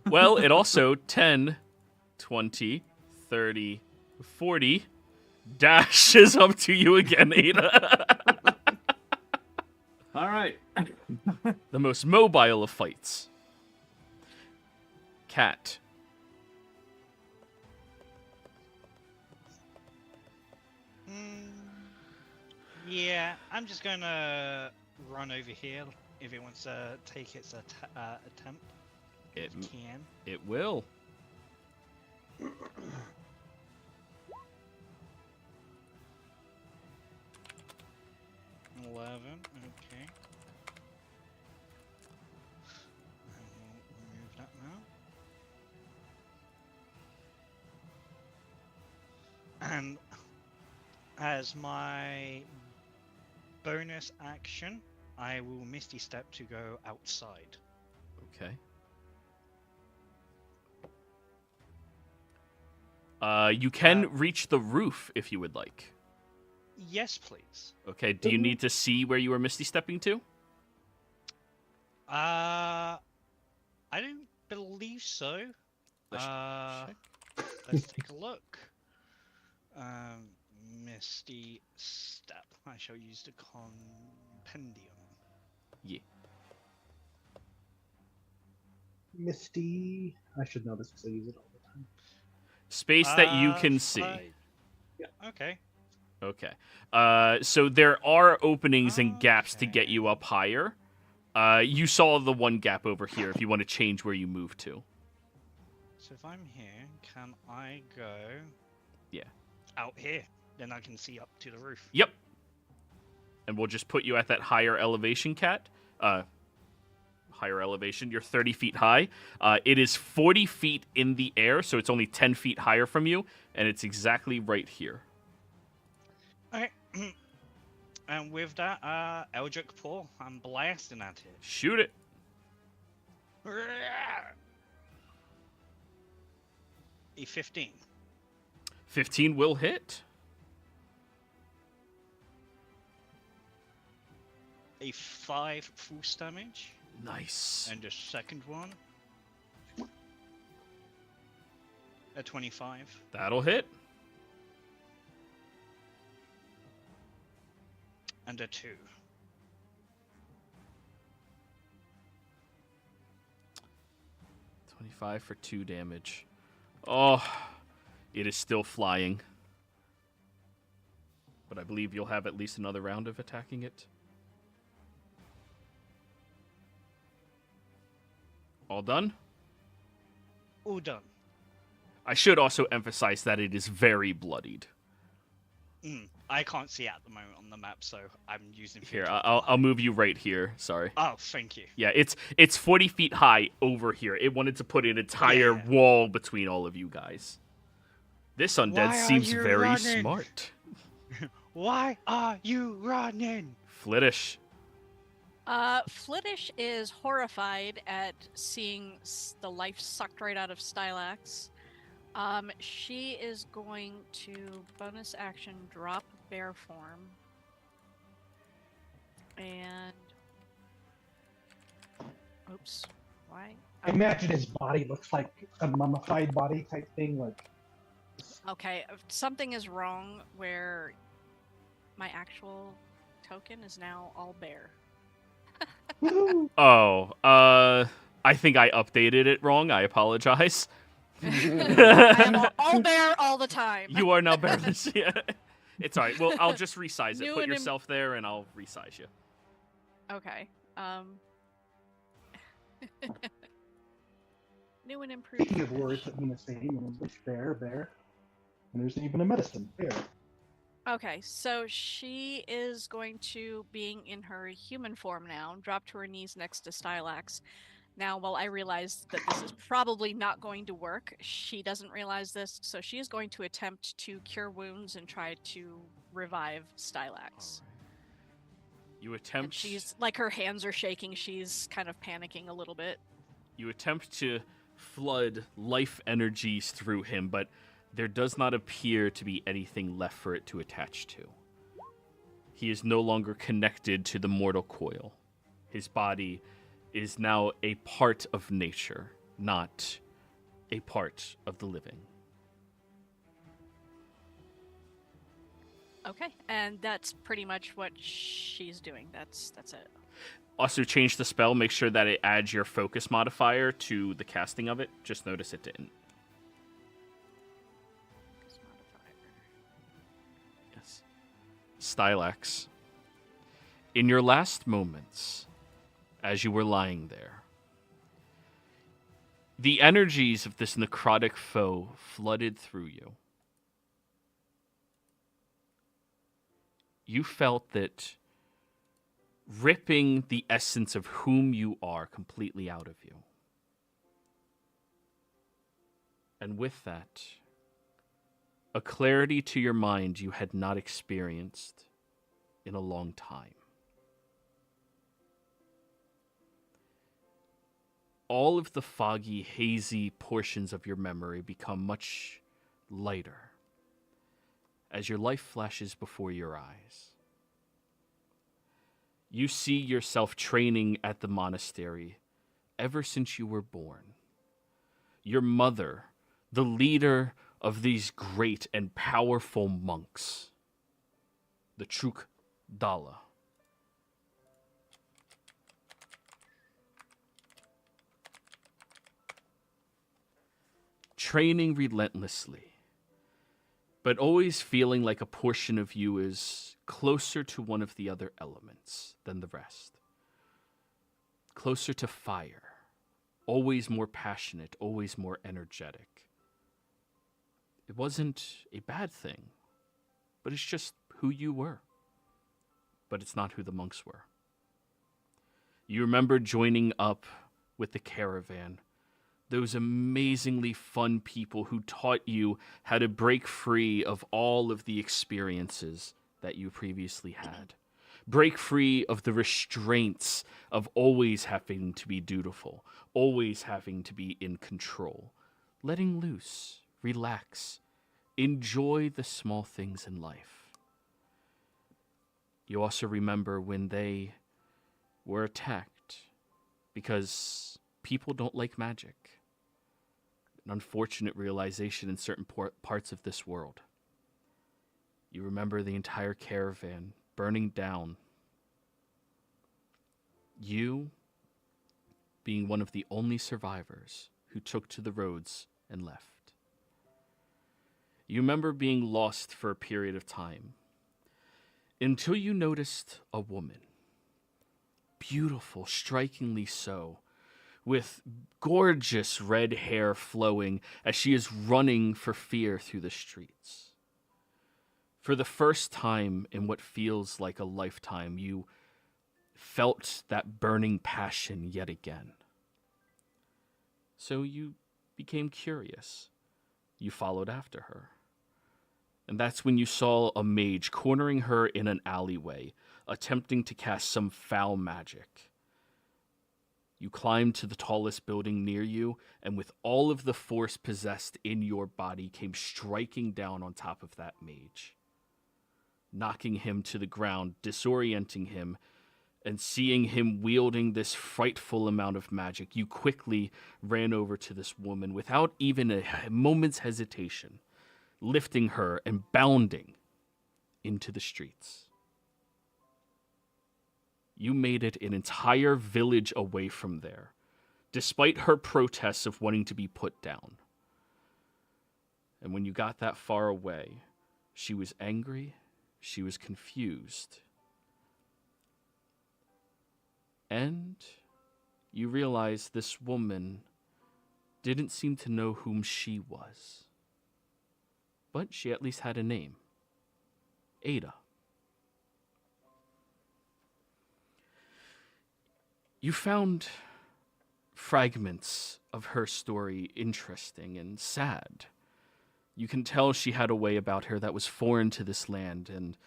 Well, it also 10, 20, 30, 40 dashes up to you again, Ada. All right. The most mobile of fights. Cat. Yeah, I'm just gonna run over here if it wants to take its attempt. It Can. It will. Okay. I will remove that now. And as my bonus action, I will Misty Step to go outside. Okay. You can reach the roof if you would like. Yes, please. Okay, do you need to see where you were Misty Stepping to? I don't believe so. Let's Let's take a look. Misty Step. I shall use the compendium. Yeah. Misty. I should know this because I use it all the time. Space that you can see. Yeah. Okay. Okay. So there are openings and gaps to get you up higher. You saw the one gap over here if you want to change where you move to. So if I'm here, can I go Yeah. out here? Then I can see up to the roof. Yep. And we'll just put you at that higher elevation, Cat. Higher elevation. You're 30 feet high. It is 40 feet in the air, so it's only 10 feet higher from you, and it's exactly right here. Okay. And with that, Eldritch Paw, I'm blasting at it. Shoot it. A 15. 15 will hit. A 5 force damage. Nice. And the second one. A 25. That'll hit. And a 2. $25 for 2 damage. Oh, it is still flying. But I believe you'll have at least another round of attacking it. All done? All done. I should also emphasize that it is very bloodied. I can't see at the moment on the map, so I'm using... Here, I'll move you right here. Sorry. Oh, thank you. Yeah, it's 40 feet high over here. It wanted to put an entire wall between all of you guys. This undead seems very smart. Why are you running? Flittish. Flittish is horrified at seeing the life sucked right out of Stylax. She is going to bonus action drop bear form. And oops, why? I imagine his body looks like a mummified body type thing, like. Okay, something is wrong where my actual token is now all bear. Woohoo! Oh, I think I updated it wrong. I apologize. I am all bear all the time. You are now bearless. Yeah. It's all right. Well, I'll just resize it. New Put and yourself there, and I'll resize you. Okay. New and improved. Speaking of words that mean the same in English, bear, and there's even a medicine, bear. Okay, so she is going to, being in her human form now, drop to her knees next to Stylax. Now, while I realize that this is probably not going to work, she doesn't realize this, so she is going to attempt to cure wounds and try to revive Stylax. You And attempt. she's, like, her hands are shaking, she's kind of panicking a little bit. You attempt to flood life energies through him, but there does not appear to be anything left for it to attach to. He is no longer connected to the mortal coil. His body is now a part of nature, not a part of the living. Okay, and that's pretty much what she's doing. That's it. Also, change the spell, make sure that it adds your focus modifier to the casting of it. Just notice it didn't. Yes. Stylax. In your last moments, as you were lying there, the energies of this necrotic foe flooded through you. You felt that ripping the essence of whom you are completely out of you. And with that, a clarity to your mind you had not experienced in a long time. All of the foggy, hazy portions of your memory become much lighter as your life flashes before your eyes. You see yourself training at the monastery ever since you were born. Your mother, the leader of these great and powerful monks, the Truk Dala. Training relentlessly, but always feeling like a portion of you is closer to one of the other elements than the rest. Closer to fire, always more passionate, always more energetic. It wasn't a bad thing, but it's just who you were. But it's not who the monks were. You remember joining up with the caravan, those amazingly fun people who taught you how to break free of all of the experiences that you previously had. Break free of the restraints of always having to be dutiful, always having to be in control. Letting loose, relax, enjoy the small things in life. You also remember when they were attacked because people don't like magic. An unfortunate realization in certain parts of this world. You remember the entire caravan burning down. You being one of the only survivors who took to the roads and left. You remember being lost for a period of time until you noticed a woman. Beautiful, strikingly so, with gorgeous red hair flowing as she is running for fear through the streets. For the first time in what feels like a lifetime, you felt that burning passion yet again. So you became curious. You followed after her. And that's when you saw a mage cornering her in an alleyway, attempting to cast some foul magic. You climbed to the tallest building near you, and with all of the force possessed in your body, came striking down on top of that mage, knocking him to the ground, disorienting him, and seeing him wielding this frightful amount of magic. You quickly ran over to this woman without even a moment's hesitation, lifting her and bounding into the streets. You made it an entire village away from there, despite her protests of wanting to be put down. And when you got that far away, she was angry, she was confused. And you realize this woman didn't seem to know whom she was. But she at least had a name. Ada. You found fragments of her story interesting and sad. You can tell she had a way about her that was foreign to this land, and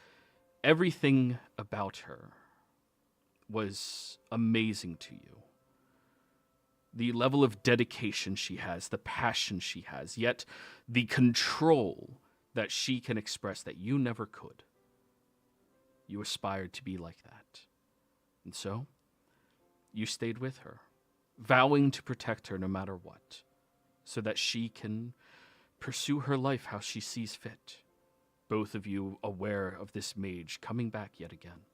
everything about her was amazing to you. The level of dedication she has, the passion she has, yet the control that she can express that you never could. You aspired to be like that. And so, you stayed with her, vowing to protect her no matter what, so that she can pursue her life how she sees fit. Both of you aware of this mage coming back yet again.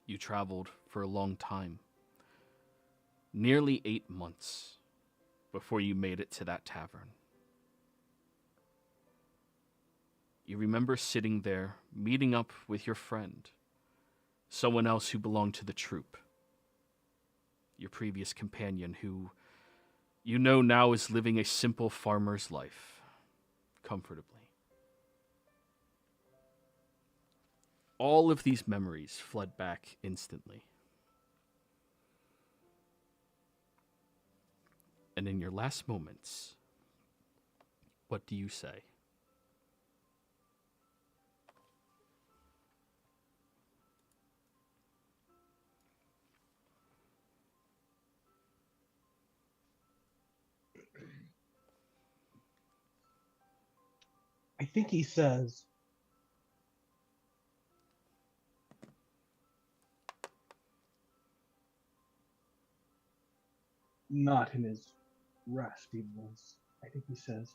You traveled for a long time, nearly 8 months, before you made it to that tavern. You remember sitting there, meeting up with your friend, someone else who belonged to the troop, your previous companion who you know now is living a simple farmer's life, comfortably. All of these memories flood back instantly. And in your last moments, what do you say? I think he says, not in his raspy voice. I think he says,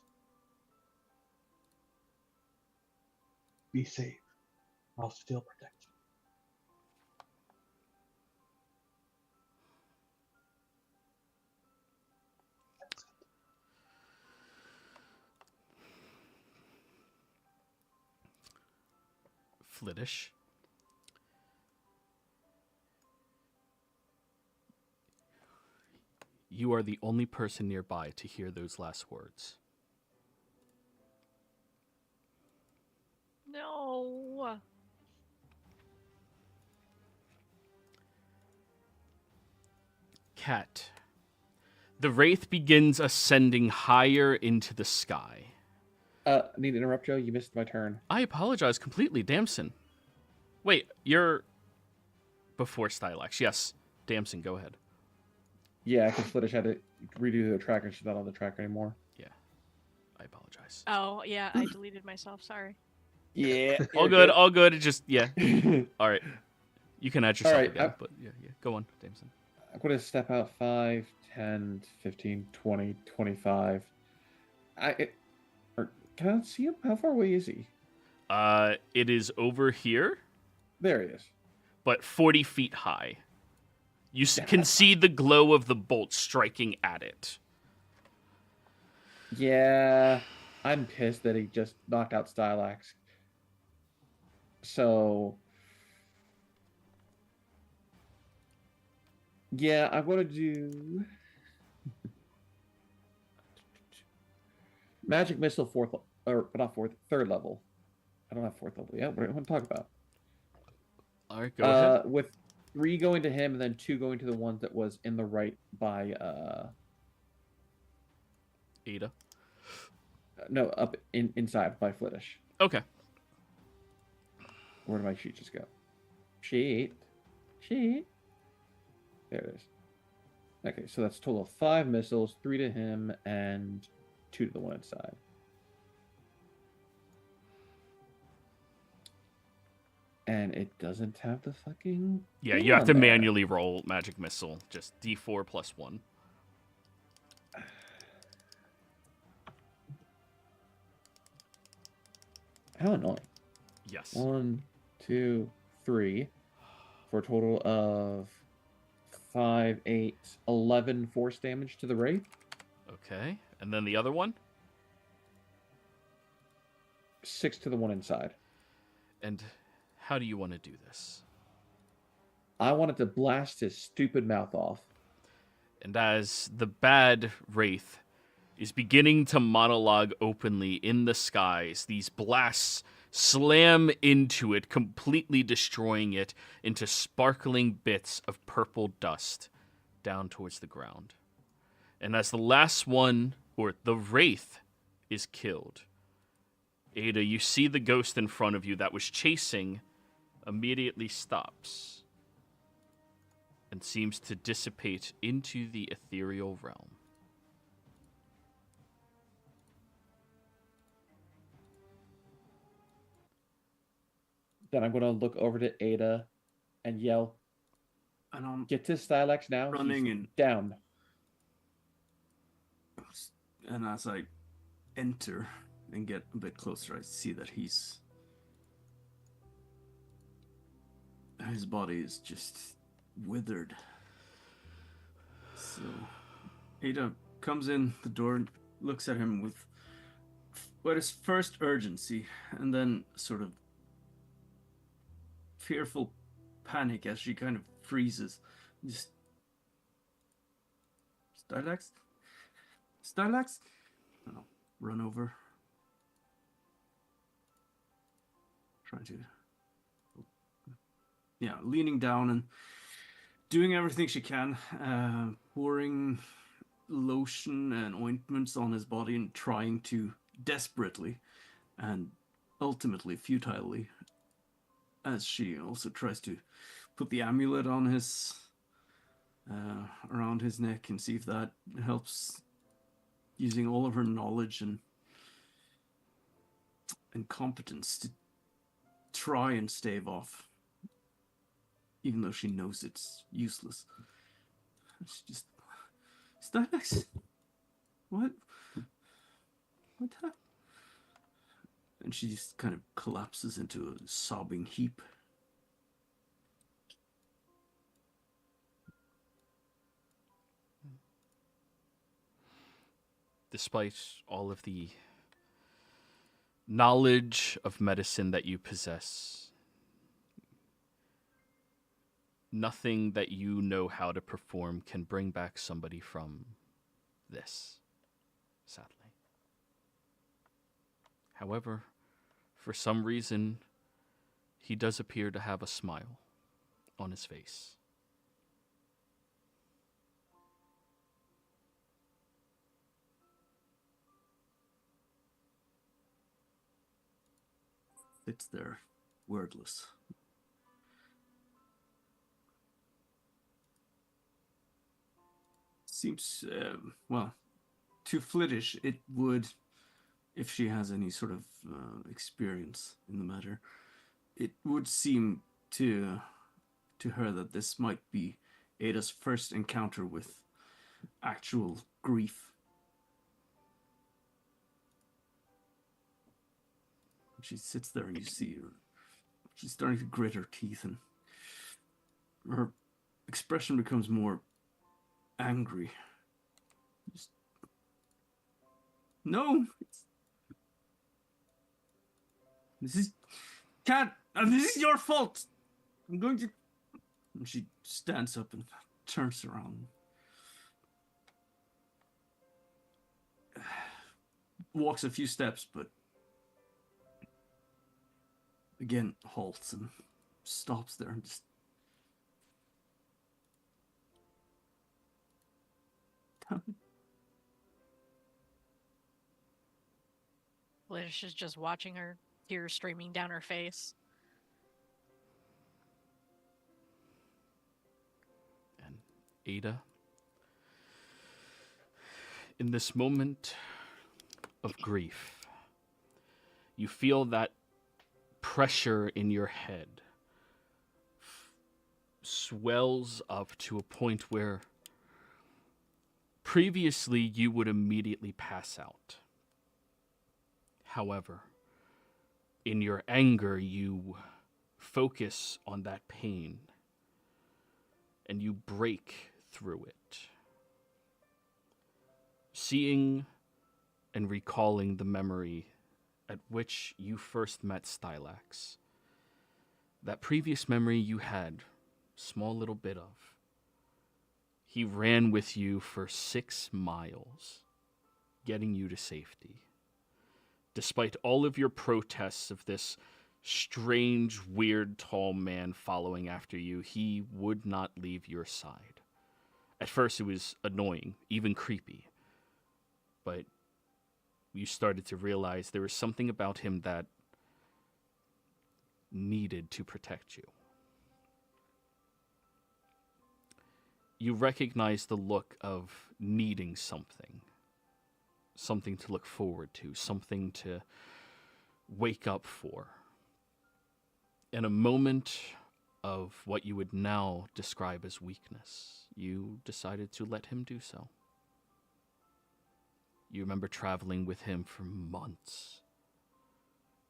be safe. I'll still protect you. Flittish. You are the only person nearby to hear those last words. No. Cat. The wraith begins ascending higher into the sky. Need to interrupt, Joe? You missed my turn. I apologize completely, Damson. Wait, you're before Stylax. Yes, Damson, go ahead. Yeah, because Flittish had to redo the tracker. She's not on the tracker anymore. Yeah, I apologize. Oh, yeah, I deleted myself. Sorry. Yeah. All good, all good. It just, yeah. All right. You can add yourself All right, again, but yeah. Go on, Damson. I'm going to step out 5, 10, 15, 20, 25. Can I see him? How far away is he? It is over here, There he is. but 40 feet high. You can see the glow of the bolt striking at it. Yeah, I'm pissed that he just knocked out Stylax. So, yeah, I'm going to do Magic Missile third level. I don't have fourth level yet. What do I want to talk about? All right, go ahead. With 3 going to him and then 2 going to the one that was in the right by Ada. No, up inside by Flittish. Okay. Where did my sheet just go? Sheet. There it is. Okay, so that's a total of 5 missiles, 3 to him and 2 to the one inside. And it doesn't have the fucking... Yeah, thing you have on to there. manually roll Magic Missile. Just D4 plus 1. How annoying. Yes. 1, 2, 3. for a total of 5, 8, 11 force damage to the Wraith. Okay. And then the other one? 6 to the one inside. And how do you want to do this? I wanted to blast his stupid mouth off. And as the bad Wraith is beginning to monologue openly in the skies, these blasts slam into it, completely destroying it into sparkling bits of purple dust down towards the ground. And as the last one, or the Wraith, is killed, Ada, you see the ghost in front of you that was chasing immediately stops and seems to dissipate into the ethereal realm. Then I'm going to look over to Ada and yell, And I'm "Get to Stylax now. running He's in. down." And as I enter and get a bit closer, I see that his body is just withered. So Ada comes in the door and looks at him with what is first urgency and then sort of fearful panic as she kind of freezes. Just Stylax? Stylax? I'll run over. Trying to leaning down and doing everything she can, pouring lotion and ointments on his body and trying to desperately and ultimately futilely, as she also tries to put the amulet on his around his neck and see if that helps, using all of her knowledge and competence to try and stave off, even though she knows it's useless. She just, Stylax, what happened? And she just kind of collapses into a sobbing heap. Despite all of the knowledge of medicine that you possess, nothing that you know how to perform can bring back somebody from this, sadly. However, for some reason, he does appear to have a smile on his face. Sits there, wordless. Seems, to Flittish, it would, if she has any sort of experience in the matter, it would seem to her that this might be Ada's first encounter with actual grief. She sits there and you see her. She's starting to grit her teeth and her expression becomes more angry. Just, no! This is your fault! I'm going to... And she stands up and turns around. Walks a few steps, but again halts and stops there and just... Lish is just watching her, tears streaming down her face. And Ada, in this moment of grief, you feel that pressure in your head swells up to a point where previously you would immediately pass out. However, in your anger, you focus on that pain and you break through it. Seeing and recalling the memory at which you first met Stylax. That previous memory you had, small little bit of. He ran with you for 6 miles, getting you to safety. Despite all of your protests of this strange, weird, tall man following after you, he would not leave your side. At first it was annoying, even creepy. But you started to realize there was something about him that needed to protect you. You recognize the look of needing something. Something to look forward to, something to wake up for. In a moment of what you would now describe as weakness, you decided to let him do so. You remember traveling with him for months,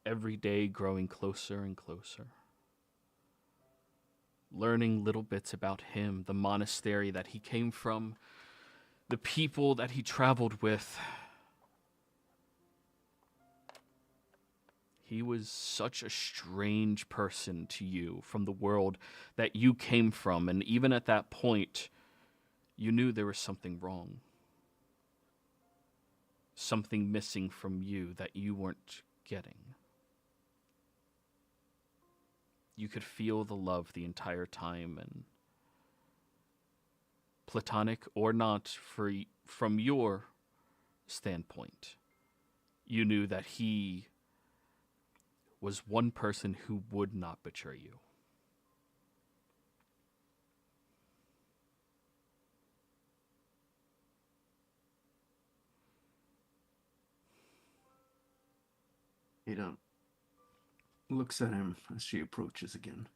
every day growing closer and closer, learning little bits about him, the monastery that he came from, the people that he traveled with. He was such a strange person to you from the world that you came from, and even at that point, you knew there was something wrong. Something missing from you that you weren't getting. You could feel the love the entire time, and platonic or not, from your standpoint, you knew that he was one person who would not betray you. Ada looks at him as she approaches again,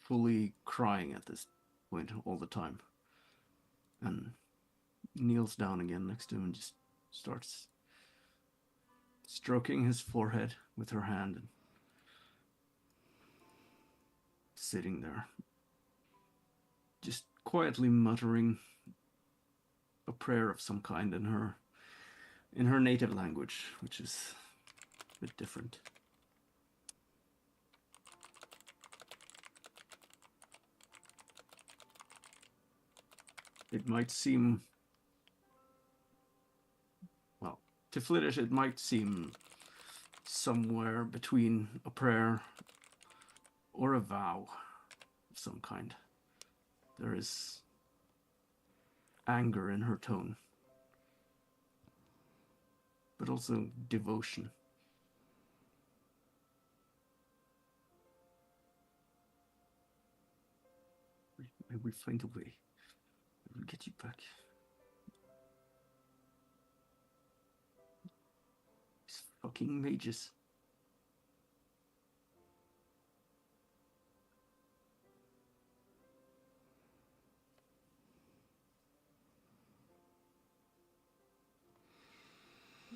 fully crying at this point all the time, and kneels down again next to him and just starts stroking his forehead with her hand and sitting there, just quietly muttering a prayer of some kind in her native language, which is a bit different. It might seem, well, to Fliddish it might seem somewhere between a prayer or a vow of some kind. There is anger in her tone, but also devotion. May we find a way. We'll get you back. These fucking mages.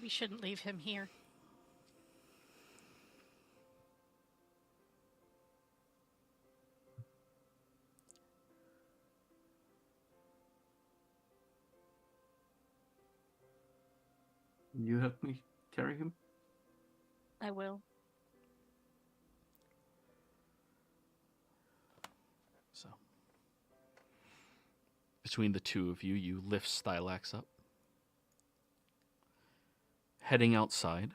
We shouldn't leave him here. You help me carry him? I will. So, between the two of you, you lift Stylax up. Heading outside.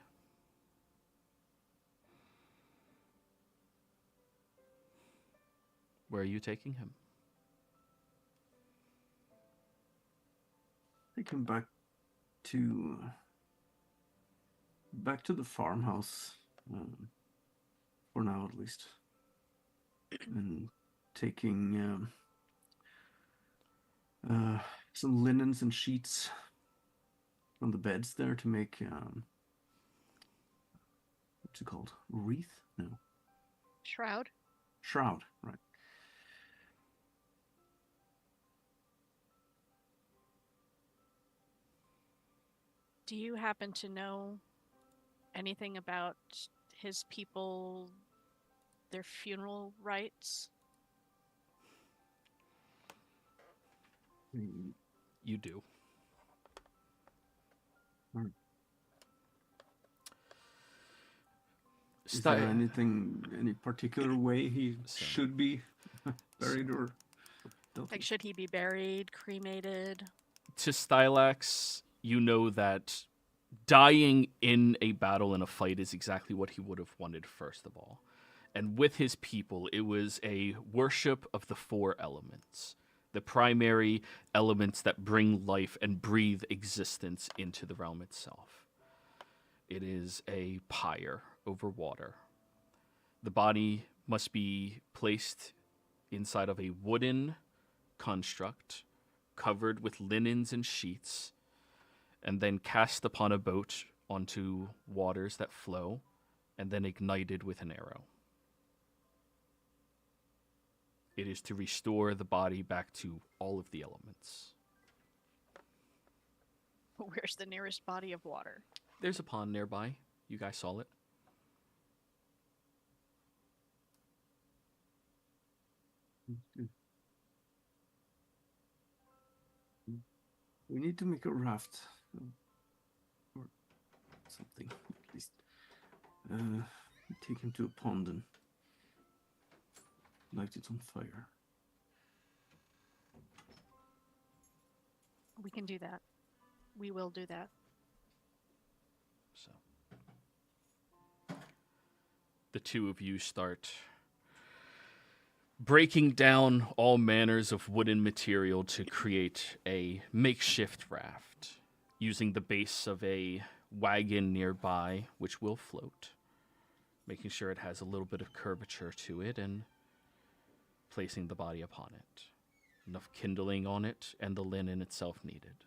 Where are you taking him? Take him back to the farmhouse, for now at least, and taking some linens and sheets from the beds there to make what's it called? Wreath? No. Shroud? Shroud, right. Do you happen to know anything about his people, their funeral rites? You do. Is there any particular way he should be buried or dealt Like, with? should he be buried, cremated? To Stylax, you know that dying in a battle, in a fight, is exactly what he would have wanted first of all. And with his people, it was a worship of the 4 elements, the primary elements that bring life and breathe existence into the realm itself. It is a pyre over water. The body must be placed inside of a wooden construct covered with linens and sheets, and then cast upon a boat onto waters that flow, and then ignited with an arrow. It is to restore the body back to all of the elements. Where's the nearest body of water? There's a pond nearby. You guys saw it. We need to make a raft. Or something, at least. Take him to a pond and light it on fire. We can do that. We will do that. So the two of you start breaking down all manners of wooden material to create a makeshift raft, using the base of a wagon nearby, which will float, making sure it has a little bit of curvature to it, and placing the body upon it. Enough kindling on it, and the linen itself needed.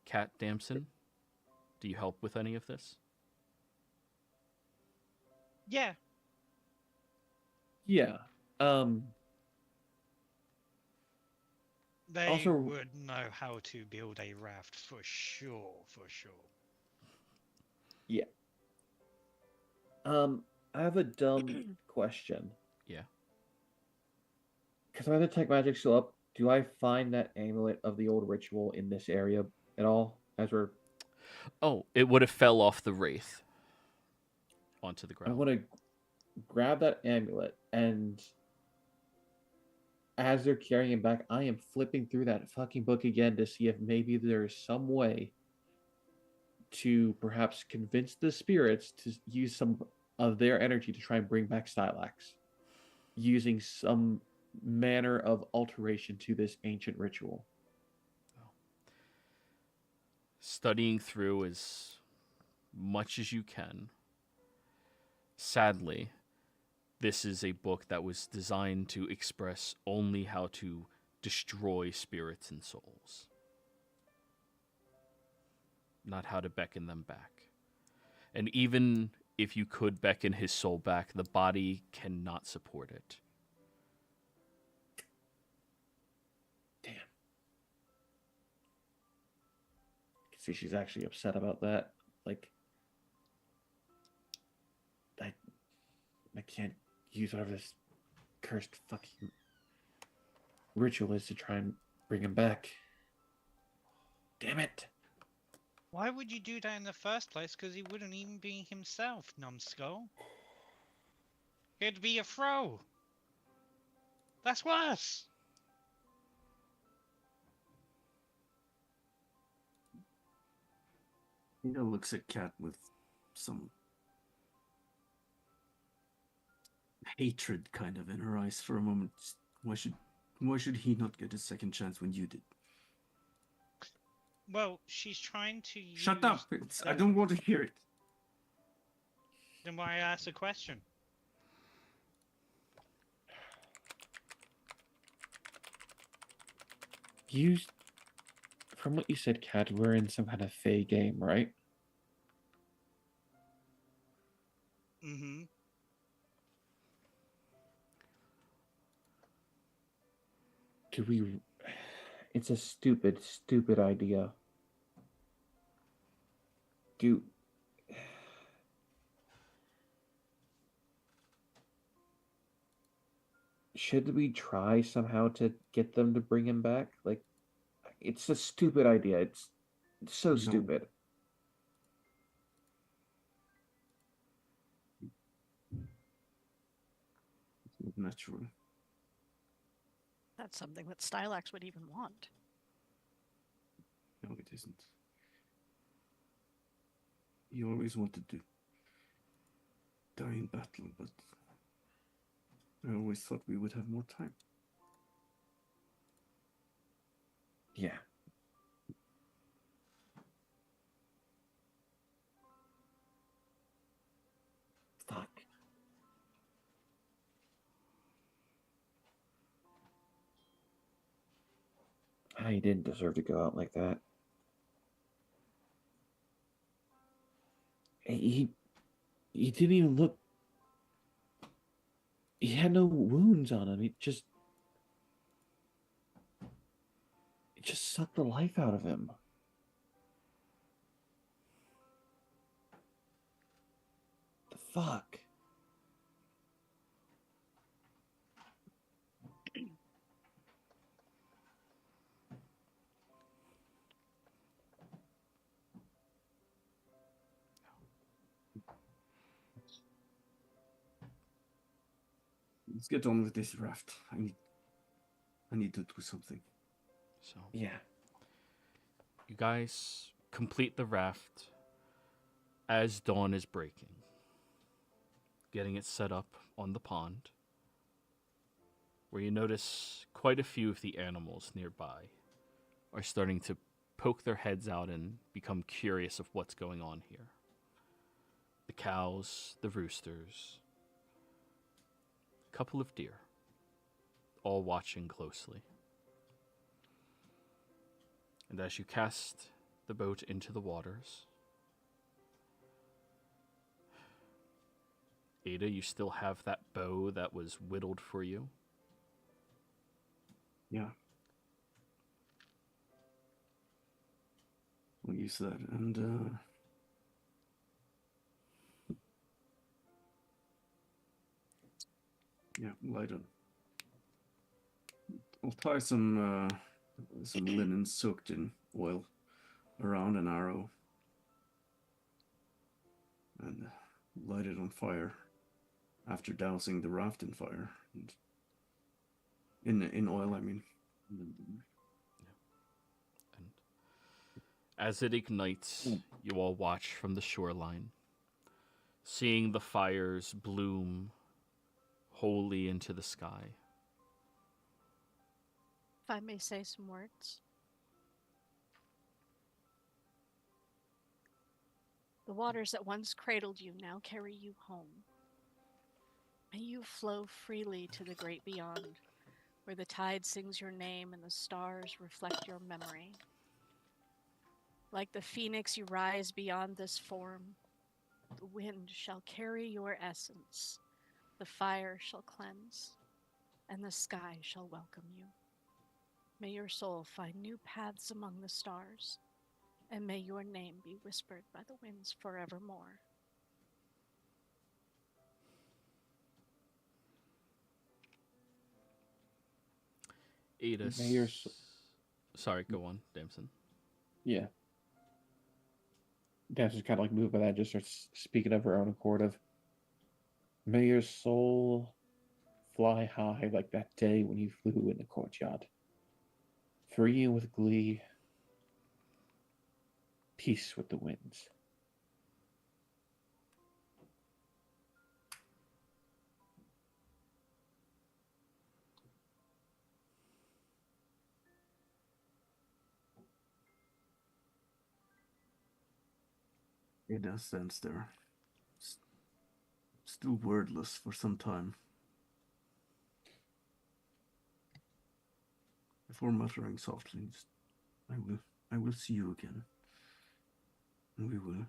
Cat Damson, do you help with any of this? Yeah. Yeah. They Also- would know how to build a raft for sure, for sure. I have a dumb question. Yeah. Because I have the tech magic still up. Do I find that amulet of the old ritual in this area at all? As we're, Oh, it would have fell off the wraith onto the I ground. want to grab that amulet, and as they're carrying it back, I am flipping through that fucking book again to see if maybe there's some way to perhaps convince the spirits to use some of their energy to try and bring back Stylax, using some manner of alteration to this ancient ritual. Studying through as much as you can. Sadly, this is a book that was designed to express only how to destroy spirits and souls, not how to beckon them back. And even if you could beckon his soul back, the body cannot support it. Damn. See, she's actually upset about that. Like, I can't use whatever this cursed fucking ritual is to try and bring him back. Damn it. Why would you do that in the first place? Because he wouldn't even be himself, numbskull. It'd be a throw. That's worse. Nina looks at Cat with some hatred kind of in her eyes for a moment. Why should he not get a second chance when you did? Well, she's trying to use... Shut up! I don't want to hear it. Then why ask the question? You, from what you said, Kat, we're in some kind of Fey game, right? Mm-hmm. Do we... It's a stupid, stupid idea. should we try somehow to get them to bring him back? Like, it's a stupid idea. It's so No. stupid. It's not natural. That's something that Stylax would even want. No, it isn't. He always wanted to die in battle, but I always thought we would have more time. Yeah. Fuck. He didn't deserve to go out like that. He didn't even look. He had no wounds on him. It just sucked the life out of him. The fuck. Let's get on with this raft. I need to do something. So Yeah. you guys complete the raft as dawn is breaking, getting it set up on the pond, where you notice quite a few of the animals nearby are starting to poke their heads out and become curious of what's going on here. The cows, the roosters, a couple of deer, all watching closely. And as you cast the boat into the waters, Ada, you still have that bow that was whittled for you. Yeah. We'll use that and yeah, light on. I'll tie some linen soaked in oil around an arrow and light it on fire after dousing the raft in fire. And in oil, I mean. And as it ignites, you all watch from the shoreline, seeing the fires bloom wholly into the sky. If I may say some words. The waters that once cradled you now carry you home. May you flow freely to the great beyond, where the tide sings your name and the stars reflect your memory. Like the phoenix, you rise beyond this form. The wind shall carry your essence, the fire shall cleanse, and the sky shall welcome you. May your soul find new paths among the stars, and may your name be whispered by the winds forevermore. Ada, May your sorry, go on, Damson. Yeah. Dancers kind of like moved by that, just starts speaking of her own accord of, may your soul fly high like that day when you flew in the courtyard. Free and with glee, peace with the winds. Ada stands there, still wordless for some time, before muttering softly, I will see you again, and we will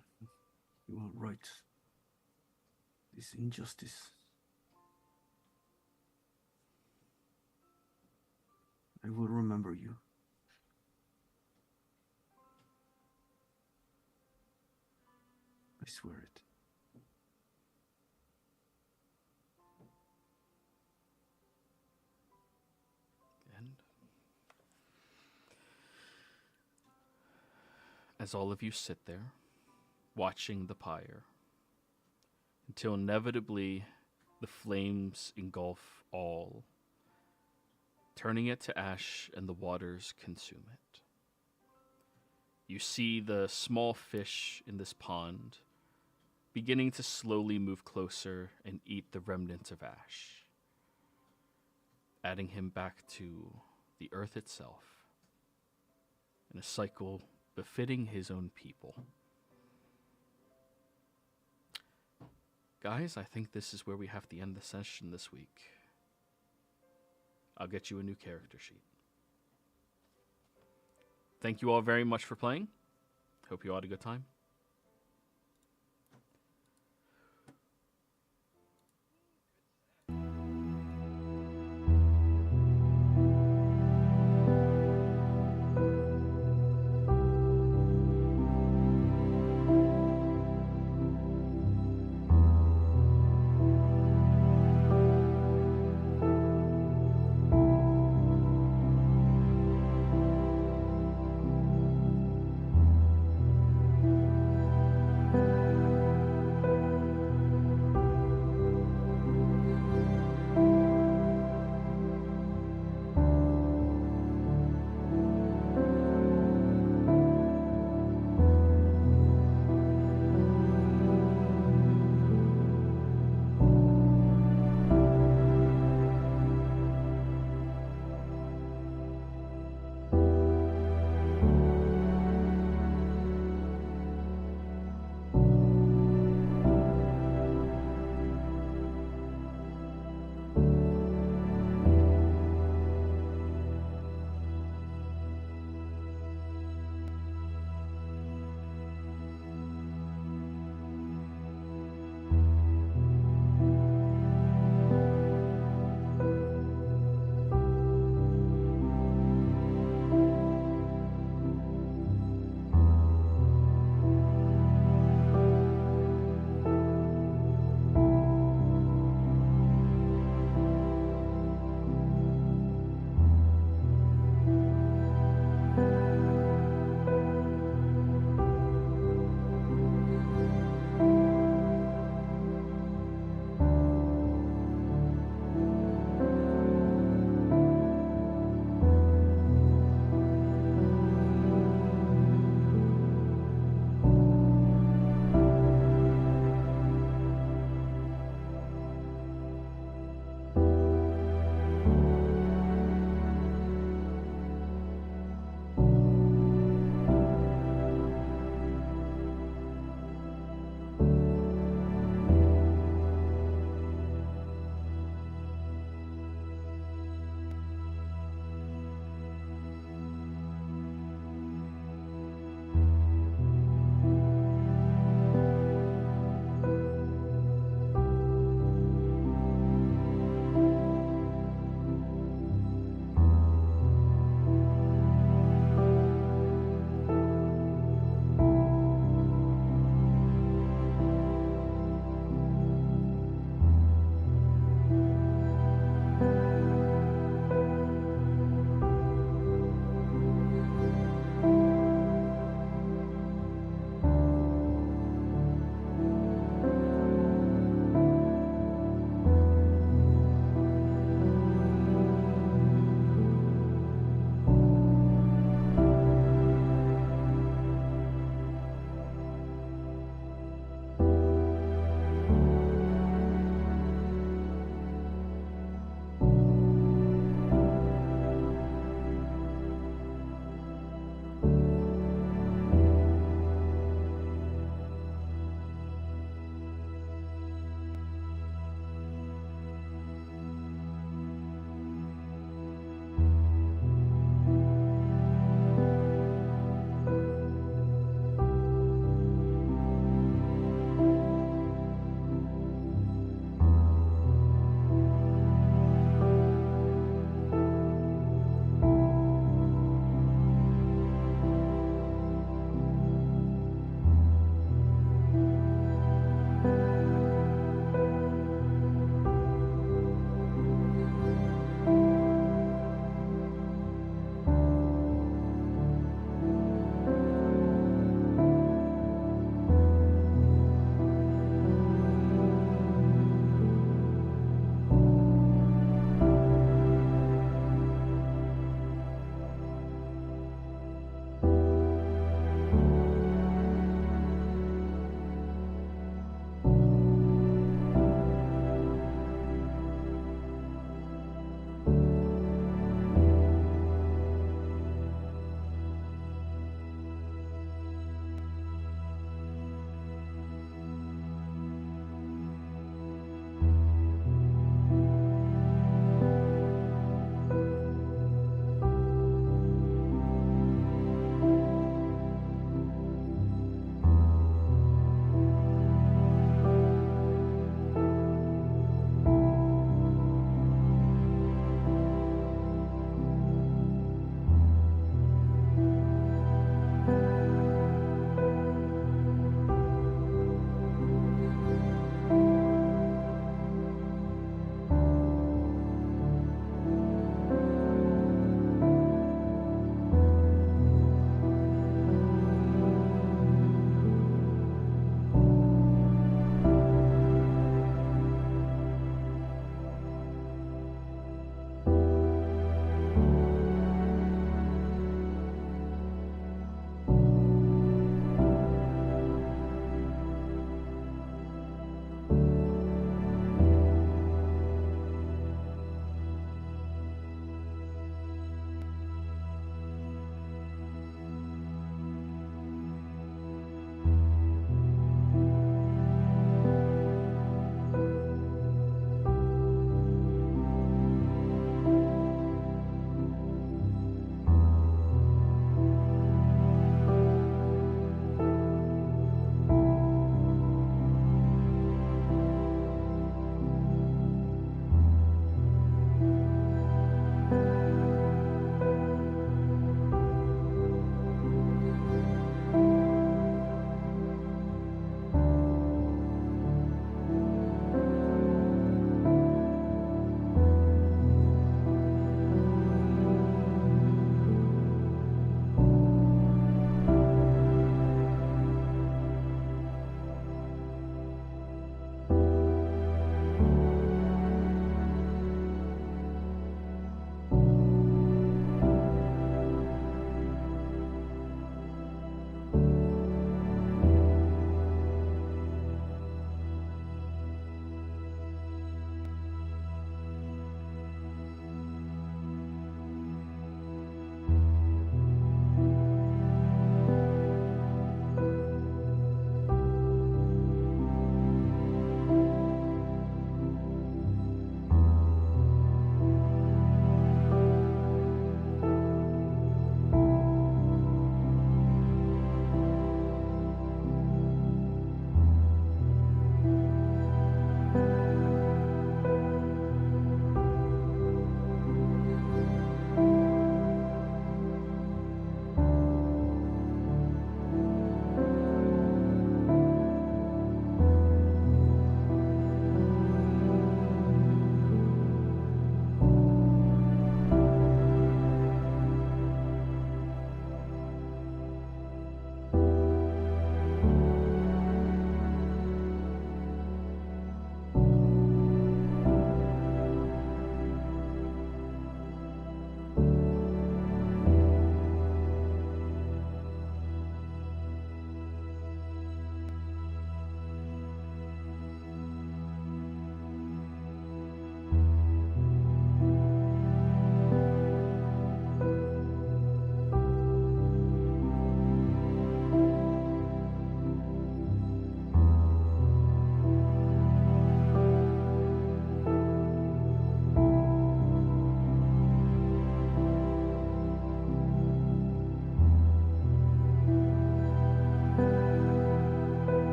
right this injustice. I will remember you. I swear it. as all of you sit there, watching the pyre, until inevitably the flames engulf all, turning it to ash and the waters consume it. You see the small fish in this pond beginning to slowly move closer and eat the remnants of ash, adding him back to the earth itself in a cycle befitting his own people. Guys, I think this is where we have to end the session this week. I'll get you a new character sheet. Thank you all very much for playing. Hope you all had a good time.